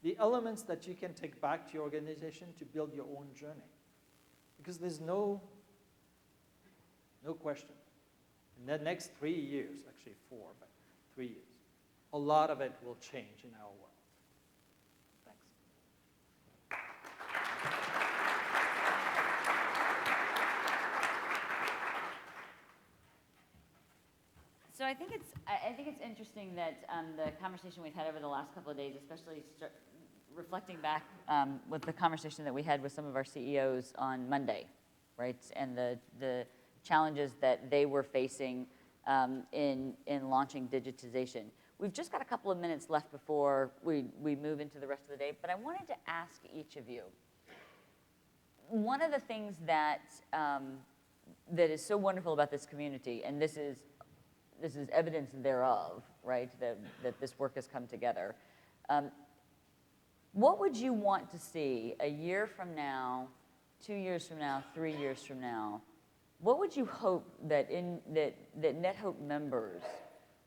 the elements that you can take back to your organization to build your own journey. Because there's no question. In the next 3 years, actually 4, but 3 years, a lot of it will change in our world. So I think it's interesting that the conversation we've had over the last couple of days, especially reflecting back with the conversation that we had with some of our CEOs on Monday, right? And the challenges that they were facing in launching digitization. We've just got a couple of minutes left before we move into the rest of the day, but I wanted to ask each of you, one of the things that that is so wonderful about this community, and this is evidence thereof, right, that this work has come together. What would you want to see a year from now, 2 years from now, 3 years from now? What would you hope that NetHope members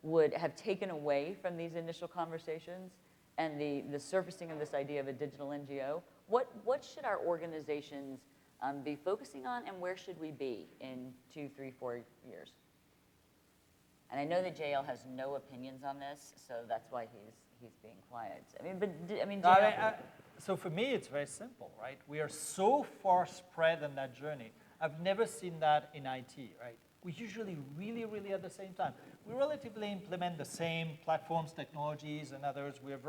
would have taken away from these initial conversations and the surfacing of this idea of a digital NGO? What should our organizations be focusing on, and where should we be in 2, 3, 4 years? And I know that JL has no opinions on this, so that's why he's being quiet. JL. So for me, it's very simple, right? We are so far spread in that journey. I've never seen that in IT, right? We usually really, really at the same time. We relatively implement the same platforms, technologies, and others. We're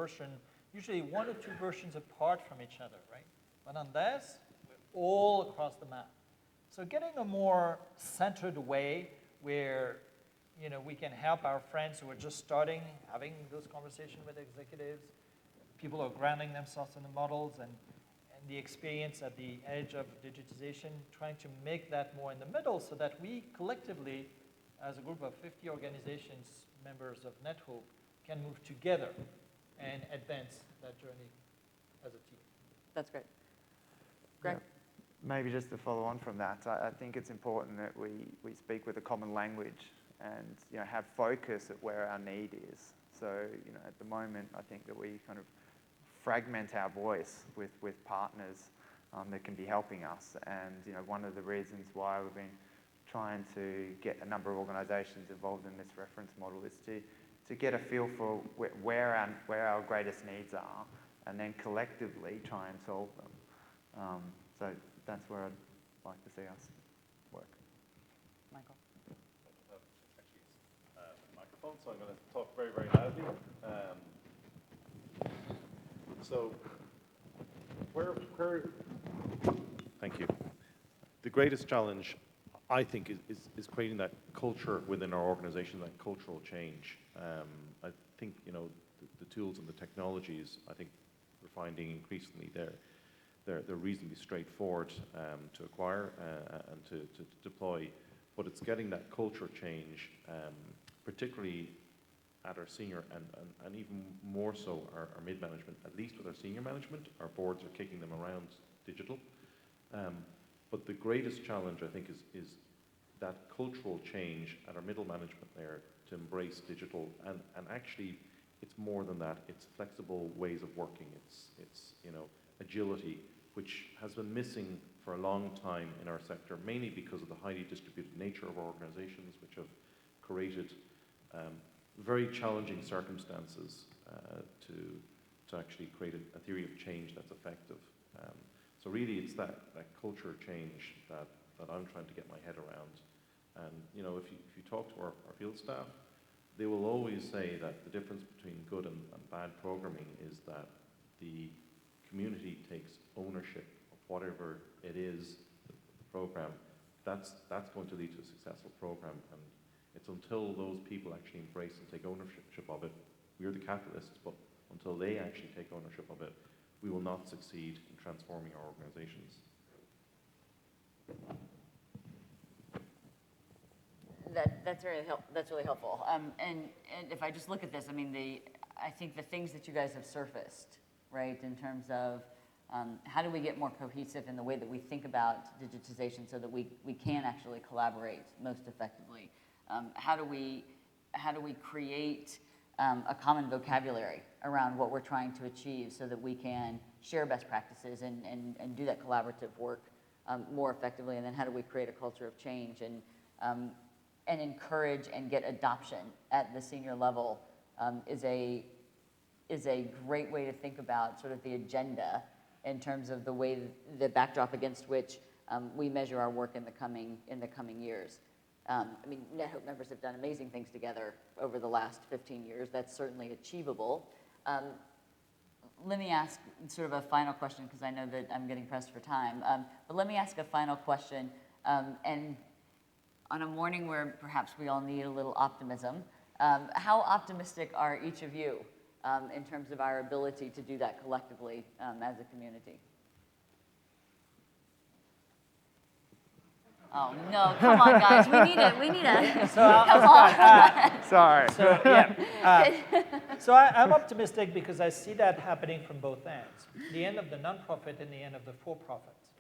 usually 1 or 2 versions apart from each other, right? But on this, we're all across the map. So getting a more centered way where we can help our friends who are just starting, having those conversations with executives. People are grounding themselves in the models and the experience at the edge of digitization, trying to make that more in the middle so that we collectively, as a group of 50 organizations, members of NetHope, can move together and advance that journey as a team. That's great. Greg? Yeah, maybe just to follow on from that, I think it's important that we speak with a common language and have focus at where our need is. So at the moment, I think that we kind of fragment our voice with partners that can be helping us. And one of the reasons why we've been trying to get a number of organisations involved in this reference model is to get a feel for where our greatest needs are, and then collectively try and solve them. So that's where I'd like to see us work. Michael? Microphone, so I'm going to talk very, very loudly. So, thank you. greatest challenge, I think, is creating that culture within our organization, that cultural change. I think, you know, the tools and the technologies, I think we're finding increasingly they're reasonably straightforward to acquire and to deploy, but it's getting that culture change, particularly at our senior and even more so our mid-management, at least with our senior management. Our boards are kicking them around digital. But the greatest challenge, I think, is that cultural change at our middle management there to embrace digital. And actually, it's more than that. It's flexible ways of working. It's you know, agility, which has been missing for a long time in our sector, mainly because of the highly distributed nature of our organizations, which have created very challenging circumstances to actually create a theory of change that's effective. So really, it's that culture change that I'm trying to get my head around. And you know, if you talk to our field staff, they will always say that the difference between good and bad programming is that the community takes ownership of whatever it is, the program. That's going to lead to a successful program. And it's until those people actually embrace and take ownership of it, we're the capitalists, but until they actually take ownership of it, we will not succeed in transforming our organizations. That's really helpful. And if I just look at this, I mean, I think the things that you guys have surfaced, right, in terms of how do we get more cohesive in the way that we think about digitization so that we can actually collaborate most effectively? How do we create a common vocabulary around what we're trying to achieve so that we can share best practices and do that collaborative work more effectively? And then how do we create a culture of change and encourage and get adoption at the senior level is a great way to think about sort of the agenda in terms of the way, the backdrop against which we measure our work in the coming years. I mean, NetHope members have done amazing things together over the last 15 years. That's certainly achievable. Let me ask sort of a final question, because I know that I'm getting pressed for time. But let me ask a final question. And on a morning where perhaps we all need a little optimism, how optimistic are each of you in terms of our ability to do that collectively as a community? Oh, no, come on, guys. We need a come on. Sorry. So, yeah. So I'm optimistic because I see that happening from both ends, the end of the nonprofit and the end of the for-profits.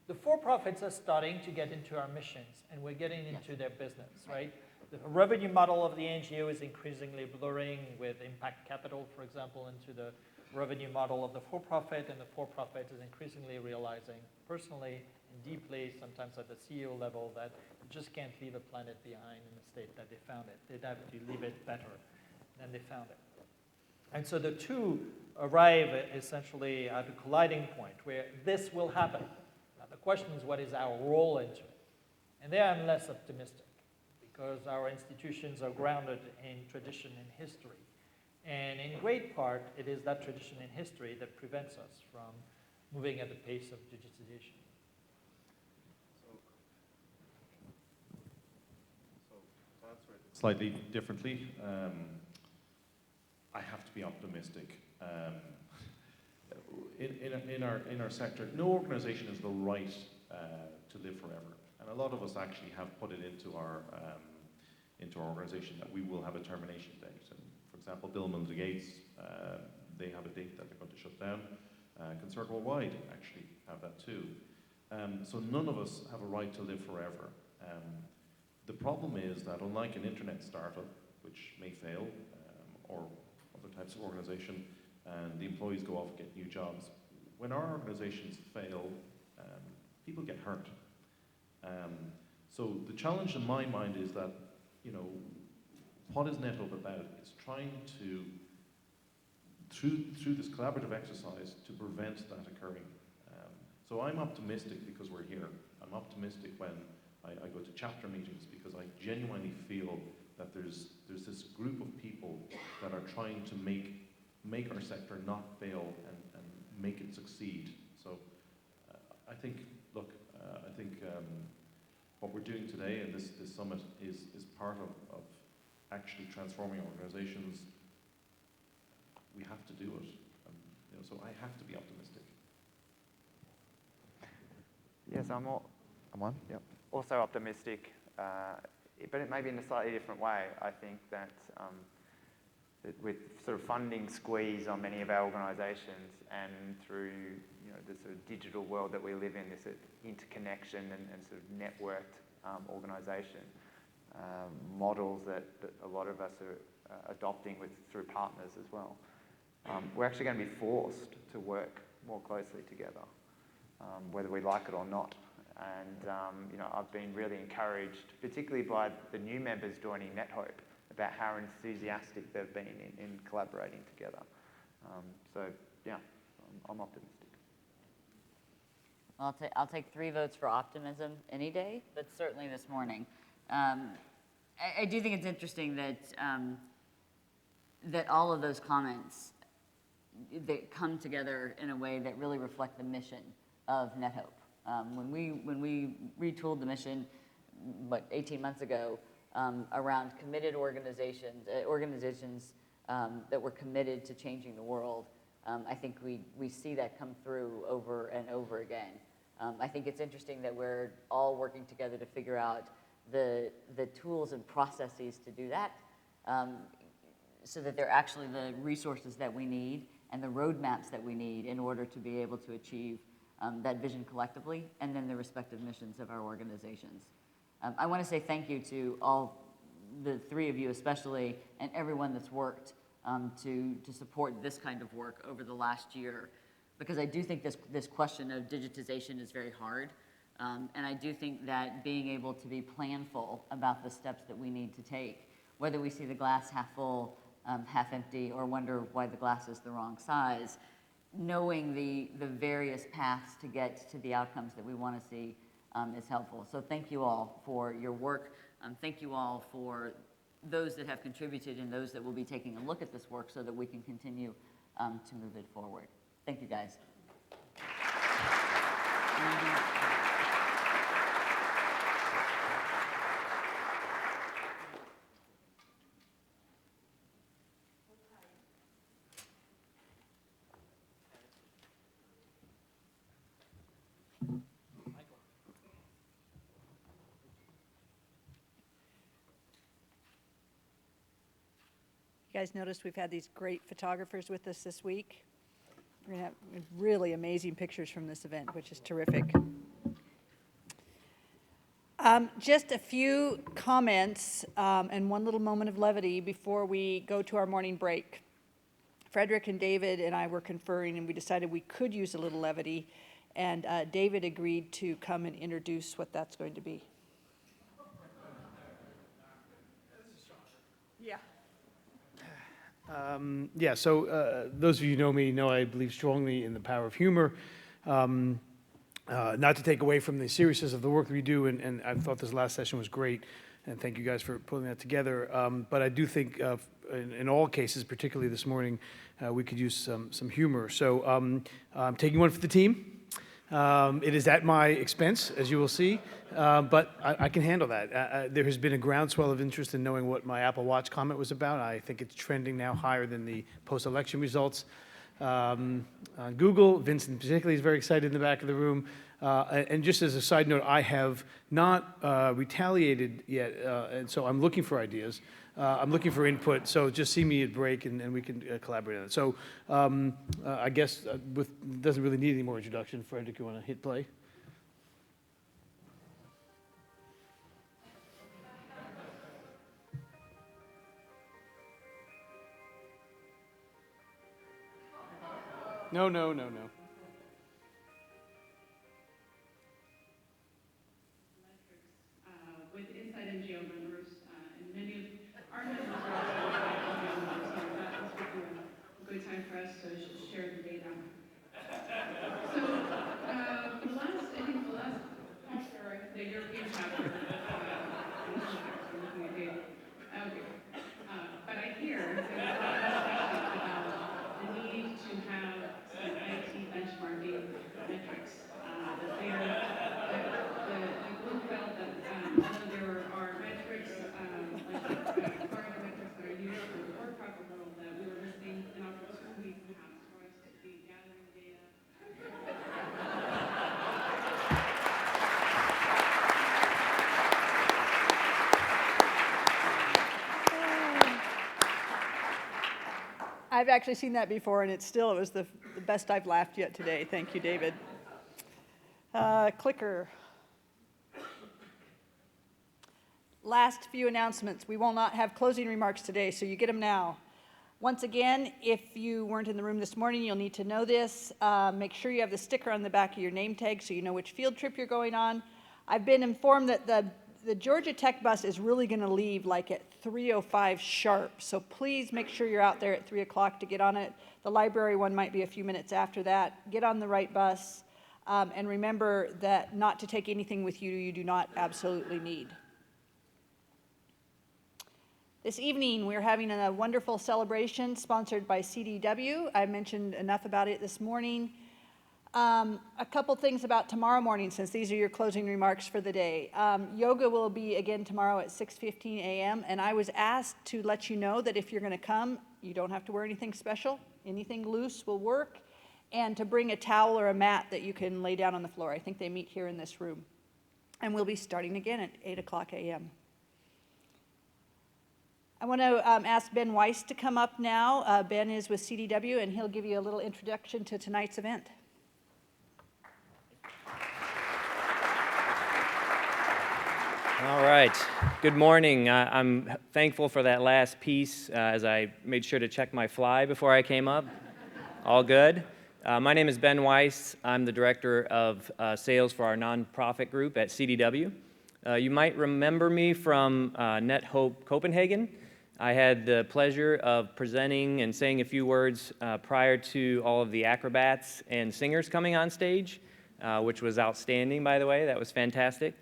The for-profits are starting to get into our missions, and we're getting into their business, right? The revenue model of the NGO is increasingly blurring with impact capital, for example, into the revenue model of the for-profit, and the for-profit is increasingly realizing personally and deeply, sometimes at the CEO level, that you just can't leave a planet behind in the state that they found it. They'd have to leave it better than they found it. And so the two arrive essentially at a colliding point where this will happen. Now the question is, what is our role into it? And there I'm less optimistic, because our institutions are grounded in tradition and history. And in great part, it is that tradition and history that prevents us from moving at the pace of digitization. To answer it slightly differently, I have to be optimistic. In our sector, no organization has the right to live forever, and a lot of us actually have put it into our organization that we will have a termination date. And for example, Bill and Melinda Gates, they have a date that they're going to shut down. Concert Worldwide actually have that too. So none of us have a right to live forever. The problem is that unlike an internet startup, which may fail, or other types of organization, and the employees go off and get new jobs, when our organizations fail, people get hurt. So the challenge in my mind is that, you know, what is NetHope about? It's trying to, through this collaborative exercise, to prevent that occurring. So I'm optimistic because we're here. I'm optimistic when I go to chapter meetings, because I genuinely feel that there's this group of people that are trying to make our sector not fail and make it succeed. So I think, look, I think what we're doing today and this summit is part of actually transforming organizations. We have to do it. So I have to be optimistic. Yes, I'm on. Yep. Also optimistic, but it may be in a slightly different way. I think that with sort of funding squeeze on many of our organisations and through the sort of digital world that we live in, this interconnection and sort of networked organisation models that a lot of us are adopting through partners as well. We're actually going to be forced to work more closely together, whether we like it or not. And I've been really encouraged, particularly by the new members joining NetHope, about how enthusiastic they've been in collaborating together. So yeah, I'm optimistic. Well, I'll take 3 votes for optimism any day, but certainly this morning. I do think it's interesting that that all of those comments that come together in a way that really reflect the mission of NetHope. When we retooled the mission, 18 months ago, around committed organizations that were committed to changing the world, I think we see that come through over and over again. I think it's interesting that we're all working together to figure out the tools and processes to do that, so that they're actually the resources that we need and the roadmaps that we need in order to be able to achieve that vision collectively, and then the respective missions of our organizations. I want to say thank you to all the 3 of you especially, and everyone that's worked to support this kind of work over the last year, because I do think this question of digitization is very hard, and I do think that being able to be planful about the steps that we need to take, whether we see the glass half full, half empty, or wonder why the glass is the wrong size, knowing the various paths to get to the outcomes that we want to see is helpful. So thank you all for your work. Thank you all for those that have contributed and those that will be taking a look at this work so that we can continue to move it forward. Thank you, guys. You guys noticed we've had these great photographers with us this week. We're going to have really amazing pictures from this event, which is terrific. Just a few comments and one little moment of levity before we go to our morning break. Frederick and David and I were conferring, and we decided we could use a little levity, and David agreed to come and introduce what that's going to be. Yeah. So those of you who know me know I believe strongly in the power of humor. Not to take away from the seriousness of the work that we do, and I thought this last session was great, and thank you guys for putting that together. But I do think in all cases, particularly this morning, we could use some humor. So I'm taking one for the team. It is at my expense, as you will see, but I can handle that. There has been a groundswell of interest in knowing what my Apple Watch comment was about. I think it's trending now higher than the post-election results. On Google, Vincent particularly is very excited in the back of the room. And just as a side note, I have not retaliated yet, and so I'm looking for ideas. I'm looking for input, so just see me at break and we can collaborate on it. So I guess doesn't really need any more introduction. Frederick, you want to hit play? No. With inside NGO members, and many of our members are also inside NGO members, so that this would be a good time for us to share the data. So, the last chapter, the European chapter, I'm looking at David. Okay. But I hear there's a lot of discussion about the need to have some IT I've actually seen that before, and it was the best I've laughed yet today. Thank you, David. Clicker. Last few announcements. We will not have closing remarks today, so you get them now. Once again, if you weren't in the room this morning, you'll need to know this. Make sure you have the sticker on the back of your name tag so you know which field trip you're going on. I've been informed that the Georgia Tech bus is really going to leave like at 3:05 sharp, so please make sure you're out there at 3 o'clock to get on it. The library one might be a few minutes after that. Get on the right bus, and remember that not to take anything with you you do not absolutely need. This evening, we're having a wonderful celebration sponsored by CDW. I mentioned enough about it this morning. A couple things about tomorrow morning, since these are your closing remarks for the day. Yoga will be again tomorrow at 6:15 a.m., and I was asked to let you know that if you're going to come, you don't have to wear anything special. Anything loose will work, and to bring a towel or a mat that you can lay down on the floor. I think they meet here in this room. And we'll be starting again at 8 o'clock a.m. I want to ask Ben Weiss to come up now. Ben is with CDW, and he'll give you a little introduction to tonight's event. All right. Good morning. I'm thankful for that last piece as I made sure to check my fly before I came up. All good. My name is Ben Weiss. I'm the director of sales for our nonprofit group at CDW. You might remember me from NetHope Copenhagen. I had the pleasure of presenting and saying a few words prior to all of the acrobats and singers coming on stage, which was outstanding, by the way. That was fantastic.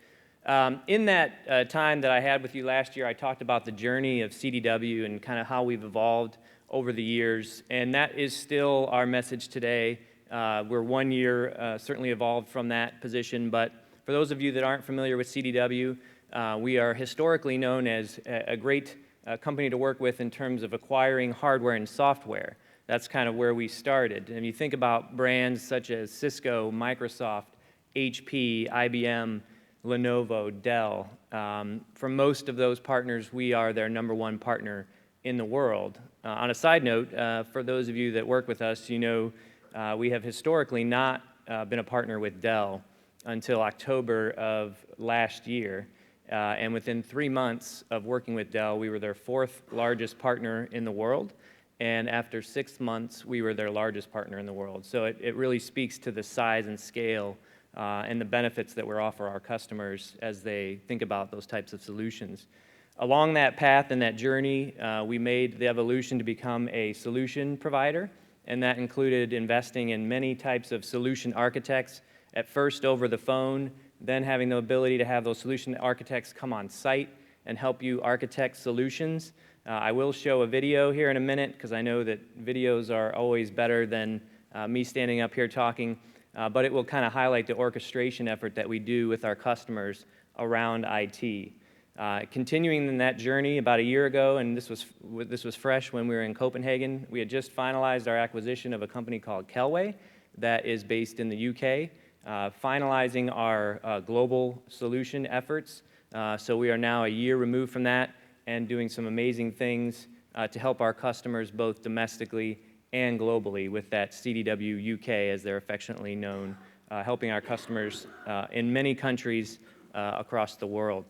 In that time that I had with you last year, I talked about the journey of CDW and kind of how we've evolved over the years, and that is still our message today. We're 1 year certainly evolved from that position, but for those of you that aren't familiar with CDW, we are historically known as a great company to work with in terms of acquiring hardware and software. That's kind of where we started. And you think about brands such as Cisco, Microsoft, HP, IBM, Lenovo, Dell. For most of those partners, we are their #1 partner in the world. On a side note, for those of you that work with us, you know we have historically not been a partner with Dell until October of last year. And within 3 months of working with Dell, we were their 4th largest partner in the world. And after 6 months, we were their largest partner in the world. So it really speaks to the size and scale and the benefits that we offer our customers as they think about those types of solutions. Along that path and that journey, we made the evolution to become a solution provider, and that included investing in many types of solution architects, at first over the phone, then having the ability to have those solution architects come on site and help you architect solutions. I will show a video here in a minute because I know that videos are always better than me standing up here talking, but it will kind of highlight the orchestration effort that we do with our customers around IT. Continuing in that journey about a year ago, and this was fresh when we were in Copenhagen, we had just finalized our acquisition of a company called Kelway that is based in the UK. Finalizing our global solution efforts. So we are now a year removed from that and doing some amazing things to help our customers both domestically and globally with that CDW UK, as they're affectionately known, helping our customers in many countries across the world.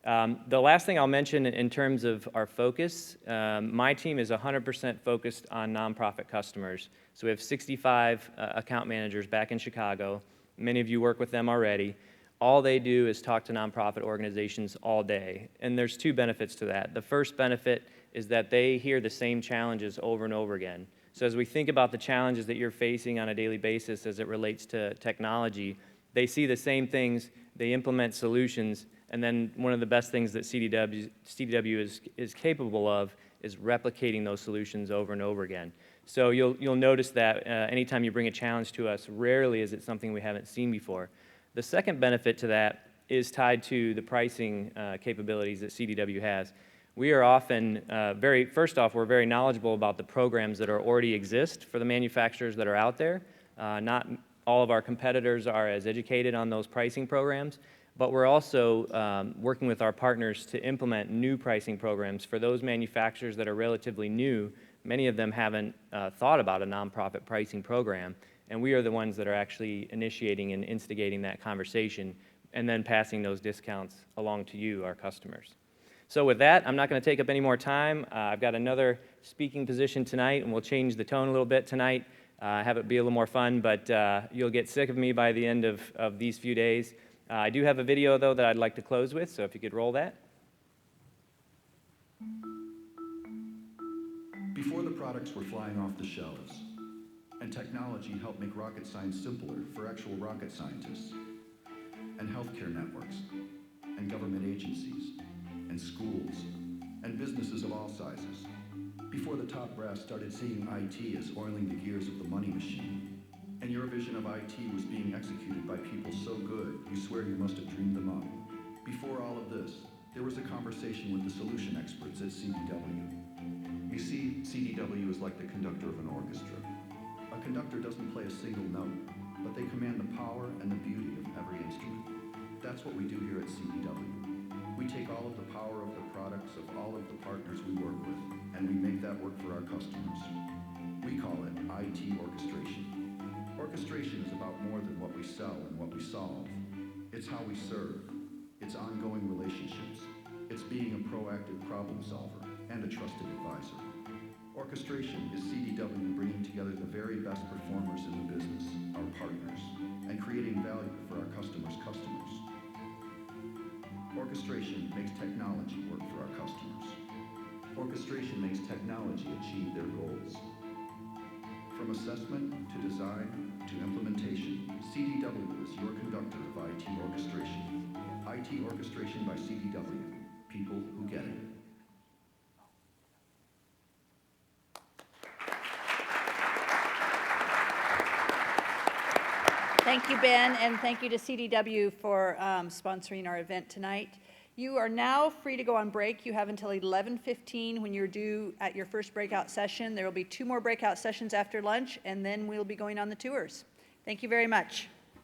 The last thing I'll mention in terms of our focus, my team is 100% focused on nonprofit customers. So we have 65 account managers back in Chicago. Many of you work with them already. All they do is talk to nonprofit organizations all day. And there's 2 benefits to that. The first benefit is that they hear the same challenges over and over again. So as we think about the challenges that you're facing on a daily basis as it relates to technology, they see the same things, they implement solutions, and then one of the best things that CDW is capable of is replicating those solutions over and over again. So you'll notice that anytime you bring a challenge to us, rarely is it something we haven't seen before. The second benefit to that is tied to the pricing capabilities that CDW has. We are often first off, we're very knowledgeable about the programs that already exist for the manufacturers that are out there. Not all of our competitors are as educated on those pricing programs, but we're also working with our partners to implement new pricing programs for those manufacturers that are relatively new many of them haven't thought about a nonprofit pricing program, and we are the ones that are actually initiating and instigating that conversation and then passing those discounts along to you, our customers. So with that, I'm not going to take up any more time. I've got another speaking position tonight, and we'll change the tone a little bit tonight, have it be a little more fun, but you'll get sick of me by the end of these few days. I do have a video, though, that I'd like to close with, so if you could roll that. Before the products were flying off the shelves, and technology helped make rocket science simpler for actual rocket scientists, and healthcare networks, and government agencies, and schools, and businesses of all sizes. Before the top brass started seeing IT as oiling the gears of the money machine, and your vision of IT was being executed by people so good you swear you must have dreamed them up. Before all of this, there was a conversation with the solution experts at CDW. You see, CDW is like the conductor of an orchestra. A conductor doesn't play a single note, but they command the power and the beauty of every instrument. That's what we do here at CDW. We take all of the power of the products of all of the partners we work with, and we make that work for our customers. We call it IT orchestration. Orchestration is about more than what we sell and what we solve. It's how we serve. It's ongoing relationships. It's being a proactive problem solver and a trusted advisor. Orchestration is CDW bringing together the very best performers in the business, our partners, and creating value for our customers' customers. Orchestration makes technology work for our customers. Orchestration makes technology achieve their goals. From assessment to design to implementation, CDW is your conductor of IT orchestration. IT orchestration by CDW, people who get it. Thank you, Ben, and thank you to CDW for sponsoring our event tonight. You are now free to go on break. You have until 11:15 when you're due at your first breakout session. There will be 2 more breakout sessions after lunch, and then we'll be going on the tours. Thank you very much.